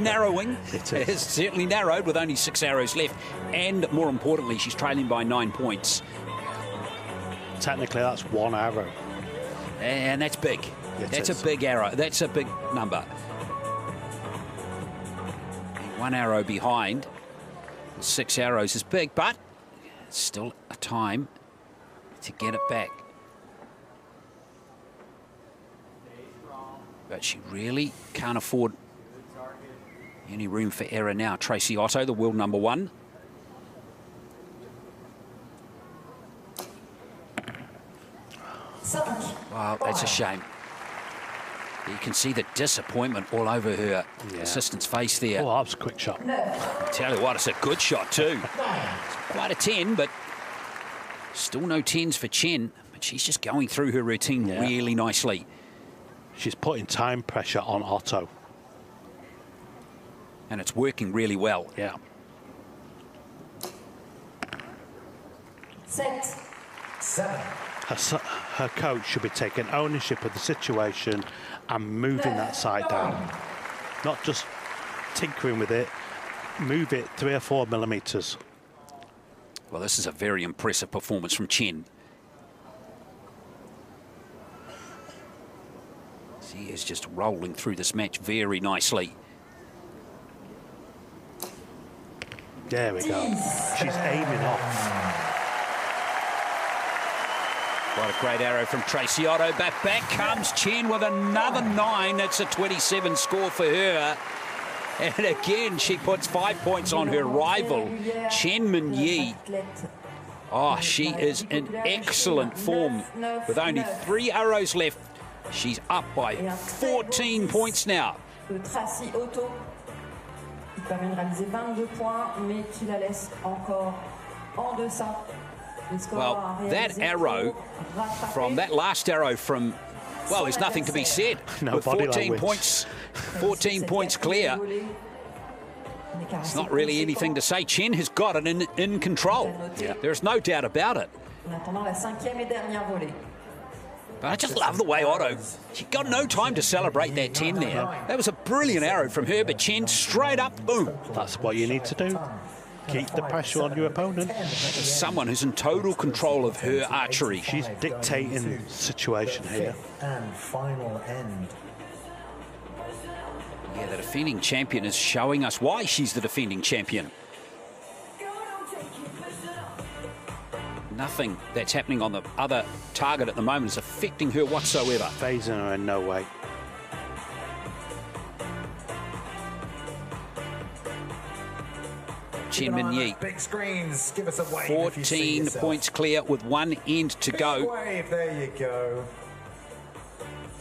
narrowing. It is certainly narrowed with only 6 arrows left. And more importantly, she's trailing by 9 points. Technically, that's 1 arrow. And that's big. That's a big arrow. That's a big number. 1 arrow behind. 6 arrows is big, but it's still a time to get it back. But she really can't afford any room for error now. Tracy Otto, the world number 1. Wow, that's a shame. You can see the disappointment all over her assistant's face there. Oh, that was a quick shot. I tell you what, it's a good shot too. It's quite a 10, but still no 10s for Chen. But she's just going through her routine really nicely. She's putting time pressure on Otto. And it's working really well. Yeah. 7. Her coach should be taking ownership of the situation and moving that side down. Not just tinkering with it. Move it 3 or 4 millimeters. Well, this is a very impressive performance from Chen. She is just rolling through this match very nicely. There we go. She's aiming off. What a great arrow from Tracy Otto. But back comes Chen with another 9. That's a 27 score for her. And again, she puts 5 points on her rival, Chen Min-yi. Oh, she is in excellent form. With only 3 arrows left, she's up by 14 points now. Tracy Otto, qui permet de réaliser 22 points, mais qui la laisse encore en deçà. Well, that arrow from that last arrow from, well, there's nothing to be said. No, with 14 points clear. It's not really anything to say. Chen has got it in control. There's no doubt about it. But I just love the way Otto, she got no time to celebrate that 10 there. That was a brilliant arrow from her, but Chen straight up, boom. That's what you need to do. Keep the pressure on your opponent. Someone who's in total control of her archery. She's dictating the situation here. And final end. Yeah, the defending champion is showing us why she's the defending champion. Nothing that's happening on the other target at the moment is affecting her whatsoever. Phasing her in no way. Chen Min-yi, Big screens, give us a wave 14 points clear with 1 end to go. Wave, there you go.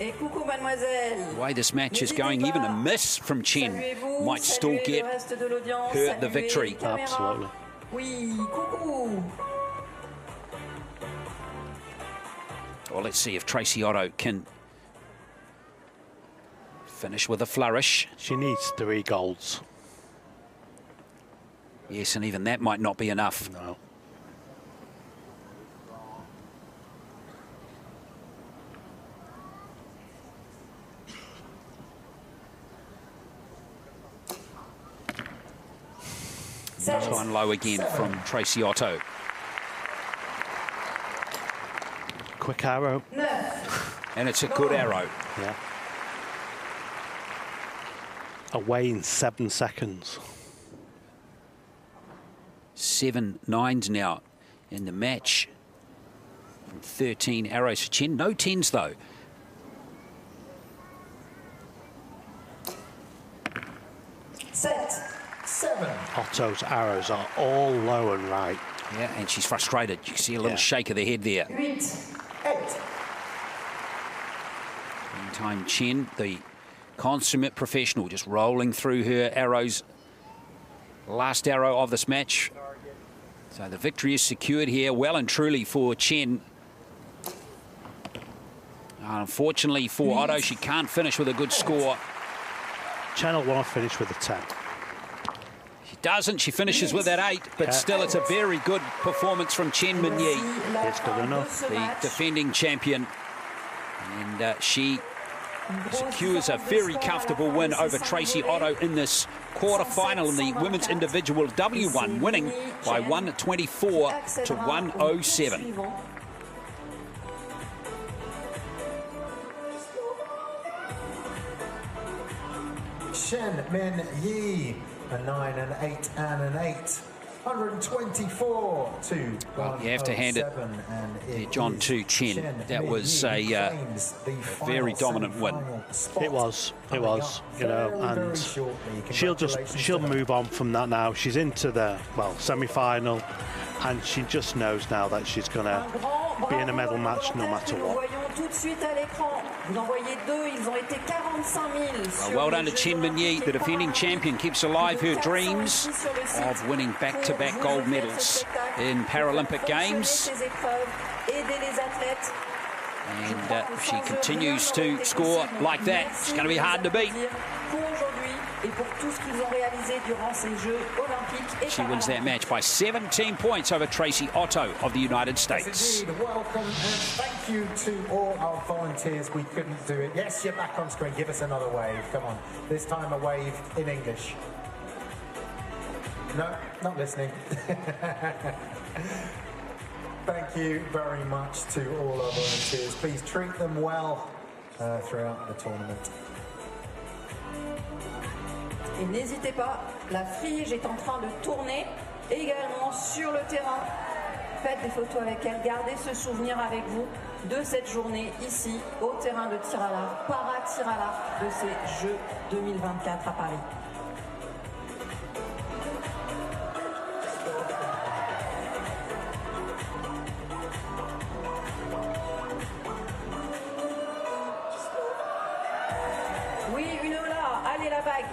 Et coucou, mademoiselle. The way this match is going, even a miss from Chen might still get her the victory. Absolutely. Oui, coucou. Well, let's see if Tracy Otto can finish with a flourish. She needs 3 golds. Yes, and even that might not be enough. No. Time low again from Tracy Otto. Quick arrow. And it's a good arrow. Yeah. Away in 7 seconds. 7 9s now in the match. 13 arrows for Chen. No 10s though. Set. 7. Otto's arrows are all low and right. Yeah, and she's frustrated. You can see a little shake of the head there. 8. Meantime, Chen, the consummate professional, just rolling through her arrows. Last arrow of this match. So the victory is secured here, well and truly for Chen. Unfortunately for Otto, she can't finish with a good score. Chen will want to finish with a 10. She doesn't. She finishes with that 8, but still it's a very good performance from Chen Min-yi. It's good enough. The defending champion. And she secures a very comfortable win over Tracy Otto in this quarter-final in the women's individual W1, winning by 124 to 107. Chen Min-yi, a 9, an 8, and an 8. 124 to well, you have to hand it there, John, to Chen. That was a very dominant win. It was, you know, and she'll move on from that now. She's into the, well, semi-final, and she just knows now that she's going to be in a medal match no matter what. Well done to Chen Min-yi, the defending champion, keeps alive her dreams of winning back-to-back gold medals in Paralympic Games. And she continues to score like that. It's going to be hard to beat. She wins that match by 17 points over Tracy Otto of the United States. Indeed, welcome and thank you to all our volunteers. We couldn't do it. Yes, you're back on screen. Give us another wave. Come on. This time a wave in English. No, not listening. Thank you very much to all our volunteers. Please treat them well throughout the tournament. Et n'hésitez pas, la frige est en train de tourner également sur le terrain. Faites des photos avec elle, gardez ce souvenir avec vous de cette journée ici au terrain de tir à l'arc, para-tir à l'arc de ces Jeux 2024 à Paris. Oui, une là, allez la vague.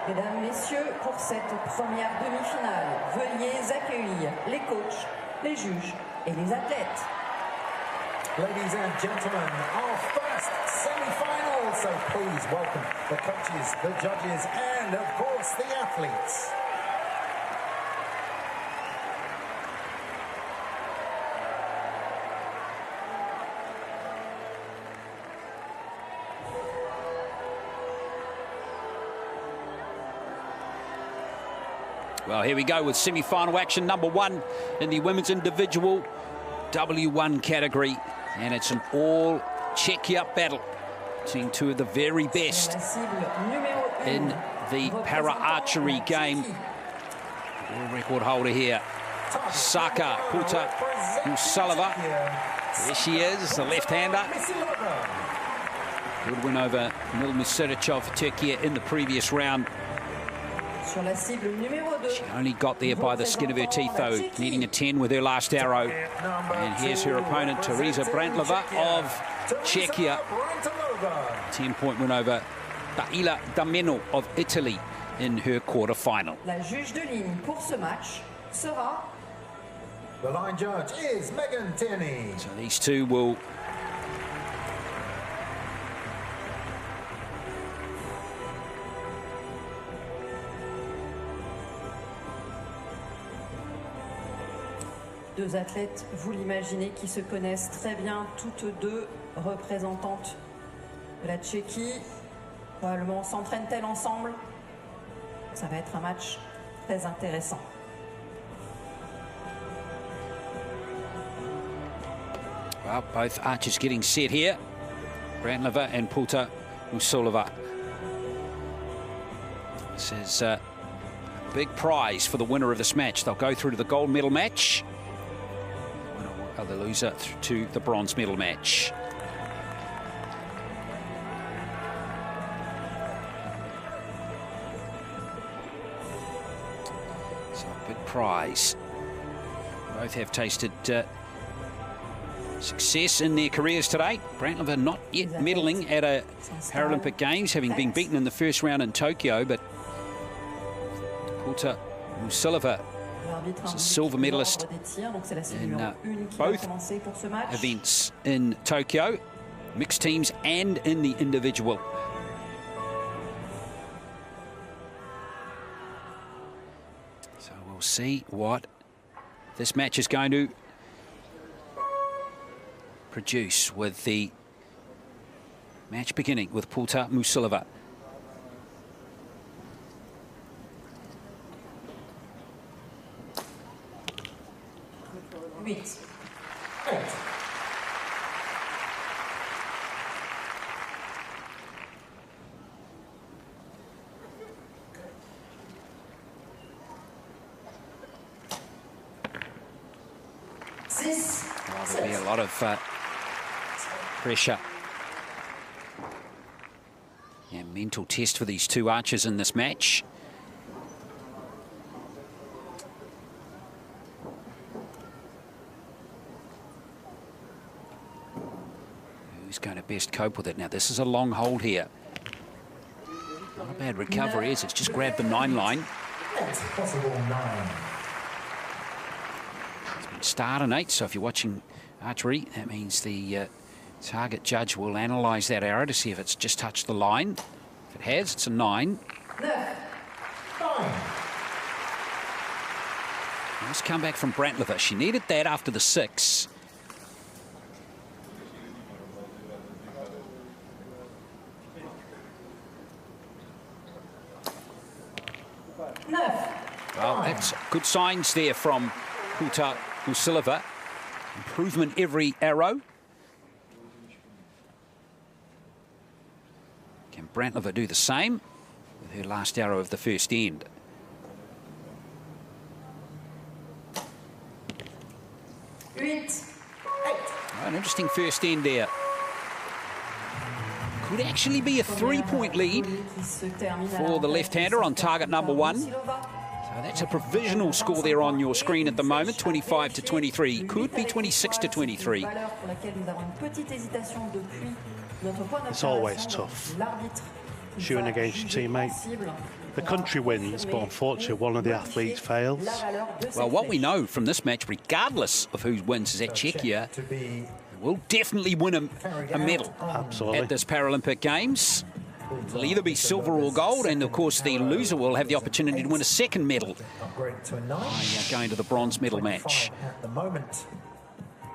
Mesdames, Messieurs, pour cette première demi-finale, veuillez accueillir les coachs, les juges et les athlètes. Ladies and gentlemen, our first semi-final. So please welcome the coaches, the judges, and of course the athletes. Well, here we go with semi-final action number 1 in the women's individual W1 category. And it's an all Czechia battle between two of the very best in the para-archery game. World record holder here, Saka Puta Musalova. There she is, the left-hander. Good win over Mil Musiric of Turkey in the previous round. She only got there by the skin of her teeth, though, needing a 10 with her last arrow. And here's her opponent, Teresa Brantlova of Czechia. 10-point win over Baila Dameno of Italy in her quarter-final. La juge de ligne pour ce match sera... The line judge is Megan Tierney. So these two will... Deux athlètes, vous l'imaginez, qui se connaissent très bien, toutes deux représentantes de la Tchéquie. Probablement s'entraînent-elles ensemble. Ça va être un match très intéressant. Well, both archers getting set here. Brantlova and Puta Musalova. This is a big prize for the winner of this match. They'll go through to the gold medal match. the loser to the bronze medal match. So a big prize. Both have tasted success in their careers today. Brantliver not yet medaling at a Paralympic Games, having been beaten in the first round in Tokyo, but Pulta Musilova is a silver medalist in both events in Tokyo, mixed teams and in the individual. So we'll see what this match is going to produce, with the match beginning with Pulta Musilova. There'll be a lot of pressure. Yeah, mental test for these two archers in this match. Who's going to best cope with it? Now, this is a long hold here. Not a bad recovery, as it's just grabbed the 9 line. Next possible 9. It's been starred an 8, so if you're watching archery, that means the target judge will analyse that arrow to see if it's just touched the line. If it has, it's a 9. 9. Nice comeback from Brantliver. She needed that after the 6. Well, that's good signs there from Pulta Musilova. Improvement every arrow. Can Brantliver do the same with her last arrow of the first end? An interesting first end there. Could actually be a 3-point lead for the left-hander on target number 1. So that's a provisional score there on your screen at the moment, 25-23. Could be 26-23. It's always tough shooting against your teammate. The country wins, but unfortunately one of the athletes fails. Well, what we know from this match, regardless of who wins, is that Czechia will definitely win a medal. Absolutely. At this Paralympic Games. It'll either be silver or gold, and of course the loser will have the opportunity to win a second medal by going to the bronze medal match.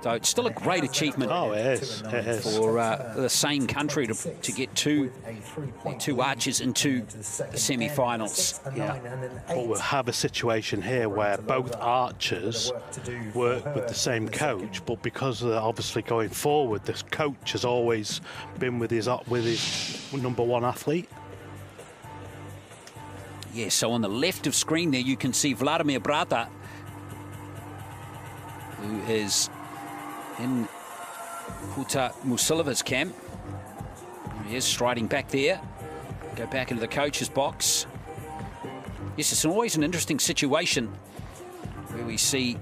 So it's still a great achievement. Oh, it is. It is. For the same country to get two archers into the semi-finals. Yeah. But we'll have a situation here where both archers work with the same coach, but because they're obviously going forward, this coach has always been with his number 1 athlete. Yeah, so on the left of screen there you can see Vladimir Brata, who is in Pulta Musilova's camp. There he is, striding back there. Go back into the coach's box. Yes, it's always an interesting situation where we see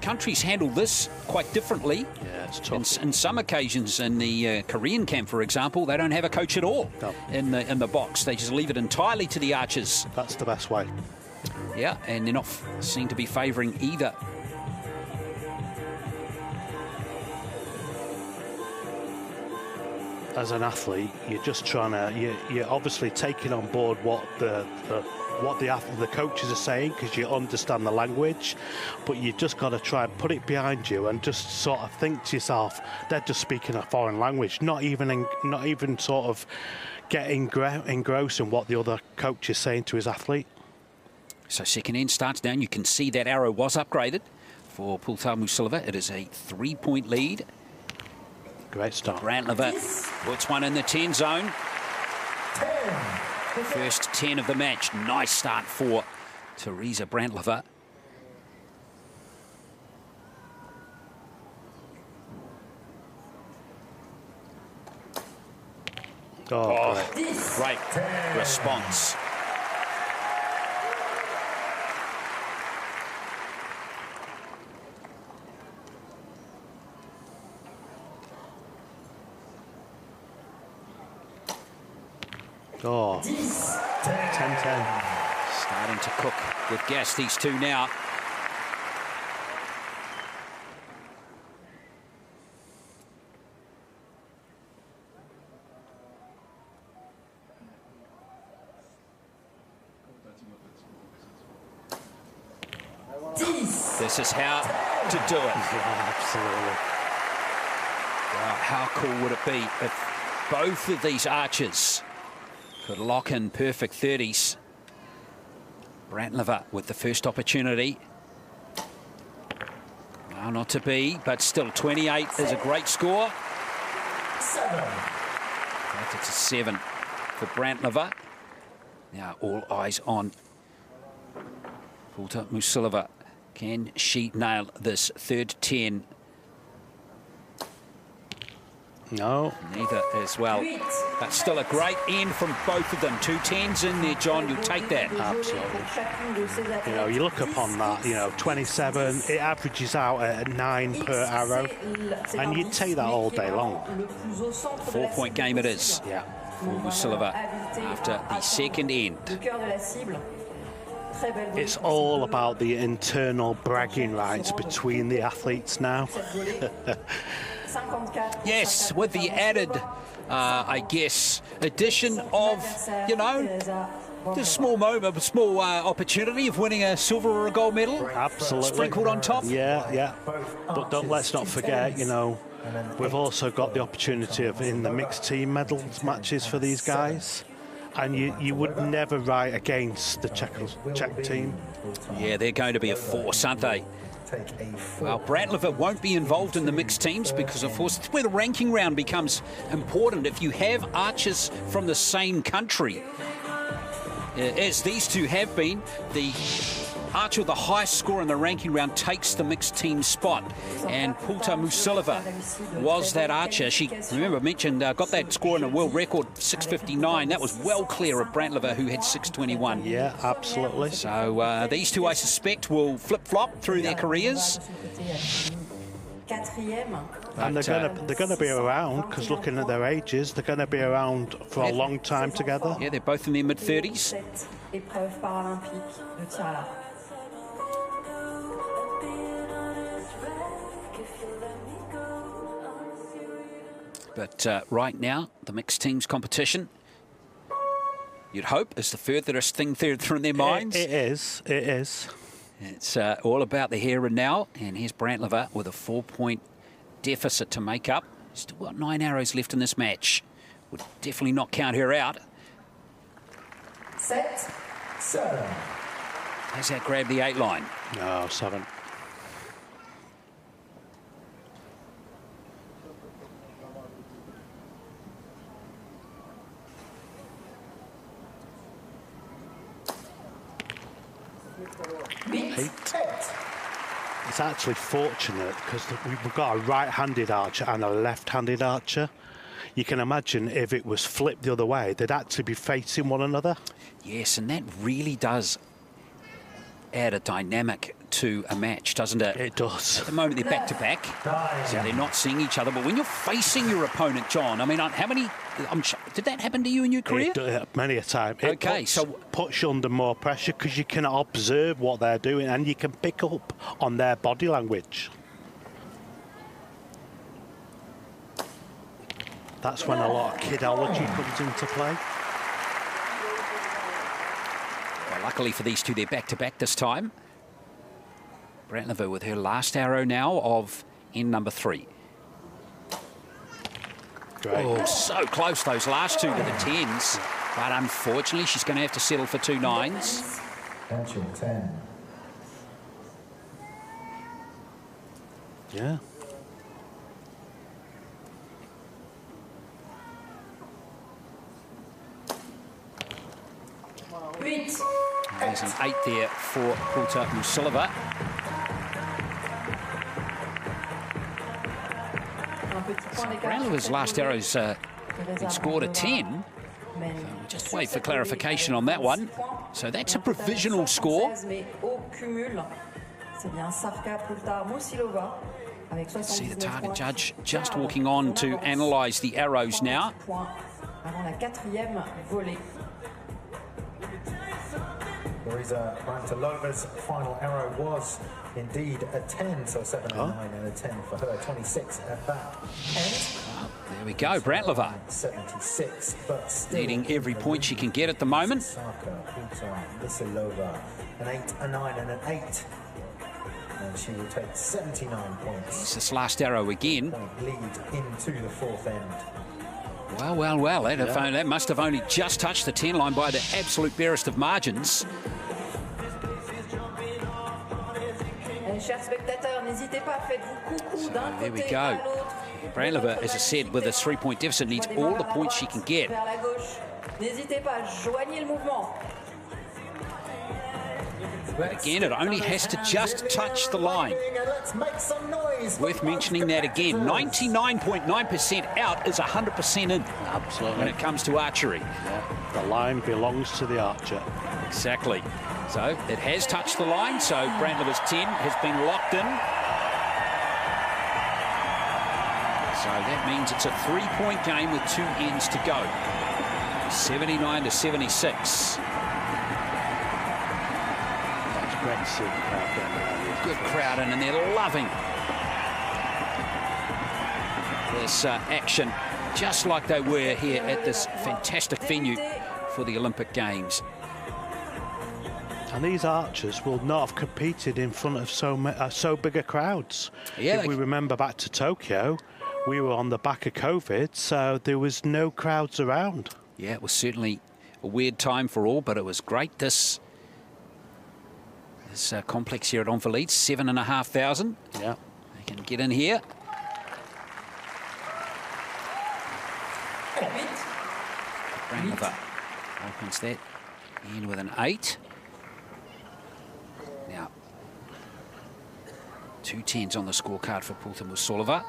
countries handle this quite differently. Yeah, it's tough. In some occasions, in the Korean camp, for example, they don't have a coach at all in the box. They just leave it entirely to the archers. That's the best way. Yeah, and they're not seen to be favouring either. As an athlete, you're just trying to, you're obviously taking on board what the coaches are saying, because you understand the language, but you just got to try and put it behind you and just sort of think to yourself, they're just speaking a foreign language, not even sort of get engrossed in what the other coach is saying to his athlete. So second end starts down. You can see that arrow was upgraded for Pulta Musilova. It is a 3-point lead. Great start. Brantliver puts one in the 10 zone. 10. First 10 of the match. Nice start for Teresa Brantliver. Oh, great response. Oh, 10-10. Starting to cook with gas, these two now. This is how to do it. Yeah, absolutely. Wow, how cool would it be if both of these archers could lock in perfect 30s? Brantliver with the first opportunity. Well, not to be, but still 28 is a great score. 7. It's a 7 for Brantliver. Now all eyes on Pulta Musilova. Can she nail this third 10? No. Neither as well. That's still a great end from both of them. 2 10s in there, John. You'll take that. Absolutely. You know, you look upon that, you know, 27, it averages out at 9 per arrow, and you'd take that all day long. 4-point game it is. Yeah. For Musilova after the second end. It's all about the internal bragging rights between the athletes now. Yes, with the added, I guess, addition of, you know, the small moment, small opportunity of winning a silver or a gold medal. Absolutely. Sprinkled on top. Yeah, yeah. But let's not forget, you know, we've also got the opportunity of in the mixed team medals matches for these guys. And you would never write against the Czech team. Yeah, they're going to be a force, aren't they? Well, Brantliver won't be involved in the mixed teams because, of course, it's where the ranking round becomes important. If you have archers from the same country, as these two have been, the archer with the highest score in the ranking round takes the mixed team spot. And Pulta Musilova was that archer. She, remember, mentioned, got that score in a world record, 6:59. That was well clear of Brantliver, who had 6:21. Yeah, absolutely. So these two, I suspect, will flip-flop through their careers. And they're gonna be around, because looking at their ages, they're going to be around for a long time together. Yeah, they're both in their mid-30s. But right now, the mixed teams competition, you'd hope, is the furthest thing through their minds. It is. It's all about the here and now. And here's Brantliver with a 4-point deficit to make up. Still got 9 arrows left in this match. Would definitely not count her out. Set. 7. Has that grabbed the 8 line? No, 7. It's actually fortunate because we've got a right-handed archer and a left-handed archer. You can imagine if it was flipped the other way, they'd actually be facing one another. Yes, and that really does add a dynamic to a match, doesn't it? It does. At the moment, they're back-to-back, so they're not seeing each other. But when you're facing your opponent, John, I mean, how many... did that happen to you in your career? Many a time. Okay, so puts you under more pressure because you can observe what they're doing and you can pick up on their body language. That's when a lot of kidology comes into play. Well, luckily for these two, they're back-to-back this time. Brantliver with her last arrow now of end number 3. Great. Oh, so close, those last two to the 10s. But unfortunately, she's going to have to settle for 2 9s. Natural 10. Yeah. There's an 8 there for Pulta Musilova. So Brantliver's last arrow's He scored a 10. Just wait for clarification on that one. So that's a provisional score. See the target judge just walking on to analyse the arrows now. Marisa Brantilova's final arrow was indeed a 10, so 7 and 9 and a 10 for her, 26 at that end. There we go, Brantlova 76, but still needing every point she can get at the moment. Vasilova, an 8, a 9 and an 8. And she will take 79 points. It's this last arrow again. Lead into the fourth end. Well, that must have only just touched the 10 line by the absolute barest of margins. Chers spectateurs, n'hésitez pas, faites-vous coucou d'un There we côté go. à l'autre. Brantlova, as I said, with a 3-point deficit, needs all the points she can get. Vers la gauche. N'hésitez pas, joignez le mouvement. But again, it only has to just touch the line. Worth mentioning that again. 99.9% out is 100% in. Absolutely. When it comes to archery. Yeah. The line belongs to the archer. Exactly. So it has touched the line, so Brantlova's 10 has been locked in. So that means it's a 3-point game with 2 ends to go. 79 to 76. That's great to see the crowd getting around here. Good crowd in, and they're loving this action, just like they were here at this fantastic venue for the Olympic Games. And these archers will not have competed in front of so bigger crowds. Yeah, if we remember back to Tokyo, we were on the back of COVID, so there was no crowds around. Yeah, it was certainly a weird time for all, but it was great. This complex here at Invalides, 7,500. Yeah. They can get in here. Brantlova opens that in with an 8. Now, 2 10s on the scorecard for Pultamusolova.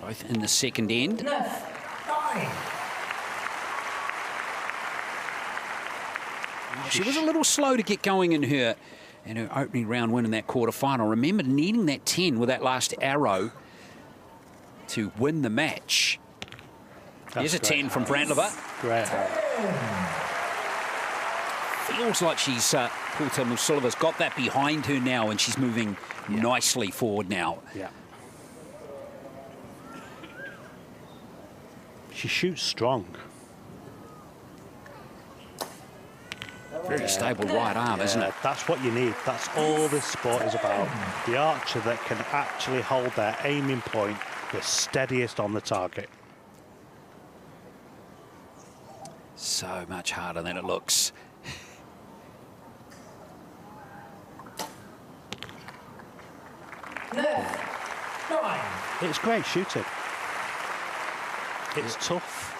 Both in the second end. 9. She was a little slow to get going in her opening round win in that quarterfinal. Remember needing that 10 with that last arrow to win the match. Here's a 10 from Brantlova. Great. Feels like she's Pultamusova's got that behind her now, and she's moving nicely forward now. Yeah. She shoots strong. Very stable right arm, isn't it? That's what you need. That's all this sport is about. The archer that can actually hold their aiming point the steadiest on the target. So much harder than it looks. It's great shooting. It's tough.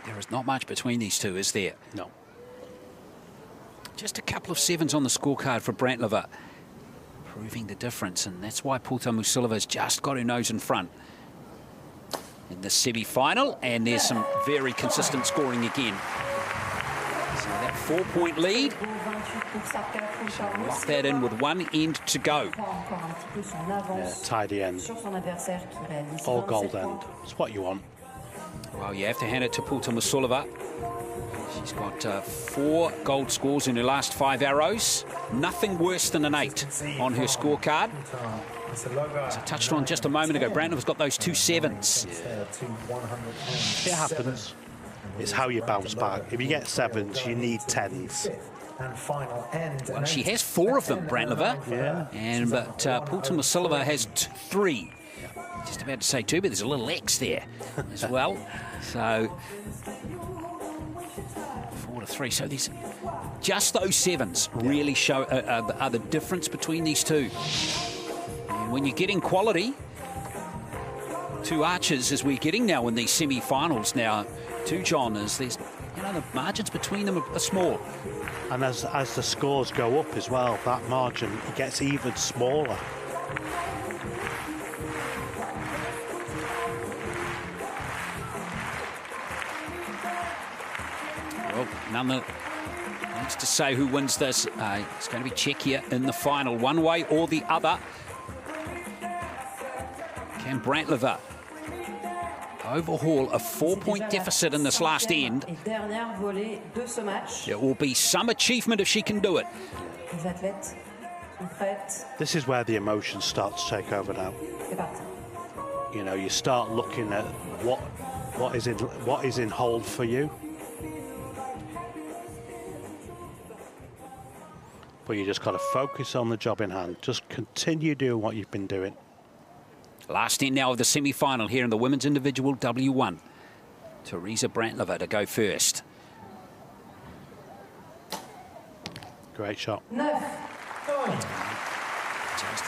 There is not much between these two, is there? No. Just a couple of 7s on the scorecard for Brantlova, proving the difference, and that's why Pultamusova's just got her nose in front in the semi-final, and there's some very consistent scoring again. So that 4-point lead, lock that in with 1 end to go. Yeah, tidy end. All gold end. It's what you want. Well, you have to hand it to Pultamusolova. She's got 4 gold scores in her last 5 arrows. Nothing worse than an 8 on her scorecard. As I touched on just a moment ago, Brantlova's got those 2 7s. It happens. It's how you bounce back. If you get 7s, you need 10s. Well, she has 4 of them, Brantlova. Yeah. But Pultamusolova has 3. Just about to say 2, but there's a little X there as well. So 4 to 3. So these, just those 7s really show are the difference between these two. And when you're getting quality, 2 archers as we're getting now in these semi-finals now, 2 genres, there's, the margins between them are small. And as the scores go up as well, that margin gets even smaller. Well, none needs to say who wins this. It's going to be Czechia in the final, one way or the other. Can Brantlova overhaul a 4-point deficit in this last end? It will be some achievement if she can do it. This is where the emotions start to take over now. You know, you start looking at what is in hold for you. But you just got to focus on the job in hand. Just continue doing what you've been doing. Last end now of the semi-final here in the women's individual W1. Teresa Brantlova to go first. Great shot. Just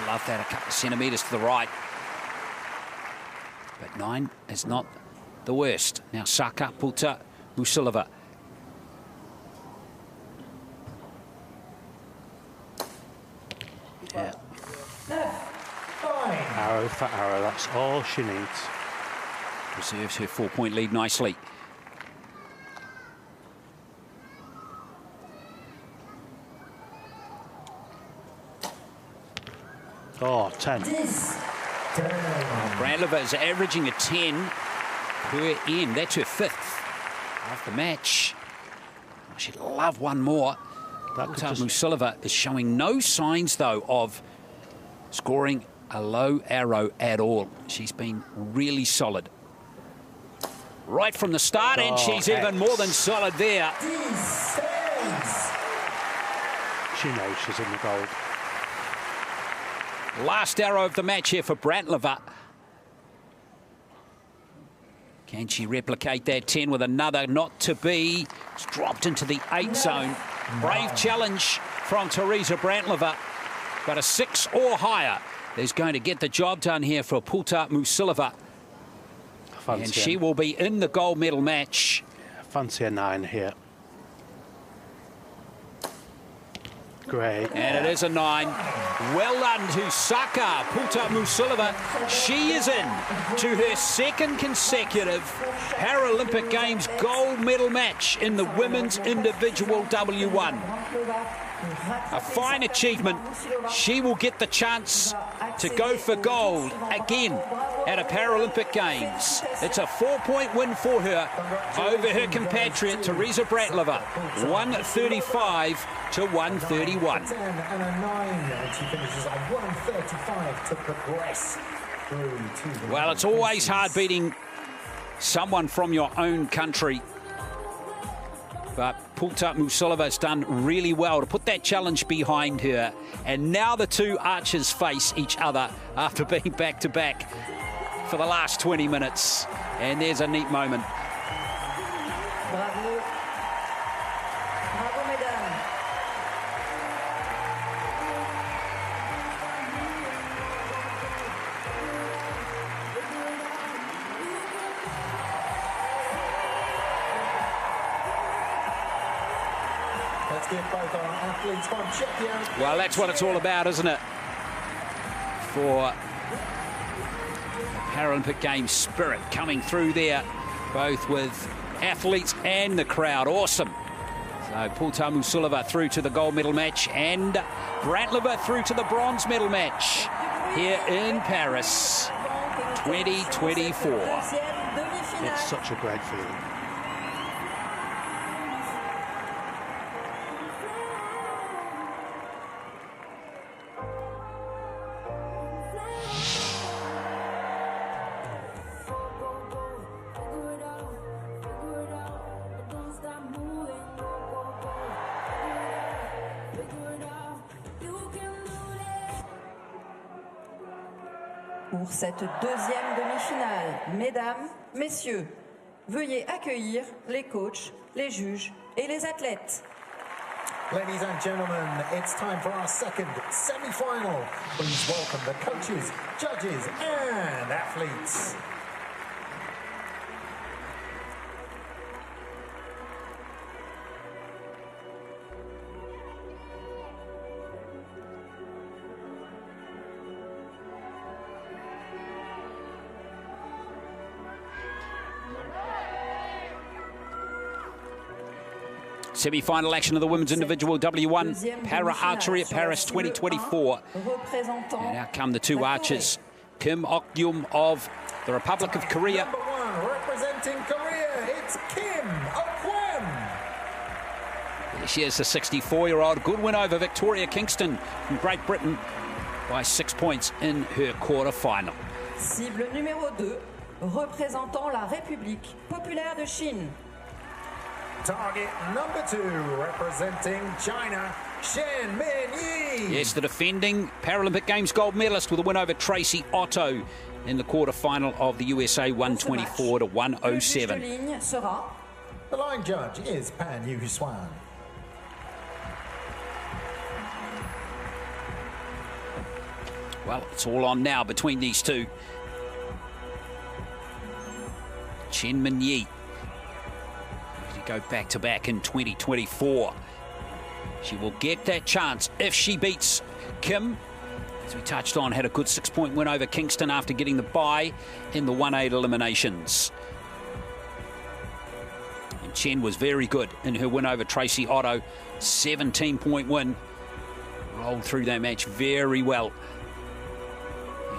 love that, a couple of centimetres to the right. But 9 is not the worst. Now Saka, Pulta, Musilova. Yeah. Arrow for arrow, that's all she needs. Preserves her 4-point lead nicely. Oh, 10. Brantlova is averaging a 10 per end. That's her 5th of the match. Oh, she'd love one more. Musilova is showing no signs, though, of scoring a low arrow at all. She's been really solid right from the start, and she's even more than solid there. She knows she's in the gold. Last arrow of the match here for Brantlova. Can she replicate that 10 with another? Not to be. It's dropped into the 8 zone. Brave challenge from Teresa Brantlova, but a 6 or higher is going to get the job done here for Pulta Musilova. And she will be in the gold medal match. Fancy a 9 here. Great. And it is a 9. Well done to Saka, Pulta Musilova. She is in to her 2nd consecutive Paralympic Games gold medal match in the women's individual W1. A fine achievement. She will get the chance to go for gold again at a Paralympic Games. It's a 4-point win for her over her compatriot Teresa Brantlova, 135 to 131. And a 9, and she finishes on 135 to progress through to the... Well, it's always hard beating someone from your own country. But Pulta Musilova has done really well to put that challenge behind her. And now the two archers face each other after being back-to-back for the last 20 minutes. And there's a neat moment. Bravo. Bravo, mesdames. Let's give both our athletes one check. Well, that's what it's all about, isn't it? For Paralympic Games spirit coming through there, both with athletes and the crowd. Awesome. So Pulta Musilova through to the gold medal match, and Brantlova through to the bronze medal match here in Paris 2024. It's such a great feeling. Pour cette deuxième demi-finale, mesdames, messieurs, veuillez accueillir les coachs, les juges et les athlètes. Ladies and gentlemen, it's time for our second semi-final. Please welcome the coaches, judges, and athletes. Semi-final action of the women's individual W1 Para Archery at Paris 2024. And out come the two archers. Kim Ok-yum of the Republic of Korea. Number 1 representing Korea, it's Kim Ok-yum. There she is, the 64-year-old. Good win over Victoria Kingston from Great Britain by 6 points in her quarter-final. Cible numéro 2, représentant la République populaire de Chine. Target number 2, representing China, Shen Min-yi. Yes, the defending Paralympic Games gold medalist with a win over Tracy Otto in the quarter-final of the USA 124 to 107. The line judge is Pan Yu-Swan. Well, it's all on now between these two. Shen Min-yi to go back-to-back in 2024. She will get that chance if she beats Kim. As we touched on, had a good 6-point win over Kingston after getting the bye in the 1-8 eliminations. And Chen was very good in her win over Tracy Otto. 17-point win. Rolled through that match very well.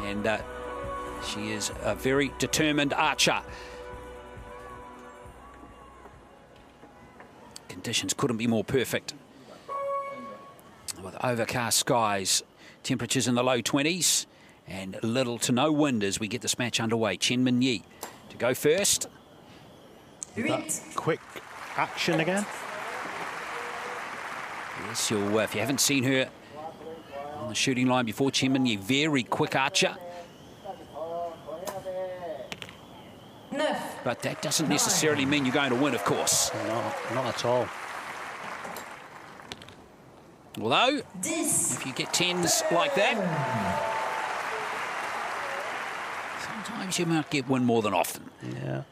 And she is a very determined archer. Conditions couldn't be more perfect. With overcast skies, temperatures in the low 20s, and little to no wind as we get this match underway. Shen Min-yi to go first. That quick action again. Yes, you'll, if you haven't seen her on the shooting line before, Shen Min-yi, very quick archer. But that doesn't necessarily mean you're going to win, of course. No, not at all. Although, if you get 10s like that, sometimes you might get one more than often. Yeah.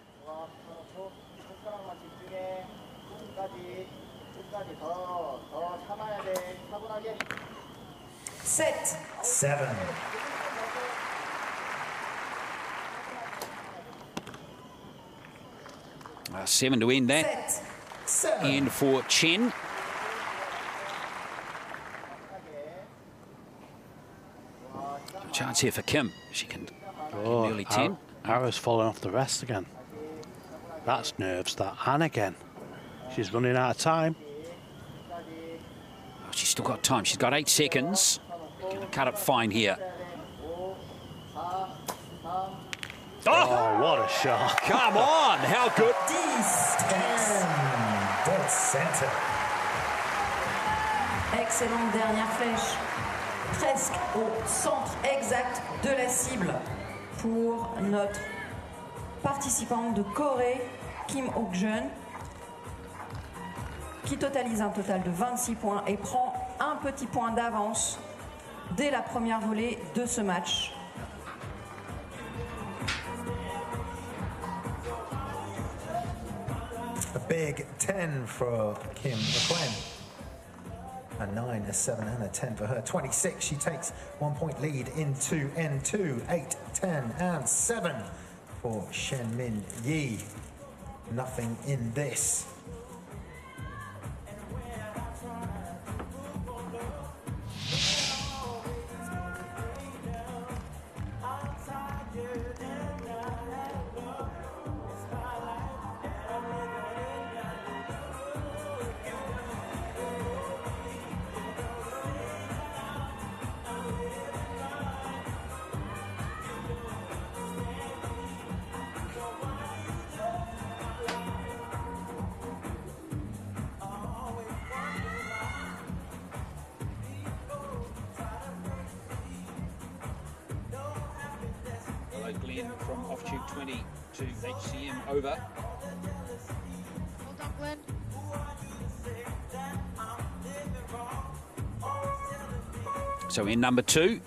Set. 7. Well, 7 to end that. Set. And for Chen. Chance here for Kim. She can nearly 10. Arrow's falling off the rest again. That's nerves, that. And again. She's running out of time. Oh, she's still got time. She's got 8 seconds. Going to cut it fine here. Oh, what a shot. Come on, how good. 10. Dead center. Excellente dernière flèche. Presque au centre exact de la cible pour notre participante de Corée, Kim Ok-yum, qui totalise un total de 26 points et prend un petit point d'avance dès la première volée de ce match. A big 10 for Kim Ok-yum. A 9, a 7, and a 10 for her. 26, she takes 1 point lead into N2. 8, 10, and 7 for Shen Min-yi. Nothing in this. From off-tube 20 to HCM over. Well done, Gwen. So in number 2.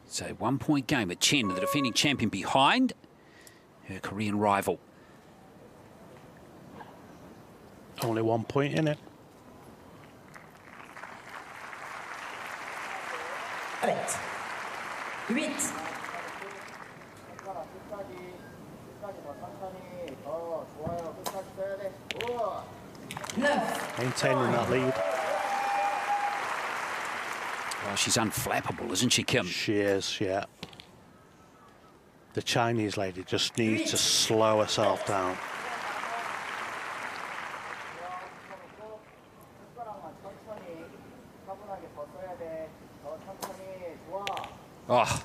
So 1 point game at Chen, the defending champion, behind her Korean rival. Only 1 point in it. 8. 8. Maintaining that lead. Oh, she's unflappable, isn't she, Kim? She is, yeah. The Chinese lady just needs to slow herself down. Oh,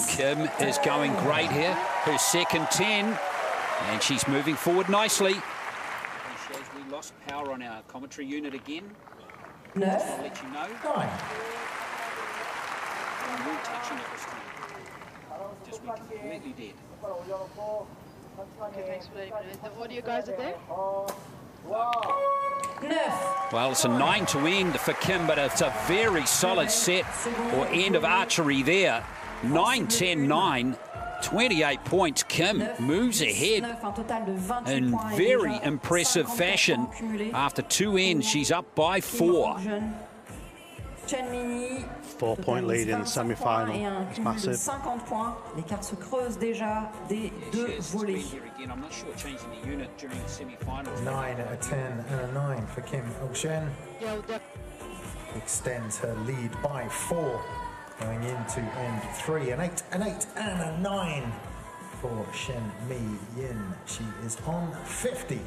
Kim is going great here. Her second 10, and she's moving forward nicely. We lost power on our commentary unit again. No. I'll let you know. 9. We weren't touching it this time. Just went completely dead. Okay, thanks for letting me know. The audio guys are there? Well, it's a 9 to end for Kim, but it's a very solid set or end of archery there. 9-10-9, 28 points. Kim moves ahead in very impressive fashion. After 2 ends, she's up by 4. 4-point lead in the semi-final. It's massive. 50 points. L'écart se creuse déjà des deux volets. I'm not sure changing the unit during the semi-finals. 9, a 10, and a 9 for Kim Ocean. Yeah, Extends her lead by 4 going into end 3. An 8, an 8, and a 9 for Shen Mi Yin. She is on 50.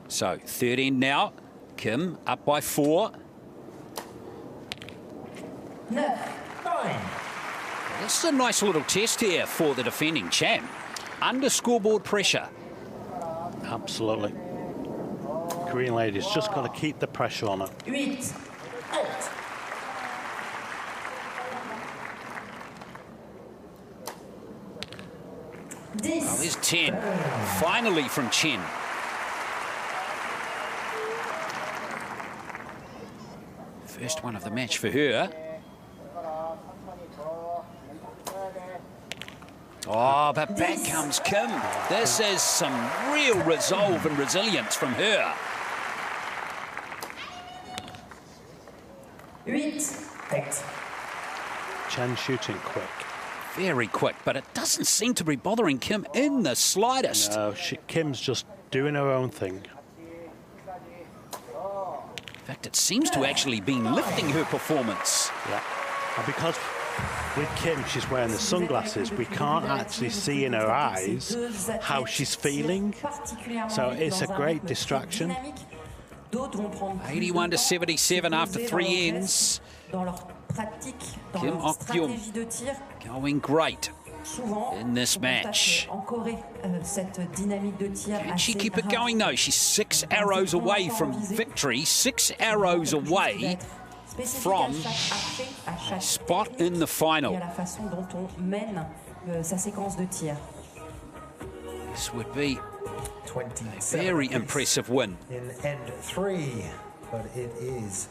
So, third end now. Kim up by 4. 9. This is a nice little test here for the defending champ. Under scoreboard pressure. Absolutely. Green lady's just got to keep the pressure on her. 8, 8. Well, there's 10. Finally from Chen. First one of the match for her. Oh, but back comes Kim. This is some real resolve and resilience from her. 8, 8. Chen shooting quick. Very quick, but it doesn't seem to be bothering Kim in the slightest. No, Kim's just doing her own thing. In fact, it seems to actually be lifting her performance. Yeah. And because with Kim, she's wearing the sunglasses, we can't actually see in her eyes how she's feeling. So it's a great distraction. 81 to 77 after 3 ends. Kim Ok-yeom going great in this match. Can she keep it going though? She's 6 arrows away from victory, 6 arrows away from a spot in the final. This would be a very impressive win. In end 3, but it is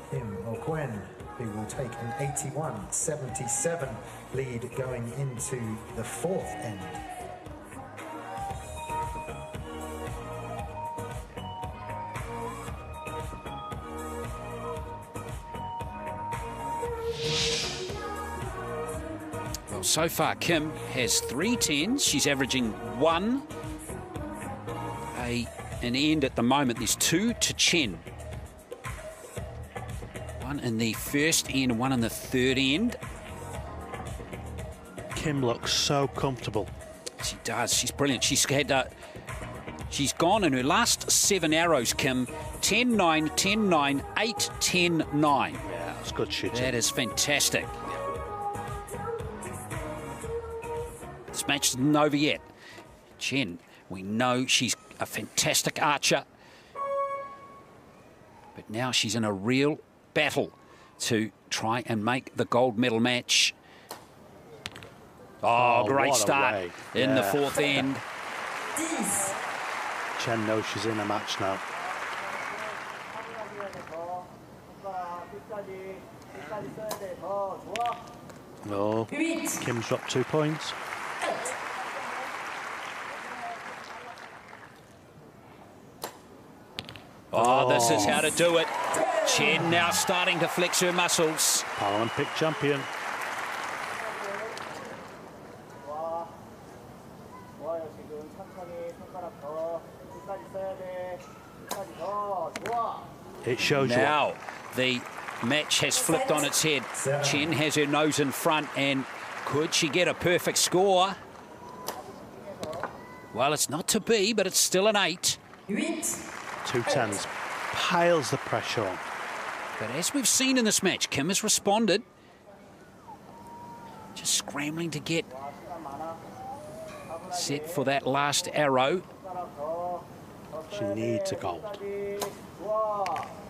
Kim Ok-yeom who will take an 81-77 lead going into the 4th end. Well, so far Kim has 3 10s. She's averaging 1 an end at the moment. There's 2 to Chen. 1 in the first end, 1 in the third end. Kim looks so comfortable. She does. She's brilliant. She's had She's gone in her last 7 arrows, Kim. 10-9, 10-9, 8-10-9. Yeah, that's good shooting. That is fantastic. This match isn't over yet. Chen, we know she's a fantastic archer. But now she's in a real battle to try and make the gold medal match. Oh, great start in the fourth end. Chen knows she's in a match now. Oh, Kim's dropped 2 points. Oh, this is how to do it. Chen now starting to flex her muscles. Paralympic champion. It shows now the match has flipped on its head. Chen has her nose in front, and could she get a perfect score? Well, it's not to be, but it's still an 8. 2 tens. Piles the pressure on. But as we've seen in this match, Kim has responded. Just scrambling to get set for that last arrow. She needs a gold.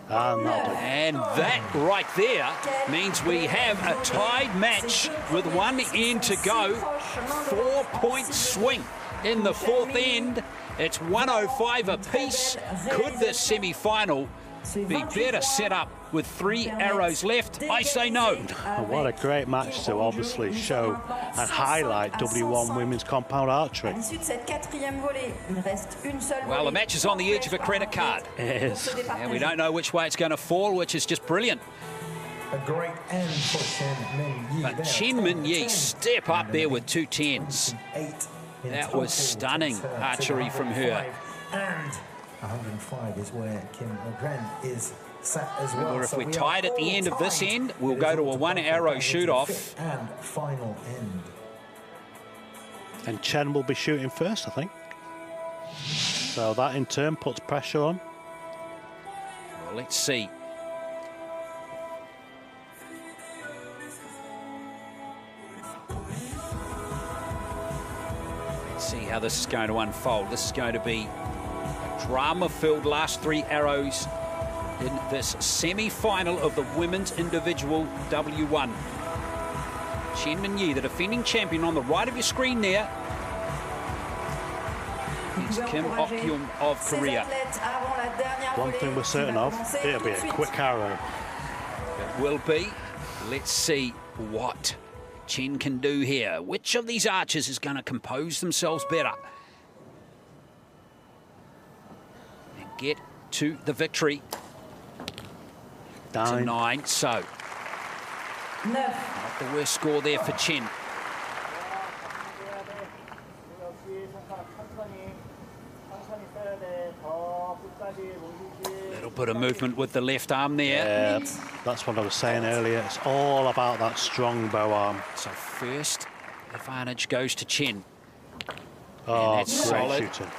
And that right there means we have a tied match with 1 end to go. 4-point swing in the fourth end. It's 105 apiece. Could this semi-final be better set up with 3 arrows left? I say no. What a great match to obviously show and highlight W1 women's compound archery. Well, the match is on the edge of a credit card. It is. And we don't know which way it's going to fall, which is just brilliant. A great end for Chen Min-yi. But Chen Min-yi step up there with 2 tens. That was stunning archery from her. And 105 is where Kim Ogren is sat as well. Or if we're tied at the end of this end, we'll go to a 1 arrow shoot-off. And final end. And Chen will be shooting first, I think. So that in turn puts pressure on. Well, let's see. See how this is going to unfold. This is going to be a drama-filled last 3 arrows in this semi-final of the women's individual W1. Chen Min-yi, the defending champion, on the right of your screen there. It's Kim Ok-yum of Korea. One thing we're certain of, it'll be a quick arrow. It will be. Let's see what Chen can do here. Which of these archers is going to compose themselves better and get to the victory? To 9, so not the worst score there for Chen. Little bit of movement with the left arm there. Yeah, that's what I was saying earlier. It's all about that strong bow arm. So first advantage goes to Chen. Oh, and that's great solid. shooting.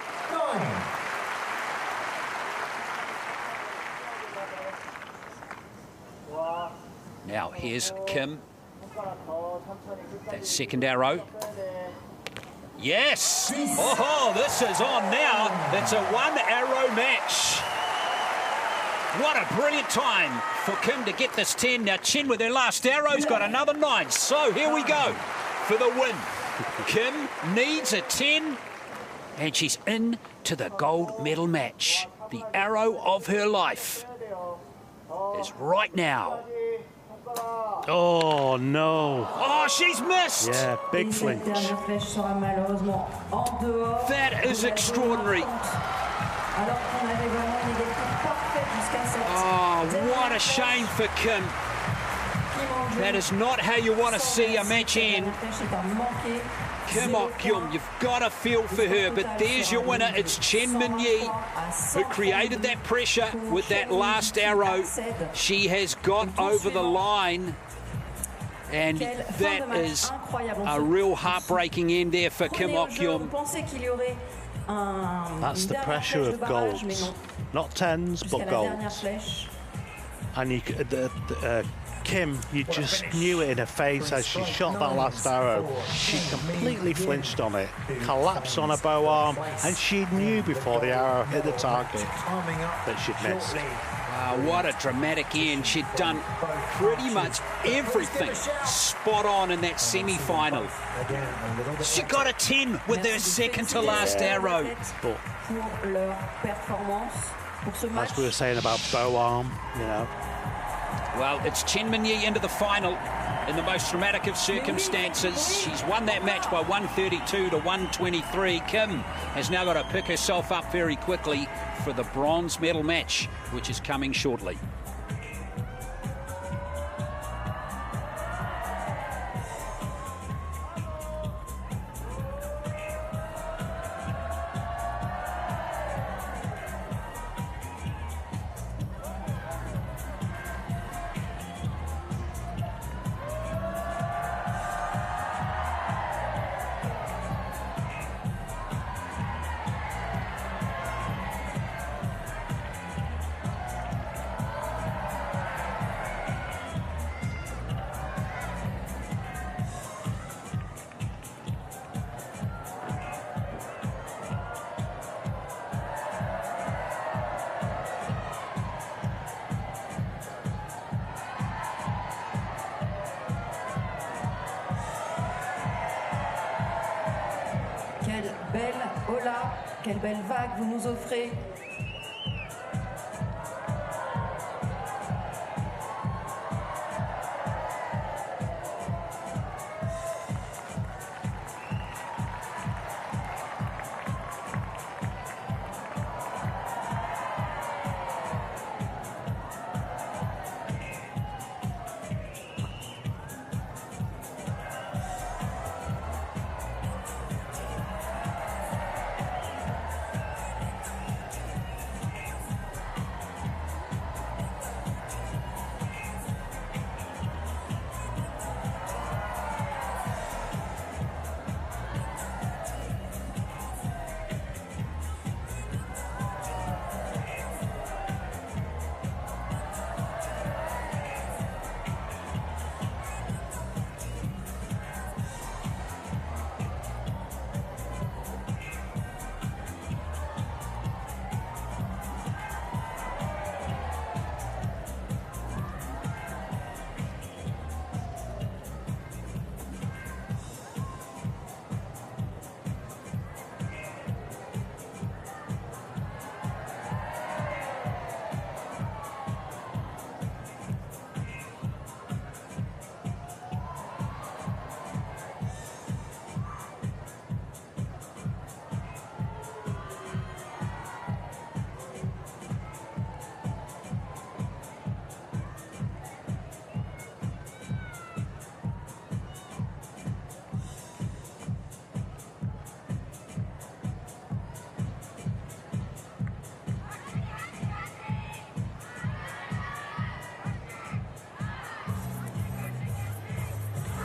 Now here's Kim. That second arrow. Yes! Oh, this is on now. It's a 1 arrow match. What a brilliant time for Kim to get this 10. Now Chen with her last arrow's got another 9. So here we go for the win. Kim needs a 10 and she's in to the gold medal match. The arrow of her life is right now. Oh, no. Oh, she's missed. Yeah, big flinch. That is extraordinary. Oh, what a shame for Kim. That is not how you want to see a match end. Kim Ok-yum, you've got to feel for her, but there's your winner. It's Chen Min-yi, who created that pressure with that last arrow. She has got over the line, and that is a real heartbreaking end there for Kim Ok-yum. That's the pressure of golds. Not tens, but golds. And you, Kim, you just knew it in her face as she shot that last arrow. She completely flinched on it, collapsed on her bow arm, and she knew before the arrow hit the target that she'd missed. What a dramatic end. She'd done pretty much everything spot on in that semi-final. She got a 10 with her second to last arrow. But as we were saying about bow arm, you know. Well, it's Chen Minyi into the final in the most dramatic of circumstances. She's won that match by 132 to 123. Kim has now got to pick herself up very quickly for the bronze medal match, which is coming shortly. Quelle belle hola, quelle belle vague vous nous offrez.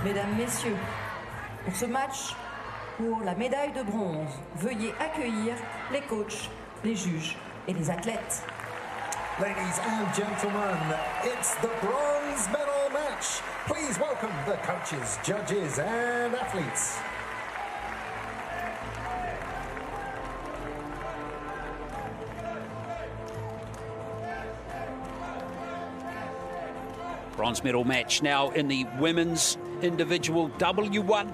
Mesdames, Messieurs, pour ce match, pour la médaille de bronze, veuillez accueillir les coachs, les juges et les athlètes. Ladies and gentlemen, it's the bronze medal match. Please welcome the coaches, judges and athletes. Bronze medal match now in the women's individual W1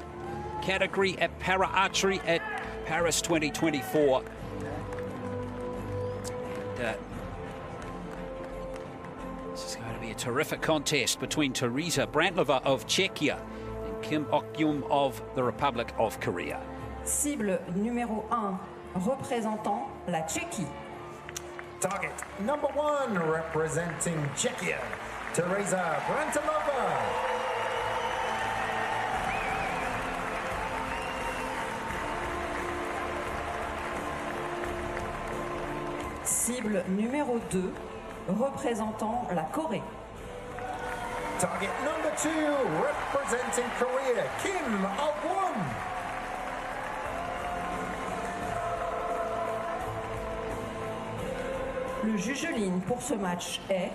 category at Para Archery at Paris 2024. This is going to be a terrific contest between Teresa Brantlova of Czechia and Kim Ok-yum of the Republic of Korea. Cible numéro 1, représentant la Tchéquie. Target number 1, representing Czechia, Teresa Brantlova. Cible numéro 2, représentant la Corée. Target number 2, representing Korea, Kim Ok-yum. Le juge ligne pour ce match est...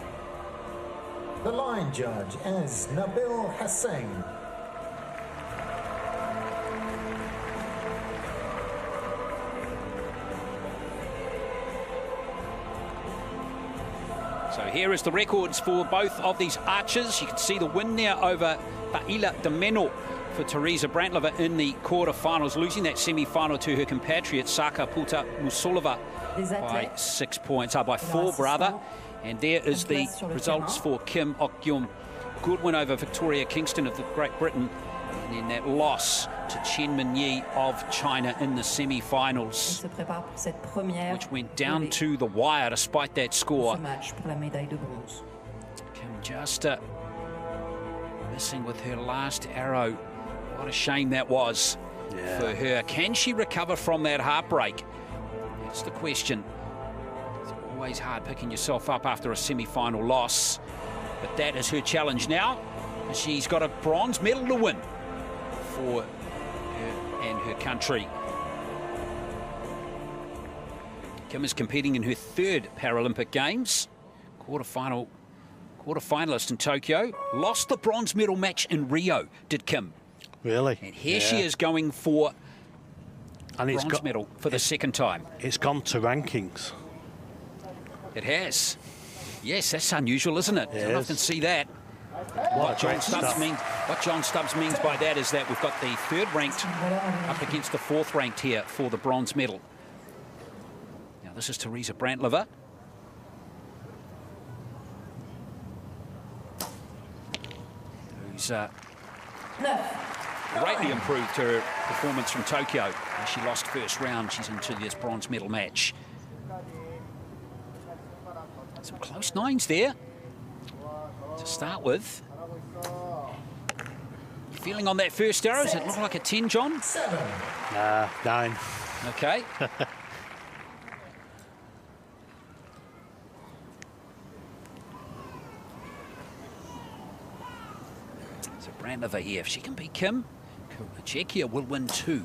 The line judge is Nabil Hussain. So here is the records for both of these archers. You can see the win there over Paila de Meno for Teresa Brantlova in the quarterfinals, losing that semi-final to her compatriot Saka Puta Musolova by 6 points, by 4 rather. And there is the results for Kim Ok-yum. Good win over Victoria Kingston of Great Britain. And then that loss to Chen Minyi of China in the semi-finals, which went down to the wire despite that score. Kim just missing with her last arrow. What a shame that was for her. Can she recover from that heartbreak? That's the question. It's always hard picking yourself up after a semi-final loss, but that is her challenge now. She's got a bronze medal to win for her and her country. Kim is competing in her 3rd Paralympic Games. Quarterfinalist in Tokyo. Lost the bronze medal match in Rio, did Kim. Really? And here she is going for bronze medal for the 2nd time. It's gone to rankings. It has. Yes, that's unusual, isn't it? You often see that. What John Stubbs means by that is that we've got the 3rd ranked up against the 4th ranked here for the bronze medal. Now this is Teresa Brantlova. Who's greatly improved her performance from Tokyo. She lost 1st round. She's into this bronze medal match. Some close 9s there to start with. Feeling on that first arrow, does it look like a 10, John? 9. Okay. So Brantlova here, if she can beat Kim, Czechia will win 2.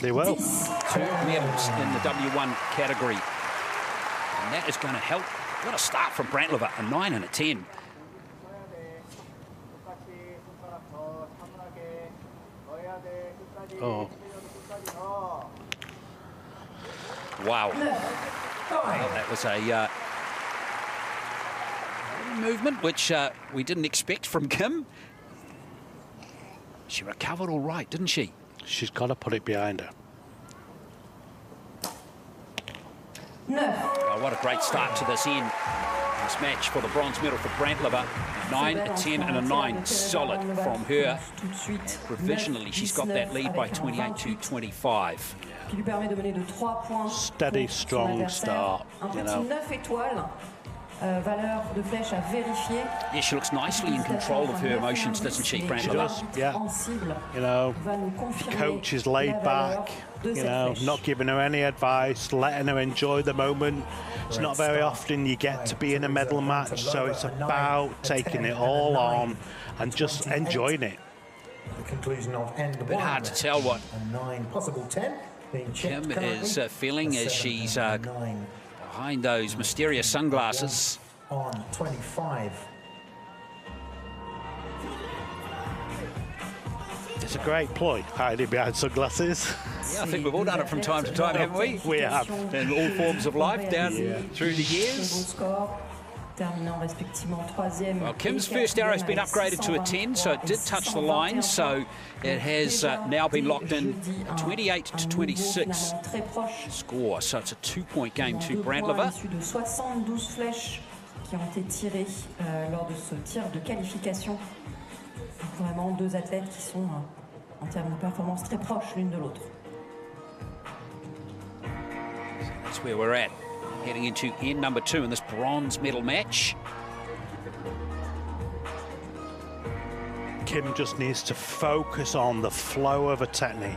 They will. 2 medals in the W1 category. And that is going to help. What a start from Brantlova, a 9 and a 10. Oh. Wow. Well, that was a movement which we didn't expect from Kim. She recovered all right, didn't she? She's got to put it behind her. Oh, what a great start to this match for the bronze medal for Brantlova. 9, a 10 and a 9, solid from her. And provisionally, she's got that lead by 28 to 25. Steady, strong start, you know. Yeah, she looks nicely in control of her emotions, doesn't she, Brantlova? Yeah. You know, coach is laid back, you know, not giving her any advice, letting her enjoy the moment. It's not very often you get to be in a medal match, so it's about taking it all on and just enjoying it. The conclusion of end 1. A bit hard to tell what 9, possible 10. Kim is feeling as she's behind those mysterious sunglasses. On 25. It's a great ploy, hiding behind sunglasses. Yeah, I think we've all done it from time to time, haven't we? We have. In all forms of life down through the years. Well, Kim's first arrow has been upgraded to a 10, so it did touch the line, so it has now been locked in 28 to 26 score. So it's a 2-point game to Brantlova. Qui ont été tirés lors de ce tir de qualification. Vraiment 2 athlètes qui sont en termes de performance très proches l'une de l'autre. That's where we're at, heading into end number 2 in this bronze medal match. Kim just needs to focus on the flow of a technique.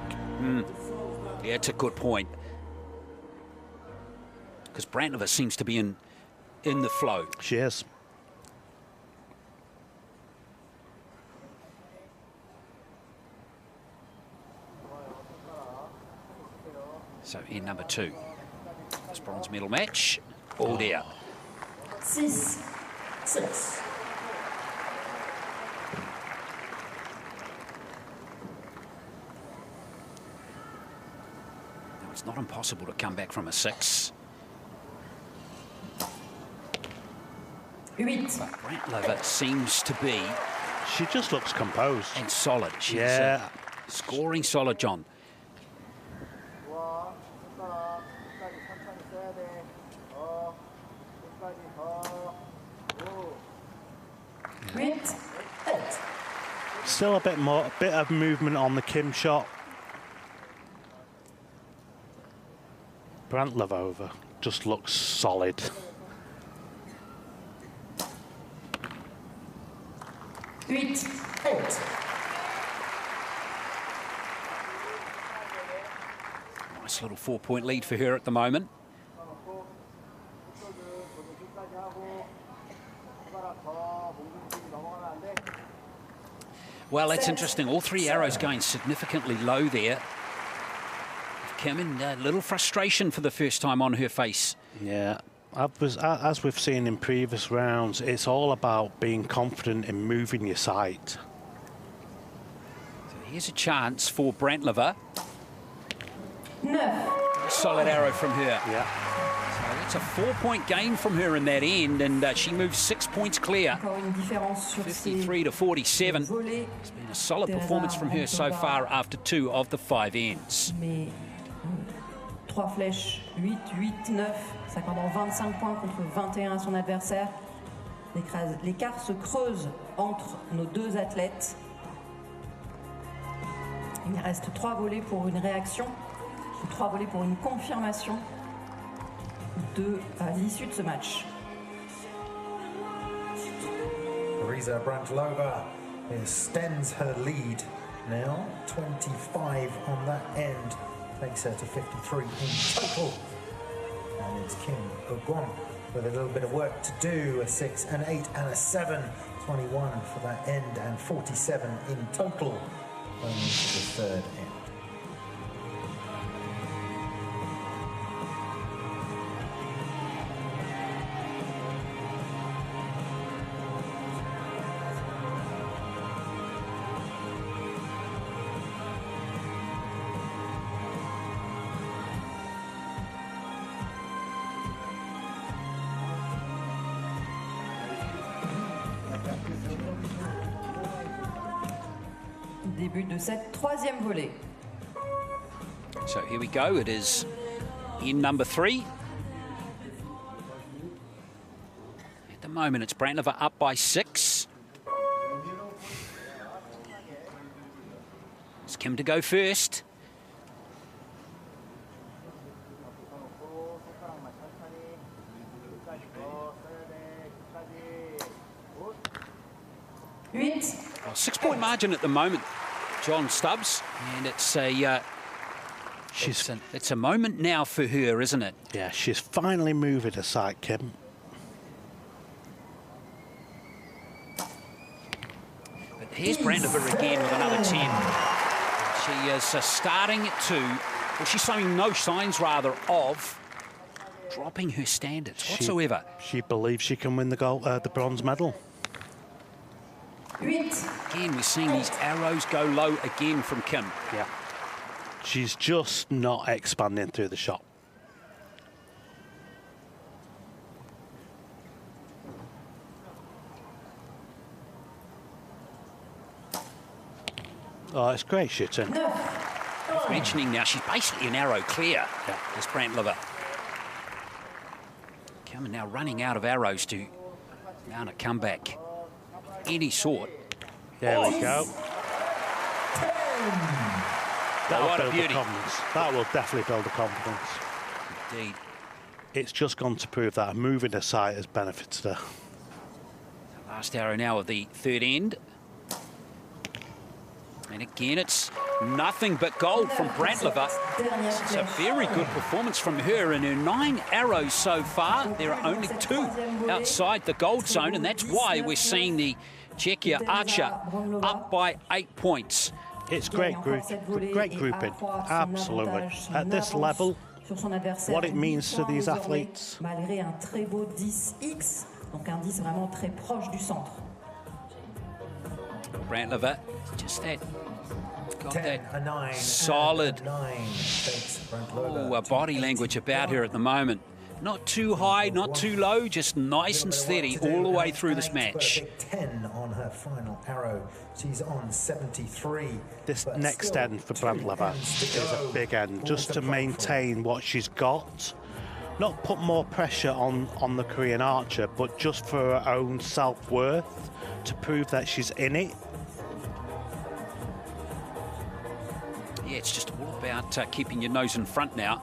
Yeah, it's a good point. Because Brantlova seems to be in the flow. She is. So in number 2, this bronze medal match. Oh dear. 6-6. It's not impossible to come back from a 6. 8. But Brantlover seems to be... She just looks composed. And solid. She's scoring solid, John. 8. Still a bit of movement on the Kim shot. Brantlover just looks solid. 8. Nice little 4-point lead for her at the moment. Well, that's interesting. All 3 arrows going significantly low there. Kim, in a little frustration for the first time on her face. Yeah, as we've seen in previous rounds, it's all about being confident in moving your sight. So here's a chance for Brantlover. 9. Solid arrow from her. Yeah. So that's a 4-point gain from her in that end, and she moves 6 points clear. 53 to 47. It's been a solid performance from her so far after 2 of the 5 ends. 3 flèches, 8, 8, 9, ça compte en 25 points contre 21 à son adversaire. L'écart se creuse entre nos 2 athlètes. Il reste 3 volets pour une réaction, 3 volets pour une confirmation à l'issue de ce match. Marisa Brantlover extends her lead now, 25 on that end. Takes her to 53 in total. And it's Kim Ogwon with a little bit of work to do. A 6, an 8 and a 7. 21 for that end and 47 in total. Going into the 3rd end. Début de cette 3e volée. So here we go. It is in number 3. At the moment, it's Brantlover up by 6. It's Kim to go first. Well, 6-point margin at the moment, John Stubbs, and it's a moment now for her, isn't it? Yeah, she's finally moving her sight, Kim. But here's Brantlover again with another 10. She is starting to, well, she's showing no signs, rather, of dropping her standards whatsoever. She believes she can win the bronze medal. Again, we're seeing these arrows go low again from Kim. Yeah. She's just not expanding through the shot. Oh, it's great shooting. Mentioning now, she's basically an arrow clear, this Brantlover. Kim now running out of arrows to mount a comeback. Any sort. There we go. That'll build the confidence. That will definitely build the confidence. Indeed. It's just gone to prove that moving her sight has benefited her. Last arrow now of the 3rd end. And again, it's nothing but gold from Brantlover. It's a very good performance from her. In her 9 arrows so far, there are only 2 outside the gold zone, and that's why we're seeing the Czechia archer up by 8 points. It's great grouping, absolutely. At this level, sur son adversaire. what it means to these athletes. Malgré un très beau 10X, donc un 10 vraiment très proche du centre. Brantlever, just that, got 10, that a 9, solid and a 9 takes Brantlever body language about her at the moment. Not too high, not too low, just nice and steady all the way through this match. 10 on her final arrow. She's on 73. This but next still end for 2 Brantlever ends to is a go big end, for just the to play maintain what she's got. Not put more pressure on the Korean archer, but just for her own self-worth, to prove that she's in it. Yeah, it's just all about keeping your nose in front now.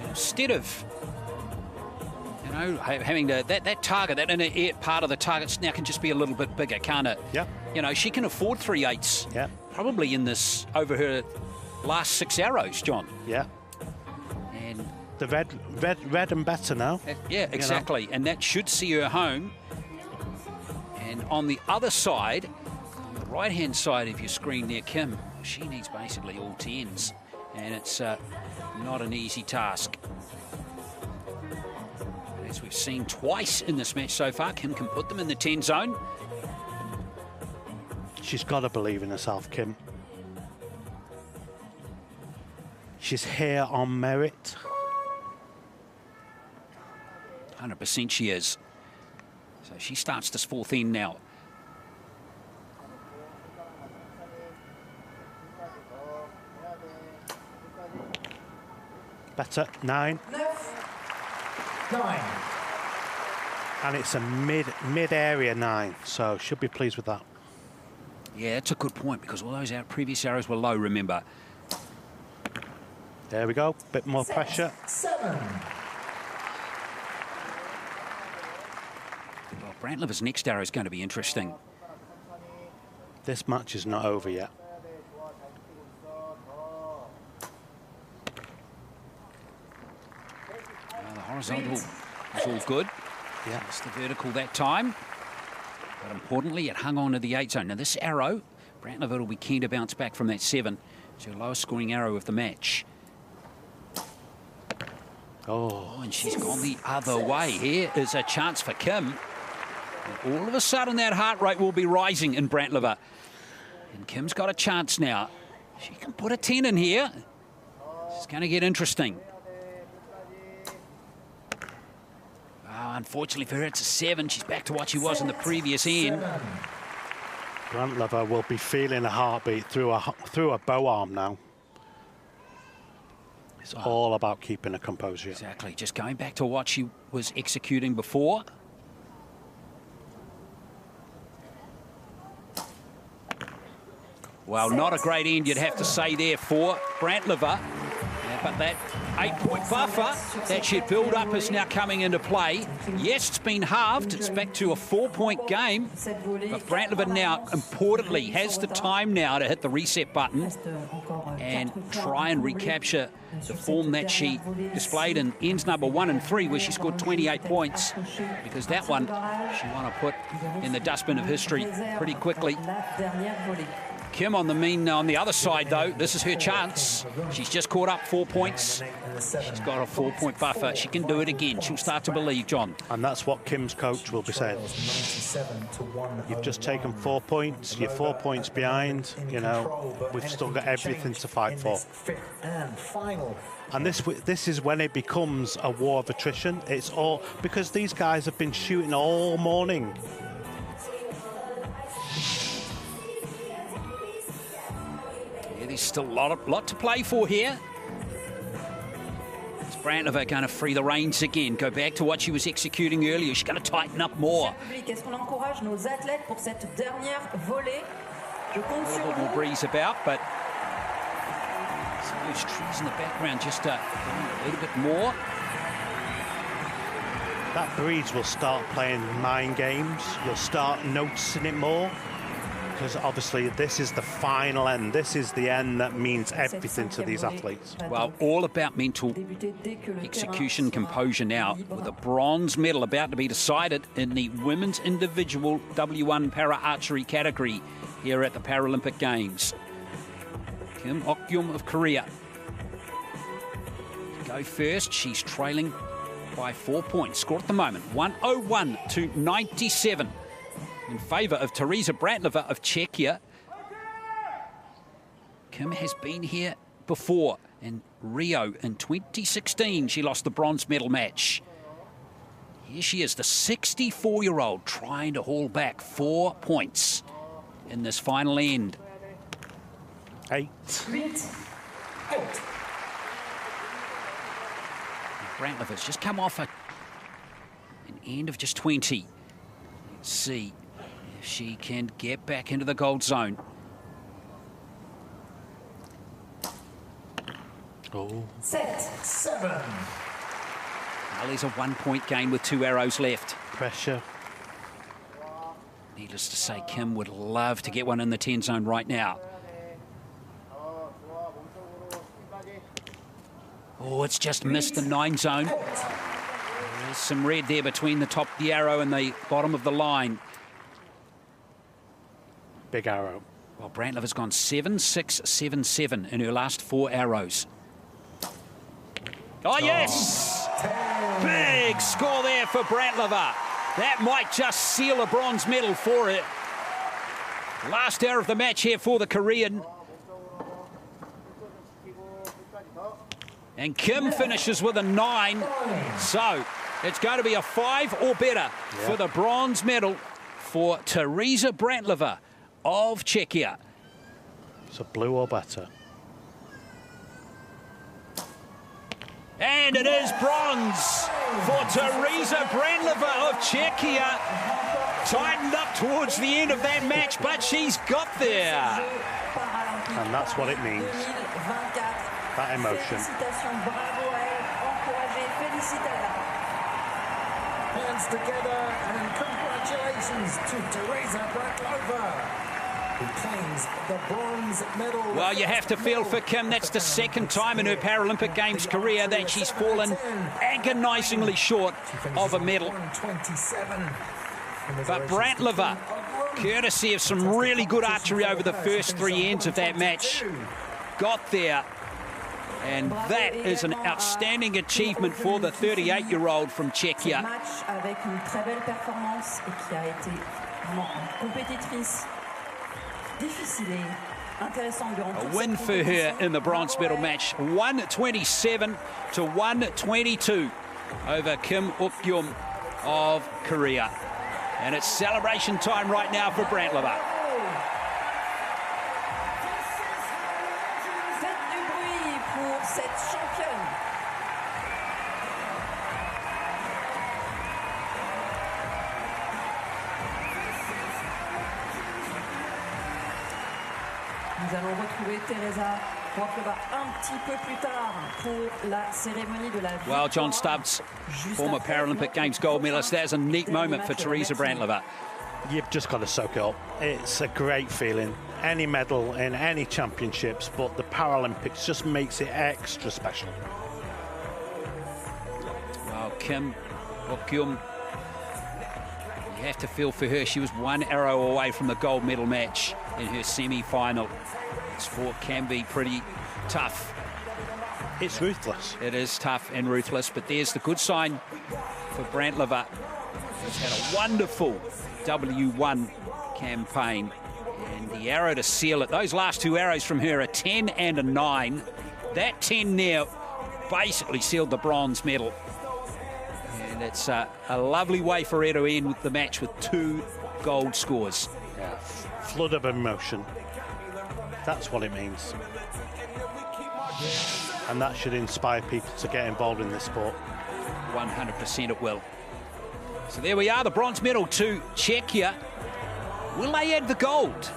Instead of, you know, having that target, that inner ear part of the target now can just be a little bit bigger, can't it? Yeah. You know, she can afford 3/8. Yeah. Probably in this, over her last 6 arrows, John. Yeah. And The red and better now. yeah, exactly. And that should see her home. And on the other side, on the right-hand side of your screen there, Kim, she needs basically all 10s. And it's not an easy task. As we've seen twice in this match so far, Kim can put them in the 10 zone. She's got to believe in herself, Kim. She's here on merit. 100% she is. So she starts this 4th end now. Better, 9. 9. And it's a mid-area 9, so should be pleased with that. Yeah, that's a good point, because all those previous arrows were low, remember. There we go, bit more pressure. 7. Well, Brantlever's next arrow is going to be interesting. This match is not over yet. The horizontal is all good. Yeah. It's the vertical that time. But importantly, it hung on to the 8 zone. Now this arrow, Brantlever will be keen to bounce back from that 7. It's her lowest scoring arrow of the match. Oh, and she's gone the other way. Here is a chance for Kim. And all of a sudden, that heart rate will be rising in Brantlever. And Kim's got a chance now. She can put a 10 in here. It's going to get interesting. Oh, unfortunately for her, it's a 7. She's back to what she was in the previous end. Brantlever will be feeling a heartbeat through a bow arm now. It's all about keeping a composure. Exactly, just going back to what she was executing before. Well, not a great end, you'd have to say there for Brantlever. But that 8-point buffer that she'd build up is now coming into play. Yes, it's been halved. It's back to a 4-point game. But Brantlever now, importantly, has the time now to hit the reset button and try and recapture the form that she displayed in ends number 1 and 3, where she scored 28 points. Because that one, she want to put in the dustbin of history pretty quickly. Kim on the other side, though. This is her chance. She's just caught up 4 points. She's got a 4-point buffer. She can do it again. She'll start to believe, John. And that's what Kim's coach will be saying. You've just taken 4 points. You're 4 points behind. You know, we've still got everything to fight for. And this is when it becomes a war of attrition. It's all because these guys have been shooting all morning. There's still a lot to play for here. Is Brantlever going to free the reins again? Go back to what she was executing earlier. She's going to tighten up more. A little bit more breeze about, but some of those trees in the background just a little bit more. That breeze will start playing mind games. You'll start noticing it more. Because obviously this is the final end. This is the end that means everything to these athletes. Well, all about mental execution, composure now, with a bronze medal about to be decided in the women's individual W1 para archery category here at the Paralympic Games. Kim Ok-yeom of Korea. Go first. She's trailing by 4 points. Score at the moment, 101 to 97 in favour of Teresa Brantlova of Czechia. Kim has been here before. In Rio in 2016, she lost the bronze medal match. Here she is, the 64-year-old, trying to haul back 4 points in this final end. 8. Brantlova's just come off an end of just 20. Let's see if she can get back into the gold zone. Oh. 7. Well, there's a 1 point gain with 2 arrows left. Pressure. Needless to say, Kim would love to get one in the 10 zone right now. Oh, it's just missed the 9 zone. There's some red there between the top of the arrow and the bottom of the line. Big arrow. Well, Brantlova's gone 7-6-7-7 in her last 4 arrows. Oh, yes! Big score there for Brantlova. That might just seal a bronze medal for it. Last hour of the match here for the Korean. And Kim finishes with a 9. So it's going to be a 5 or better for the bronze medal for Teresa Brantlova of Czechia. So blue or better. And it is bronze for Teresa Brantlova of Czechia. Tightened up towards the end of that match, but she's got there. And that's what it means. That emotion. Hands together and congratulations to Teresa Brantlova, who claims the bronze medal. Well, you have to feel for Kim. That's the second time in her Paralympic Games career that she's fallen agonisingly short of a medal. But Brantlova, courtesy of some really good archery over the first 3 ends of that match, got there. And that is an outstanding achievement for the 38-year-old from Czechia. A win for her in the bronze medal match, 127 to 122 over Kim Ok-yeom of Korea. And it's celebration time right now for Brantlova. Nous allons retrouver Teresa Brantlova un petit peu plus tard pour la cérémonie de la victoire. Well, John Stubbs, former Paralympic Games gold medalist, that's a neat moment for Teresa Brantlova. You've just got to soak it up. It's a great feeling. Any medal in any championships, but the Paralympics just makes it extra special. Well, Kim Ok-yeom, you have to feel for her. She was 1 arrow away from the gold medal match in her semi-final. Sport can be pretty tough. It's ruthless. It is tough and ruthless, but there's the good sign for Brantlova. She's had a wonderful W1 campaign, and the arrow to seal it. Those last 2 arrows from her, a 10 and a 9. That 10 now basically sealed the bronze medal. And it's a lovely way for her to end with the match with 2 gold scores. Yeah, flood of emotion. That's what it means. And that should inspire people to get involved in this sport. 100% it will. So there we are, the bronze medal to Czechia. Will they add the gold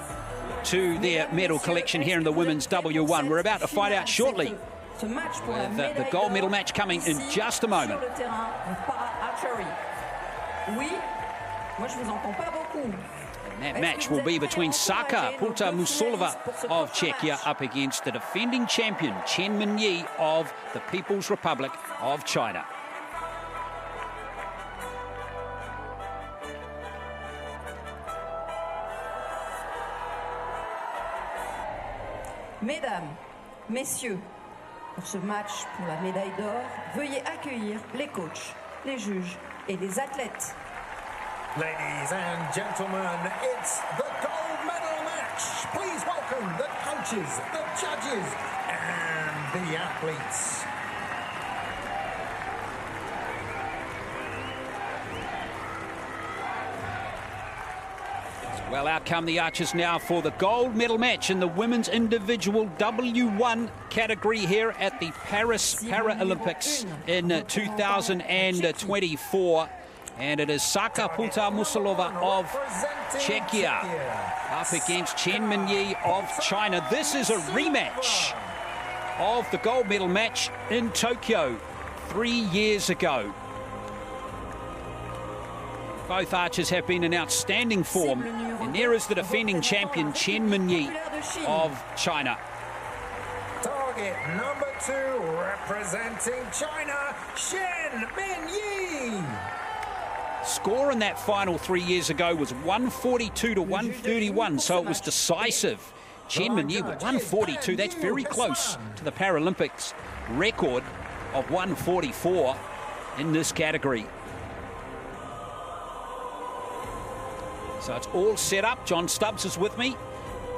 to their medal collection here in the women's W1? We're about to find out shortly. With the gold medal match coming in just a moment. And that match will be between Saka Pulta-Musolova of Czechia up against the defending champion Chen Minyi of the People's Republic of China. Mesdames, messieurs, pour ce match pour la médaille d'or, veuillez accueillir les coachs, les juges et les athlètes. Ladies and gentlemen, it's the gold medal match. Please welcome the coaches, the judges, and the athletes. Well, out come the archers now for the gold medal match in the women's individual W1 category here at the Paris Paralympics in 2024. And it is Saka Puta-Musolova of Czechia up against Chen Minyi of China. This is a rematch of the gold medal match in Tokyo 3 years ago. Both archers have been in outstanding form. And there is the defending champion, Chen Minyi of China. Target number 2, representing China, Chen Minyi. Score in that final 3 years ago was 142 to 131, so it was decisive. Chen Minyi with 142, that's very close to the Paralympics record of 144 in this category. So it's all set up. John Stubbs is with me,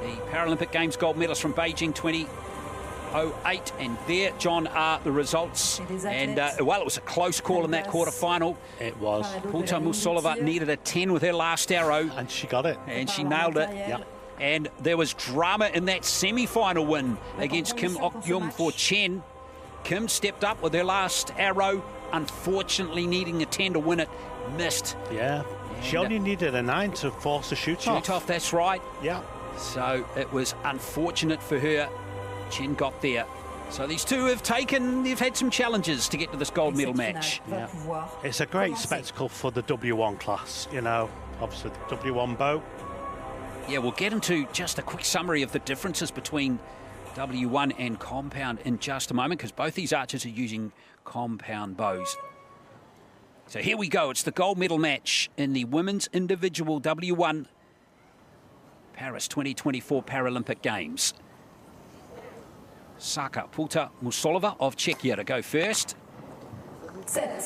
the Paralympic Games gold medalist from Beijing 2008. And there, John, are the results. And, well, it was a close call in that quarterfinal. It was. Puta-Musolova needed a 10 with her last arrow. And she got it. And she nailed it. Yep. And there was drama in that semi-final win against Kim Ok-yum for Chen. Kim stepped up with her last arrow, unfortunately needing a 10 to win it. Missed. Yeah. She only needed a 9 to force a shoot-off. Shoot-off, that's right. Yeah. So it was unfortunate for her. Chen got there. So these two they've had some challenges to get to this gold medal match. Yeah. It's a great spectacle for the W1 class, you know, obviously the W1 bow. Yeah, we'll get into just a quick summary of the differences between W1 and compound in just a moment, because both these archers are using compound bows. So here we go. It's the gold medal match in the women's individual W1 Paris 2024 Paralympic Games. Saka Puta-Musolova of Czechia to go first. 7.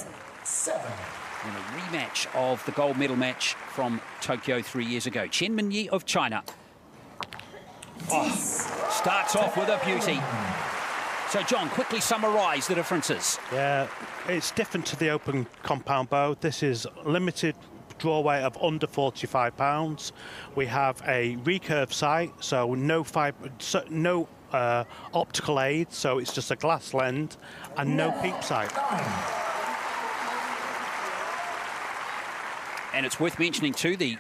And a rematch of the gold medal match from Tokyo 3 years ago. Chen Minyi of China. Oh, starts off with a beauty. So, John, quickly summarise the differences. Yeah, it's different to the open compound bow. This is limited draw weight of under 45 pounds. We have a recurve sight, so no optical aid, so it's just a glass lens, and no peep sight. And it's worth mentioning too, the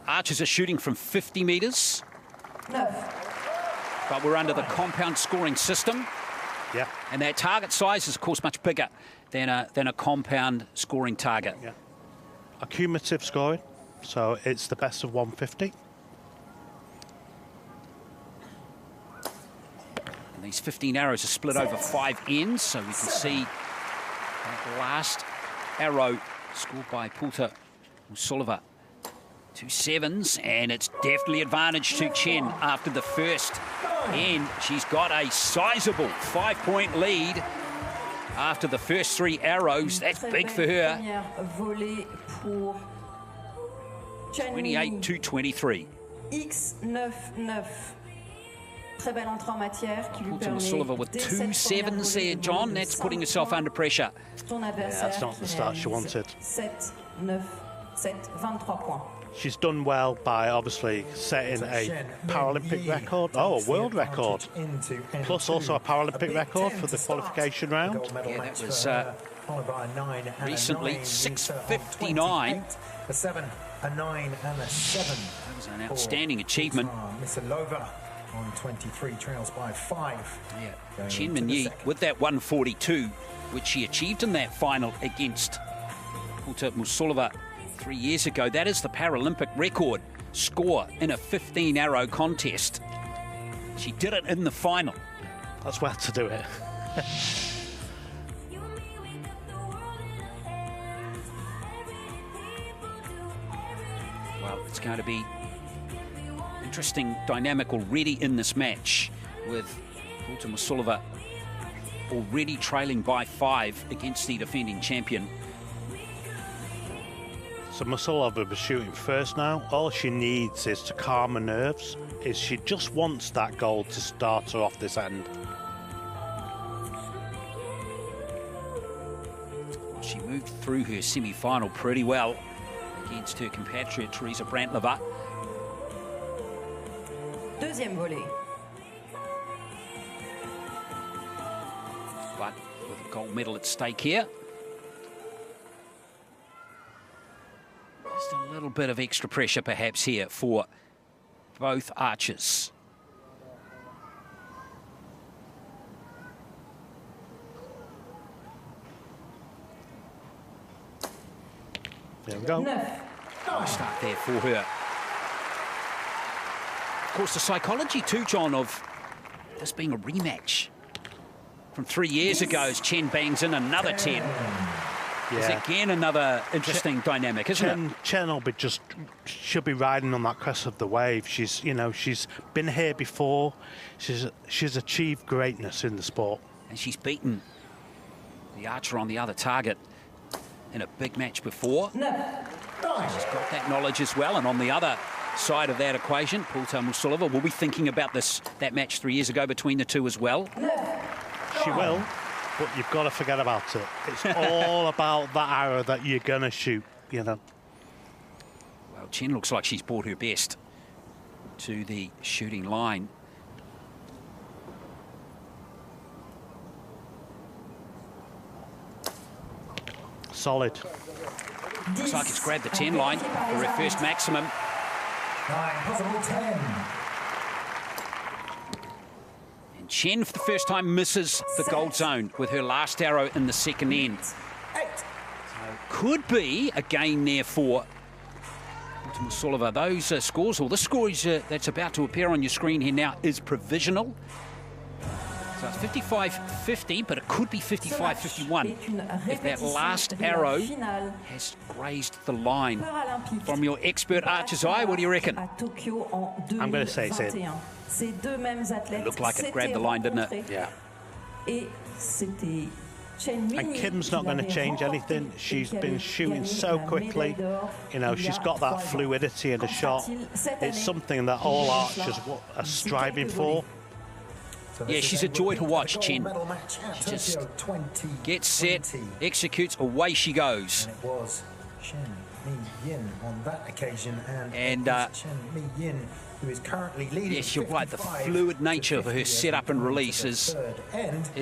archers are shooting from 50 metres. But we're under the compound scoring system. Yeah. And that target size is, of course, much bigger than a compound scoring target. Yeah. A cumulative scoring, so it's the best of 150. And these 15 arrows are split over 5 ends, so we can see that last arrow scored by Puta-Musolova. 2 sevens, and it's definitely advantage to Chen after the first end. She's got a sizable 5-point lead after the first 3 arrows. That's big for her. 28 to 23. X99. Très belle entrée en matière qui lui permet Musolova with 2 sevens there, John. That's putting herself under pressure. Yeah, that's not the start she wanted. 7, 9, 7, 23 points. She's done well by obviously setting a Paralympic record, a world record, plus also a Paralympic record for the qualification round. Yeah, that was recently 6:59. A 7, a 9, and a 7. That was an outstanding achievement. Musolova on 23, trails by 5. Yeah, Chen Minyi with that 142, which she achieved in that final against Puta-Musolova 3 years ago. That is the Paralympic record score in a 15-arrow contest. She did it in the final. That's where to do it. Well, it's going to be Interesting dynamic already in this match, with Pulta Musulova already trailing by 5 against the defending champion. So Musulova was shooting first now. All she needs is to calm her nerves. She just wants that goal to start her off this end. She moved through her semi-final pretty well against her compatriot Teresa Brantlova. Deuxième volley. But with a gold medal at stake here, just a little bit of extra pressure perhaps here for both archers. There we go. Nice start there for her. Of course, the psychology too, John, of this being a rematch from 3 years ago as Chen bangs in another 10. Is again another interesting dynamic, isn't it? Chen will be she'll be riding on that crest of the wave. She's, you know, she's been here before. She's achieved greatness in the sport. And she's beaten the archer on the other target in a big match before. She's got that knowledge as well. And on the other side of that equation, Pulta Musulova will be thinking about that match 3 years ago between the two as well. She will, but you've got to forget about it. It's all about that arrow that you're going to shoot, you know. Well, Chen looks like she's brought her best to the shooting line. Solid. Looks like it's grabbed the 10 line for her first maximum. 9, possible 10. And Chen, for the first time, misses the gold zone with her last arrow in the second end. 8. So could be a gain there for Musulova. Those scores, or the score that's about to appear on your screen here now, is provisional. So it's 55-50, but it could be 55-51 if that last arrow has grazed the line. From your expert archer's eye, what do you reckon? I'm going to say it's in. It looked like it grabbed the line, didn't it? Yeah. And Kim's not going to change anything. She's been shooting so quickly. You know, she's got that fluidity in the shot. It's something that all archers are striving for. Yeah, she's a joy to watch, Chen. She just gets set, executes, away she goes. And it was Chen Mi-yin on that occasion, and Chen Mi-yin, who is currently leading. Yes, you're right. The fluid nature of her setup and release is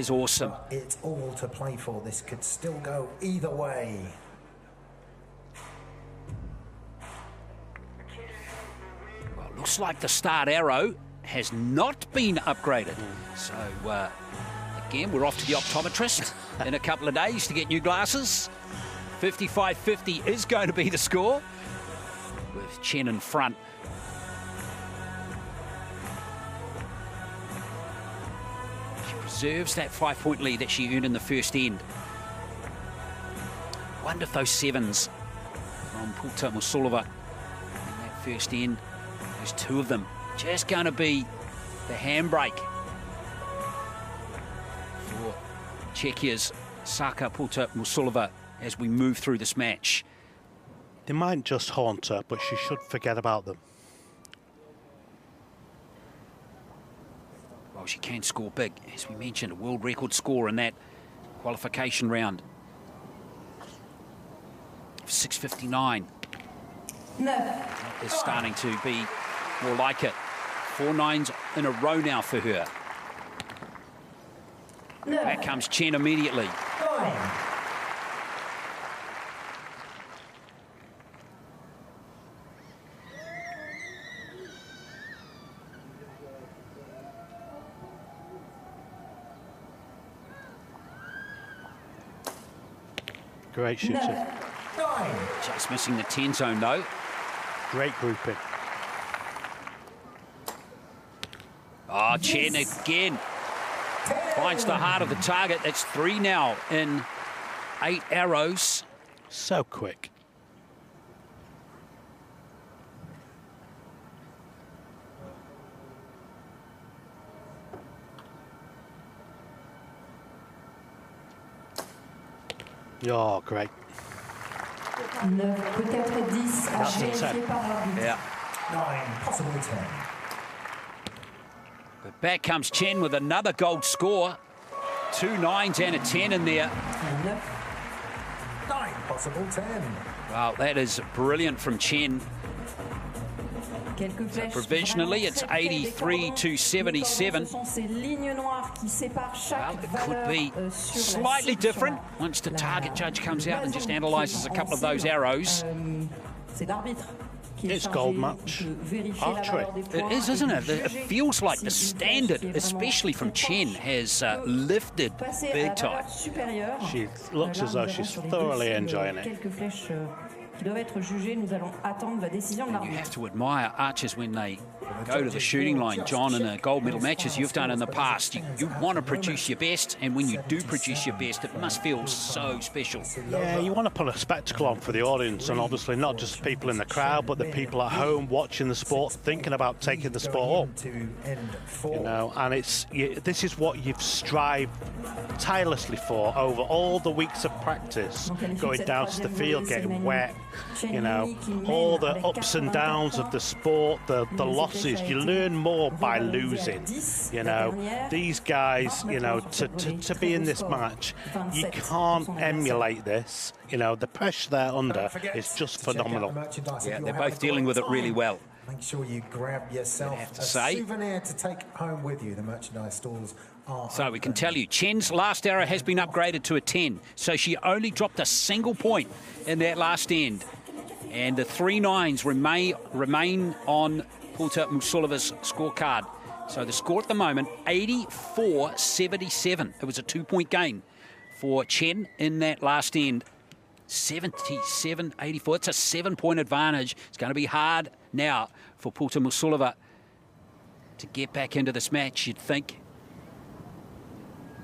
awesome. But it's all to play for. This could still go either way. Well, looks like the start arrow has not been upgraded. So, again, we're off to the optometrist in a couple of days to get new glasses. 55-50 is going to be the score, with Chen in front. She preserves that 5-point lead that she earned in the first end. Wonder if those 7s from Pulta Musulova in that first end, those 2 of them, just going to be the handbrake for Czechia's Saka Pulta Musulova as we move through this match. They might just haunt her, but she should forget about them. Well, she can score big. As we mentioned, a world record score in that qualification round. 6:59. Is starting to be more like it. 4 9s in a row now for her. Back comes Chen immediately. 9. Great shooting. 9. Just missing the 10 zone though. Great grouping. Oh, Chen again. Finds the heart of the target. That's 3 now in 8 arrows. So quick. Oh, great. 9, peut-être 10 à vérifier par l'arbitre. Yeah. 9, possible 10. But back comes Chen with another gold score. 2 9s and a 10 in there. 9. 9, possible 10. Wow, that is brilliant from Chen. Quelques flèches Provisionally, it's vraiment très, très 83 to décorées. 77. Ce sont ces lignes noires qui séparent chaque Well, it valeur could be sur la slightly cible, sur different la- once the la target judge comes out and just blason analyses a qui est couple of en those cible. arrows. C'est l'arbitre qui est It's chargé gold match. de vérifier la Archery. valeur des It points is, et isn't de it? It juger feels like the si une flèche standard, qui est especially from vraiment très Chen, proche has lifted passer à big la time. valeur supérieure. She looks Là, as though nous avons she's sur les thoroughly deux cibles enjoying it. quelques flèches qui doivent être jugées. Nous allons attendre la décision de You l'arbitre. have to admire archers when they go to the shooting line, John, in a gold medal match, as you've done in the past. You want to produce your best, and when you do produce your best, it must feel so special. Yeah, you want to put a spectacle on for the audience, and obviously not just the people in the crowd, but the people at home watching the sport, thinking about taking the sport up. You know, and this is what you've strived tirelessly for over all the weeks of practice, going down to the field, getting wet, you know, all the ups and downs of the sport, the losses. You learn more by losing. You know, these guys, you know, to be in this match, you can't emulate this. You know, the pressure they're under is just phenomenal. Yeah, they're both dealing with it really well. Make sure you grab yourself have to a say. souvenir to take home with you. The merchandise stalls are So we can open. tell you, Chen's last arrow has been upgraded to a 10. So she only dropped a single point in that last end. And the 3 9s remain on Pulta Musulova's scorecard. So the score at the moment, 84-77. It was a 2-point gain for Chen in that last end. 77-84. It's a 7-point advantage. It's going to be hard now for Pulta Musulova to get back into this match, you'd think.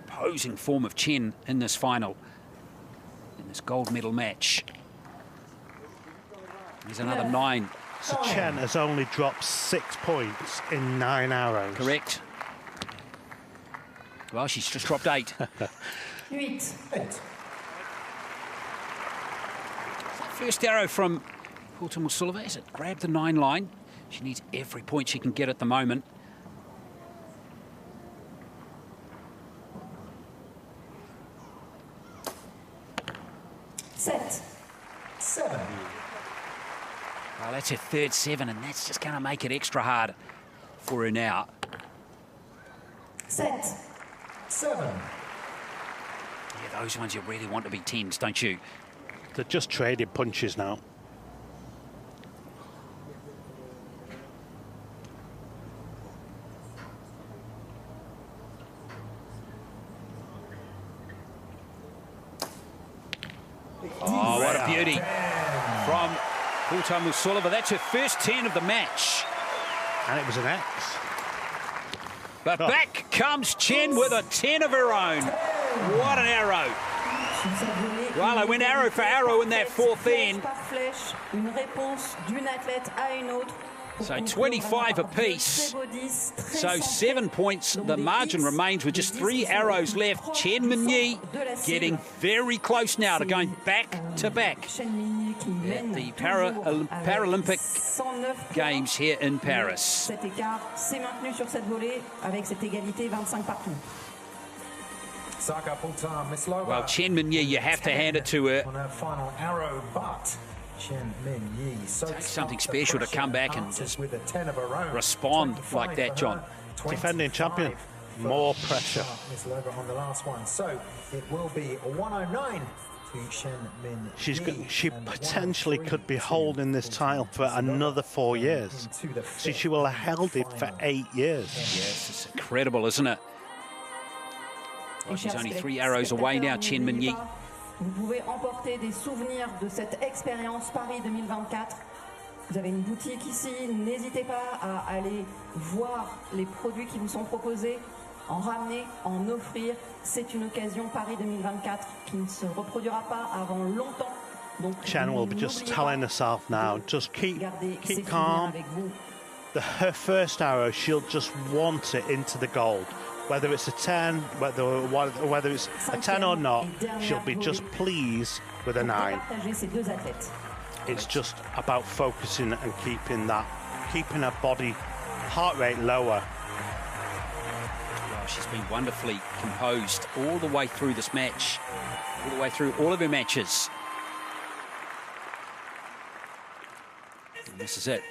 Posing form of Chen in this final, in this gold medal match. There's another 9. So Chen has only dropped 6 points in 9 arrows. Correct. Well, she's just dropped 8. 8. 8. First arrow from Pulta Musulova. Has it grabbed the 9 line? She needs every point she can get at the moment. Sept. 7. Well, that's her third 7, and that's just going to make it extra hard for her now. 7. 7. Yeah, those ones you really want to be 10s, don't you? They're just trading punches now. Oh, what a beauty from Pulta Musulova. That's her first 10 of the match. And it was an X. But back comes Chen with a 10 of her own. What an arrow. Well, I went arrow for arrow in that fourth end. So 25 apiece. So 7 points. The margin remains with just 3 arrows left. Chen Minyi getting very close now to going back to back at the Paralympic Games here in Paris. Cet écart s'est maintenu sur cette volée avec cette égalité 25 partout. Well, Chen Minyi, you have to hand it to her. On her final arrow, but Chen Minyi Takes something special to come back and just respond 25 like that, for John. her, Defending 25 champion. for More pressure. Mislova on the last one. So it will be 109 to Chen Minyi. She potentially could be holding this title for another 4 years. So she will have held it for 8 years. Yes, it's incredible, isn't it? Well, she's only 3 arrows away now, Chen Minyi. Vous pouvez emporter des souvenirs de cette expérience Paris 2024. Vous avez une boutique ici, n'hésitez pas à aller voir les produits qui vous sont proposés, en ramener, en offrir. C'est une occasion Paris 2024 qui ne se reproduira pas avant longtemps. Donc, Chen will be just telling herself now, just keep calm. Her first arrow, she'll just want it into the gold. whether it's a 10, whether it's a 10 or not, she'll be just pleased with a 9. It's just about focusing and keeping her body heart rate lower. Well, she's been wonderfully composed all the way through this match, all the way through all of her matches. And this is it.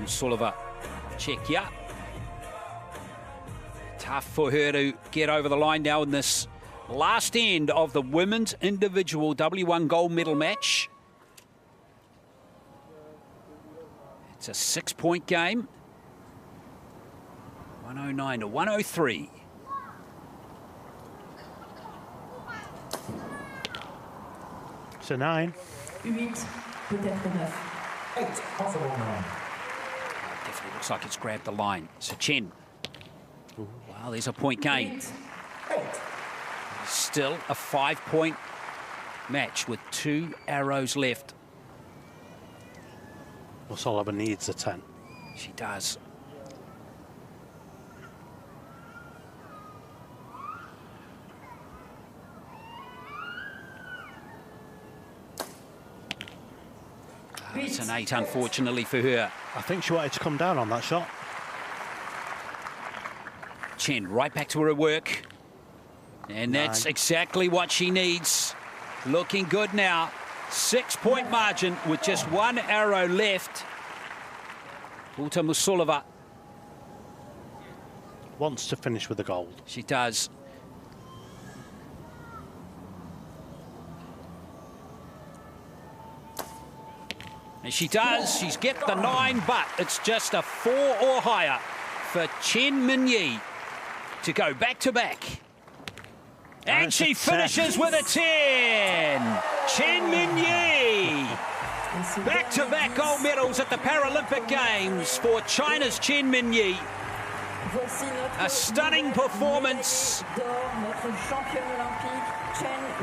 Musolova, Czechia. Tough for her to get over the line now in this last end of the women's individual W1 gold medal match. It's a 6-point game. 109 to 103. It's a 9. 8, peut-être 9. 8, possible 9. Definitely looks like it's grabbed the line. So Chen. Wow, there's a point game. 8. Still a 5-point match with 2 arrows left. Musolova needs a 10. She does. It's an 8, unfortunately, for her. I think she wanted to come down on that shot. Chen right back to her work. And that's exactly what she needs. Looking good now. 6-point margin with just 1 arrow left. Uta Musolova wants to finish with the gold. She does. And she does. She's get the 9, but it's just a 4 or higher for Chen Minyi to go back-to-back. And she finishes with a 10. Chen Minyi. Back-to-back gold medals at the Paralympic Games for China's Chen Minyi. A stunning performance.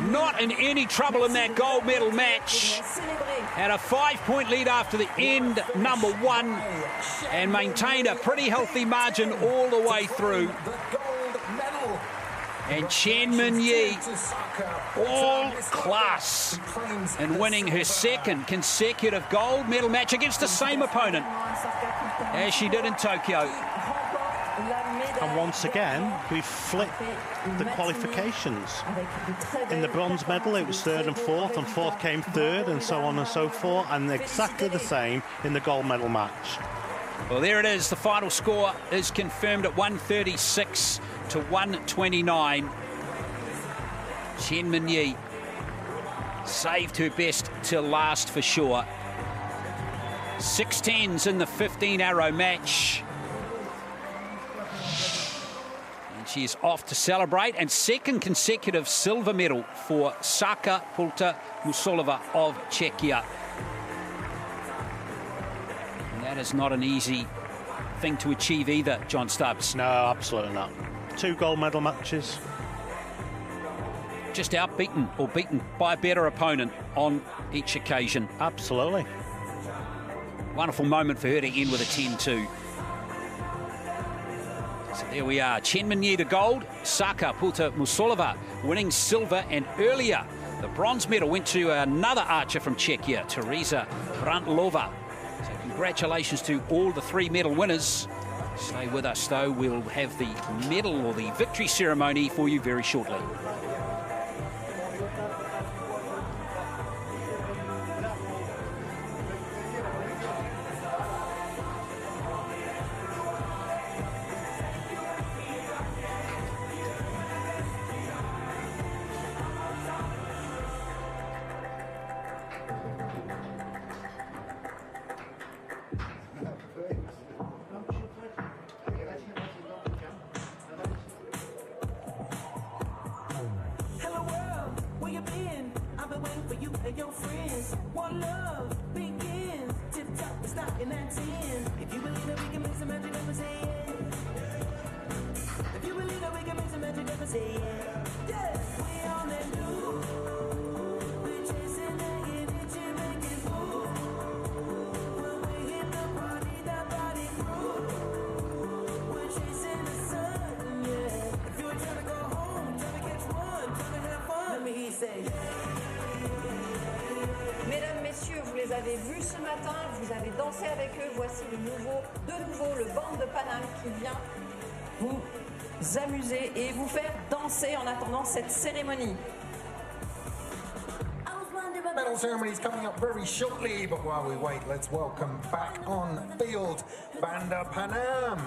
Not in any trouble in that gold medal match. Had a 5-point lead after the end, number 1, and maintained a pretty healthy margin all the way through. And Chen Minyi, all class, in winning her 2nd consecutive gold medal match against the same opponent as she did in Tokyo. And once again, we flipped the qualifications. In the bronze medal, it was 3rd and 4th, and 4th came 3rd, and so on and so forth, and exactly the same in the gold medal match. Well, there it is. The final score is confirmed at 136 to 129. Chen Minyi saved her best till last for sure. 6 10s in the 15-arrow match. And she is off to celebrate. And 2nd consecutive silver medal for Saka Pulta Musolova of Czechia. And that is not an easy thing to achieve either, John Stubbs. No, absolutely not. 2 gold medal matches. Just outbeaten or beaten by a better opponent on each occasion. Absolutely. Wonderful moment for her to end with a 10-2. So there we are. Chen Minyi to gold. Saka Pulta Musolova winning silver. And earlier, the bronze medal went to another archer from Czechia, Teresa Brantlova. So congratulations to all the 3 medal winners. Stay with us, though. We'll have the medal or the victory ceremony for you very shortly. Chasing ce matin, vous avez dansé avec eux. Voici de nouveau le band de Paname qui vient vous amuser et vous faire danser en attendant cette cérémonie. Medal ceremony is coming up very shortly, but while we wait, let's welcome back on field Banda Panam.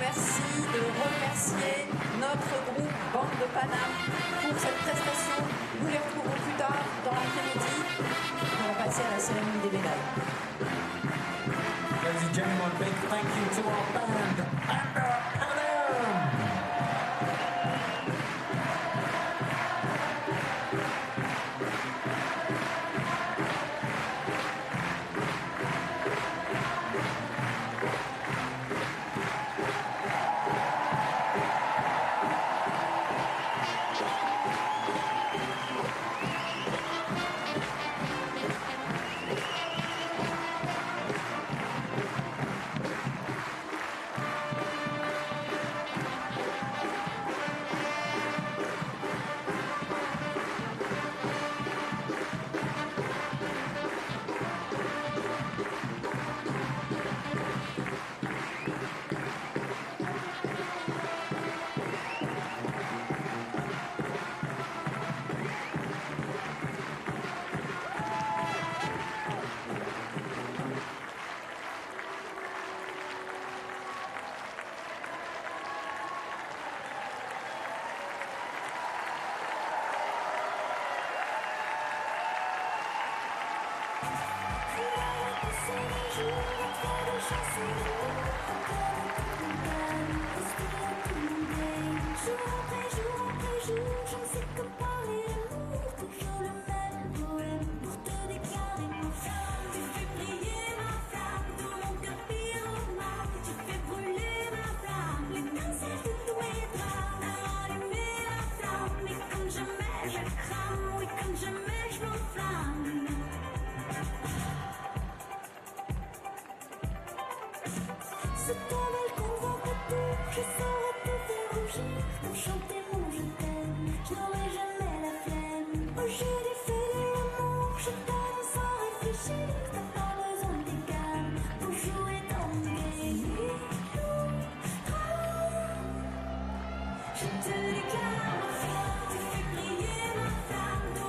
Merci de remercier notre groupe Bande de Paname pour cette prestation. Nous les retrouvons plus tard dans l'après-midi. On va passer à la cérémonie des médailles. Ladies and gentlemen, big thank you to our band, Bande de Paname. Je te déclare ma flamme, tu fais briller ma flamme.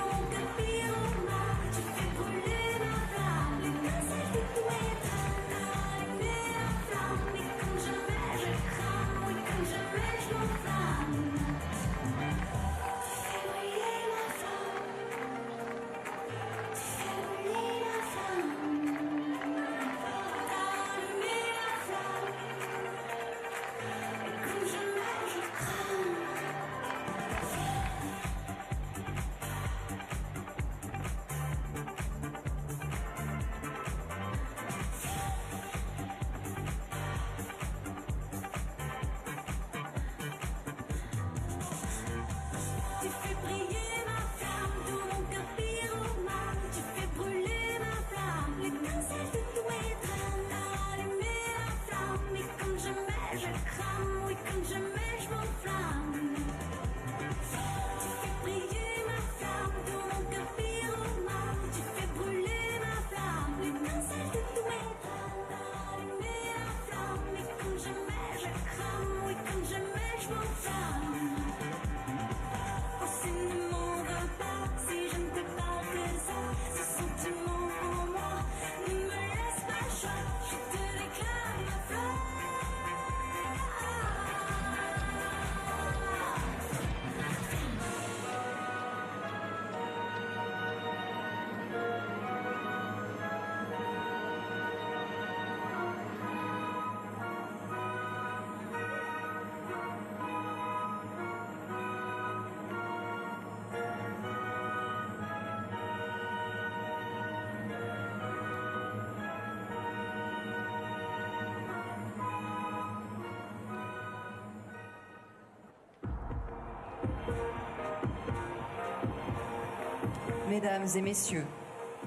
Mesdames et messieurs,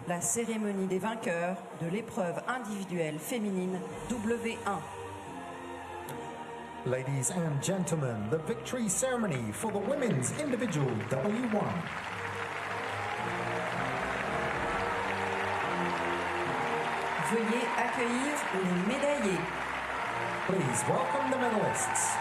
la cérémonie des vainqueurs de l'épreuve individuelle féminine W1. Ladies and gentlemen, the victory ceremony for the women's individual W1. Veuillez accueillir les médaillés. Please welcome the medalists.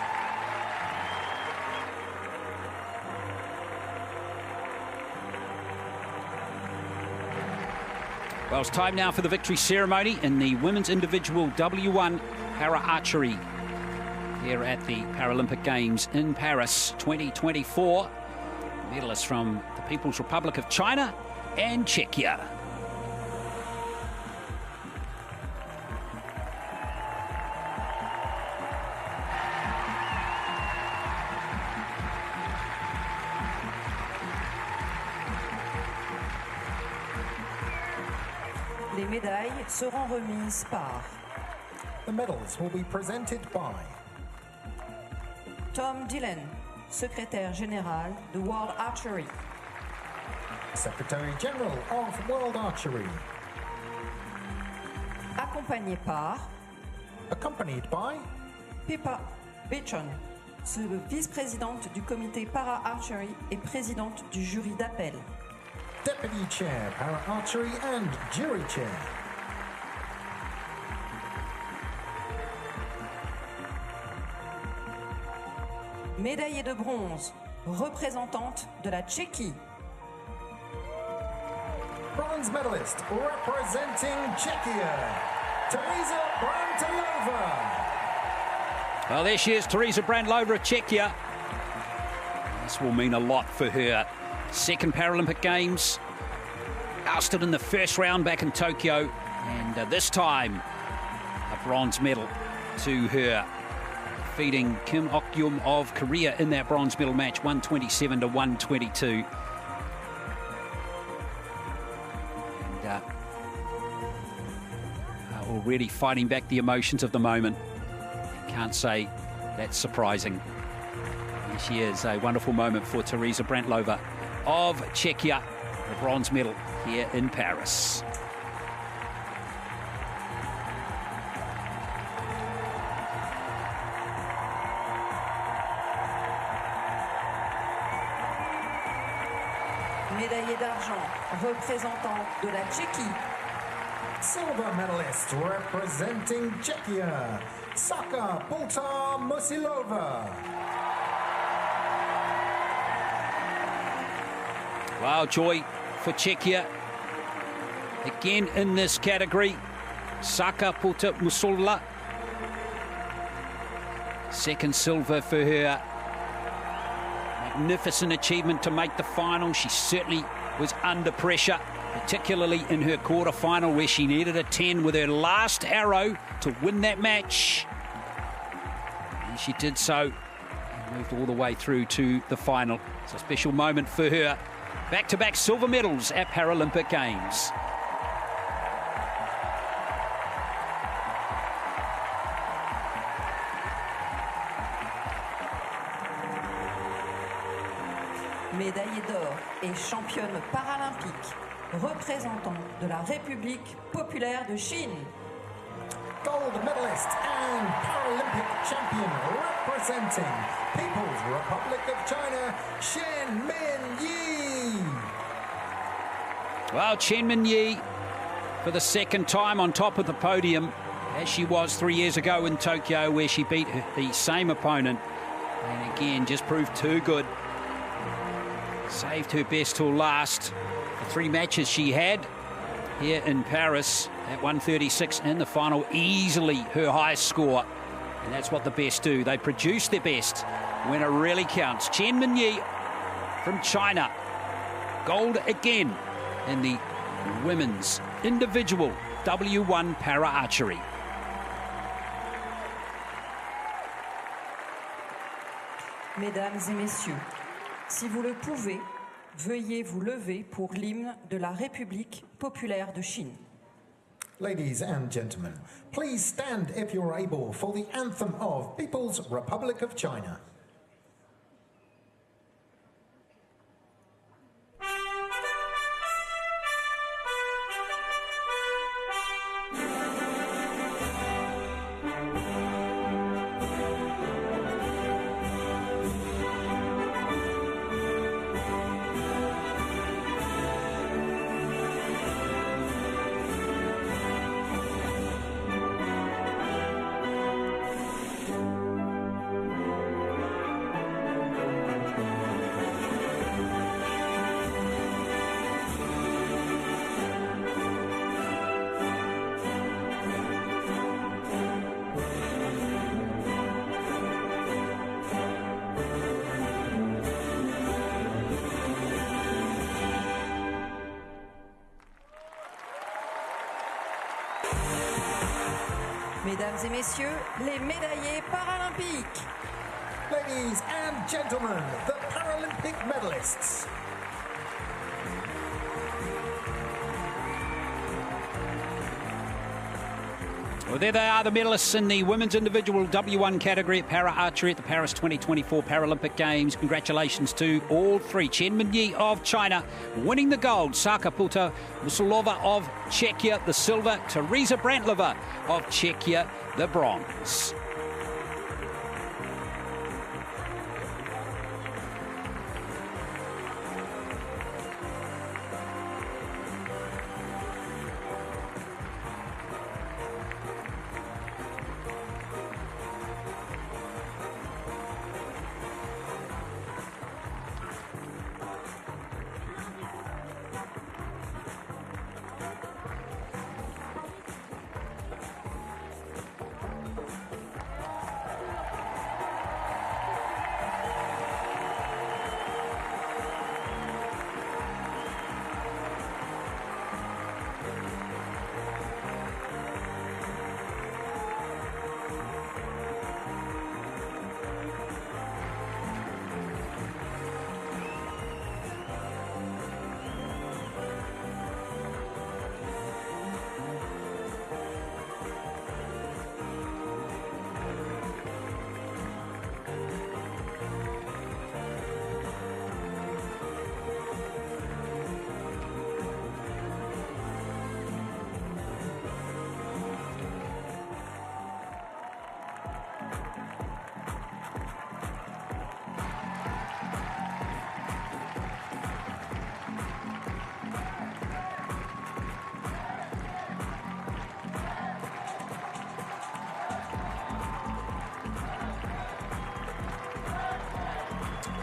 Well, it's time now for the victory ceremony in the women's individual W1 para archery here at the Paralympic Games in Paris 2024. Medalists from the People's Republic of China and Czechia. Les médailles seront remises par The medals will be presented by Tom Dillon, secrétaire général de World Archery. Secretary General of World Archery. Accompagné par Accompanied by Pippa Beechon, vice-présidente du comité para-archery et présidente du jury d'appel. Deputy Chair, Para Archery and Jury Chair. Médaillée de bronze, représentante de la Tchéquie. Bronze medalist representing Czechia, Teresa Brantilova. Well, there she is, Teresa Brantilova of Czechia. This will mean a lot for her. Second Paralympic Games, ousted in the first round back in Tokyo, and this time a bronze medal to her, defeating Kim Ok-yum of Korea in that bronze medal match, 127 to 122. And already fighting back the emotions of the moment. Can't say that's surprising. Here she is, a wonderful moment for Teresa Brantilova of Czechia, the bronze medal here in Paris. Médaillée d'argent, représentant de la Tchéquie. Silver medalist representing Czechia, Saka Polta Musilova. Wow, joy for Czechia. Again in this category, Saka Polta Musilova. Second silver for her. Magnificent achievement to make the final. She certainly was under pressure, particularly in her quarter-final where she needed a 10 with her last arrow to win that match. And she did so and moved all the way through to the final. It's a special moment for her. Back-to-back silver medals at Paralympic Games. Médaillée d'or et championne paralympique, représentant de la République populaire de Chine. Gold medalist and Paralympic champion representing People's Republic of China, Chen Min-yi. Well, Chen Min-yi for the second time on top of the podium, as she was 3 years ago in Tokyo, where she beat the same opponent. And again, just proved too good. Saved her best till last. The 3 matches she had here in Paris at 136 in the final, easily her highest score. And that's what the best do. They produce their best when it really counts. Chen Min-yi from China. Gold again in the women's individual W1 para archery. Mesdames et messieurs, si vous le pouvez, veuillez vous lever pour l'hymne de la République populaire de Chine. Ladies and gentlemen, please stand if you're able for the anthem of People's Republic of China. Mesdames et messieurs, les médaillés paralympiques. Ladies and gentlemen, the Paralympic medalists. Well, there they are, the medalists in the women's individual W1 category at Para Archery at the Paris 2024 Paralympic Games. Congratulations to all three. Chen Minyi of China winning the gold. Saka Musulova of Czechia, the silver. Teresa Brantlova of Czechia, the bronze.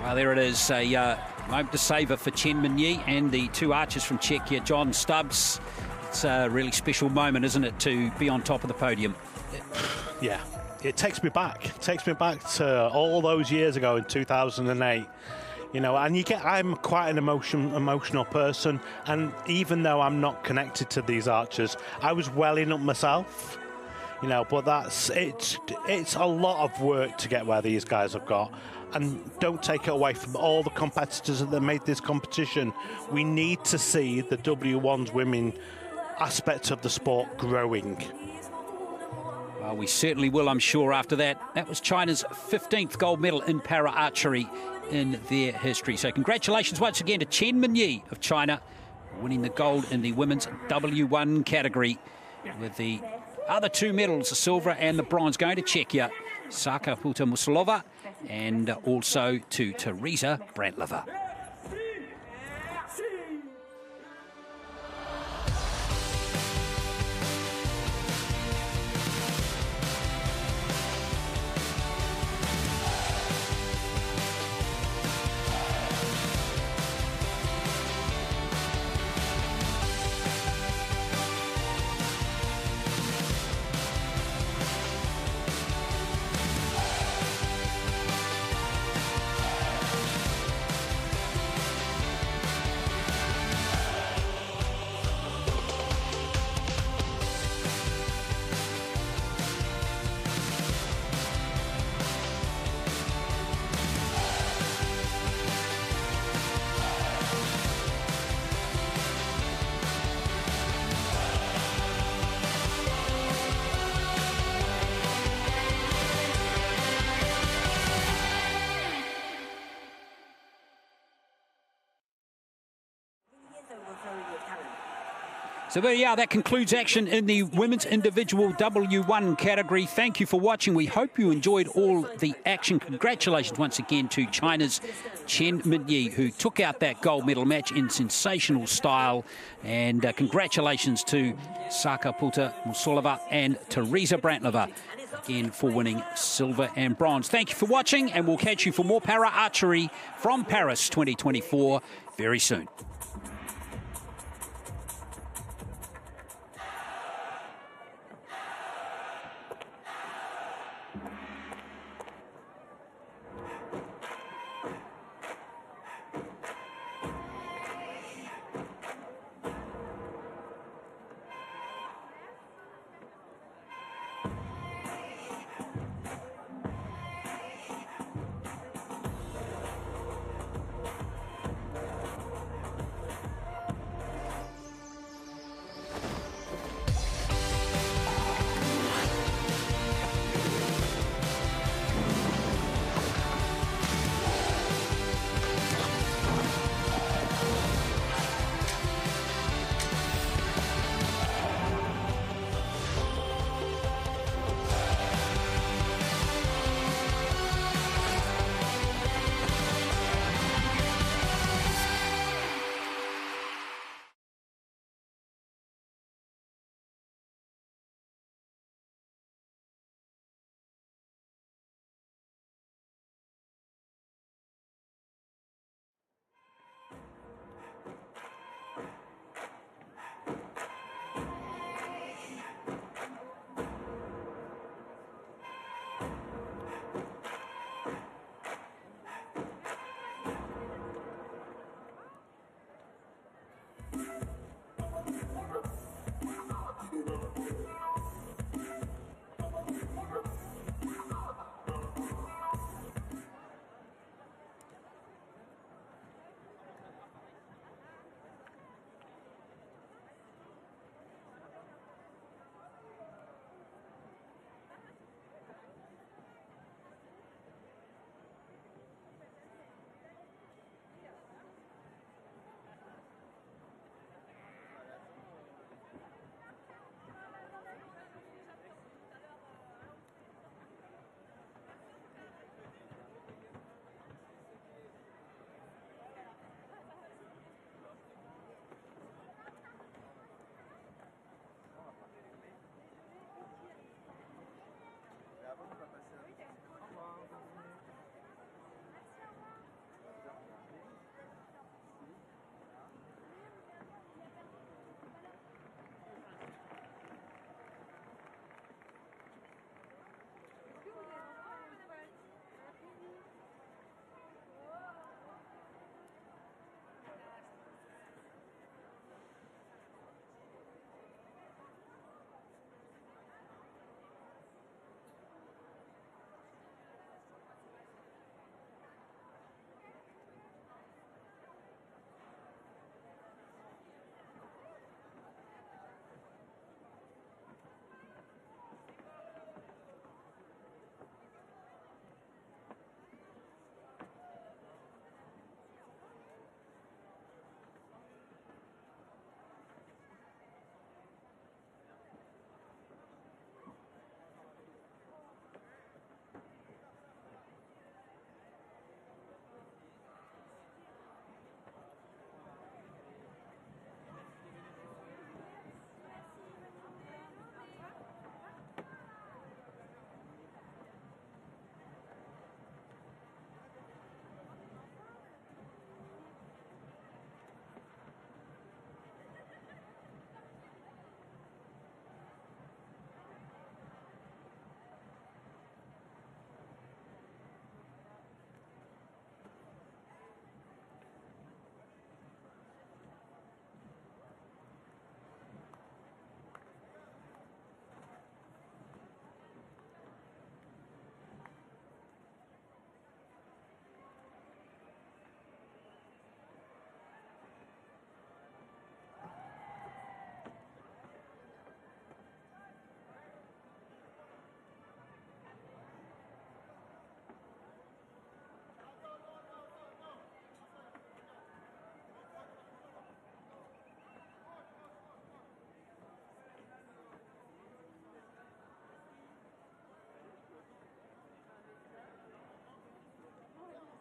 Well, there it is, a moment to savour for Chen Minyi and the two archers from Czechia, John Stubbs. It's a really special moment, isn't it, to be on top of the podium? Yeah, it takes me back. It takes me back to all those years ago in 2008. You know, and I'm quite an emotional person, and even though I'm not connected to these archers, I was welling up myself. You know, but it's a lot of work to get where these guys have got. And don't take it away from all the competitors that made this competition. We need to see the W1's women aspect of the sport growing. Well, we certainly will, I'm sure, after that. That was China's 15th gold medal in para archery in their history. So congratulations once again to Chen Minyi of China, winning the gold in the women's W1 category, with the other two medals, the silver and the bronze, going to Czechia, Saka Musulova, and also to Teresa Brantlova. So there you are, that concludes action in the women's individual W1 category. Thank you for watching. We hope you enjoyed all the action. Congratulations once again to China's Chen Minyi, who took out that gold medal match in sensational style. And congratulations to Saka Musulova and Teresa Brantlova, again, for winning silver and bronze. Thank you for watching, and we'll catch you for more para archery from Paris 2024 very soon.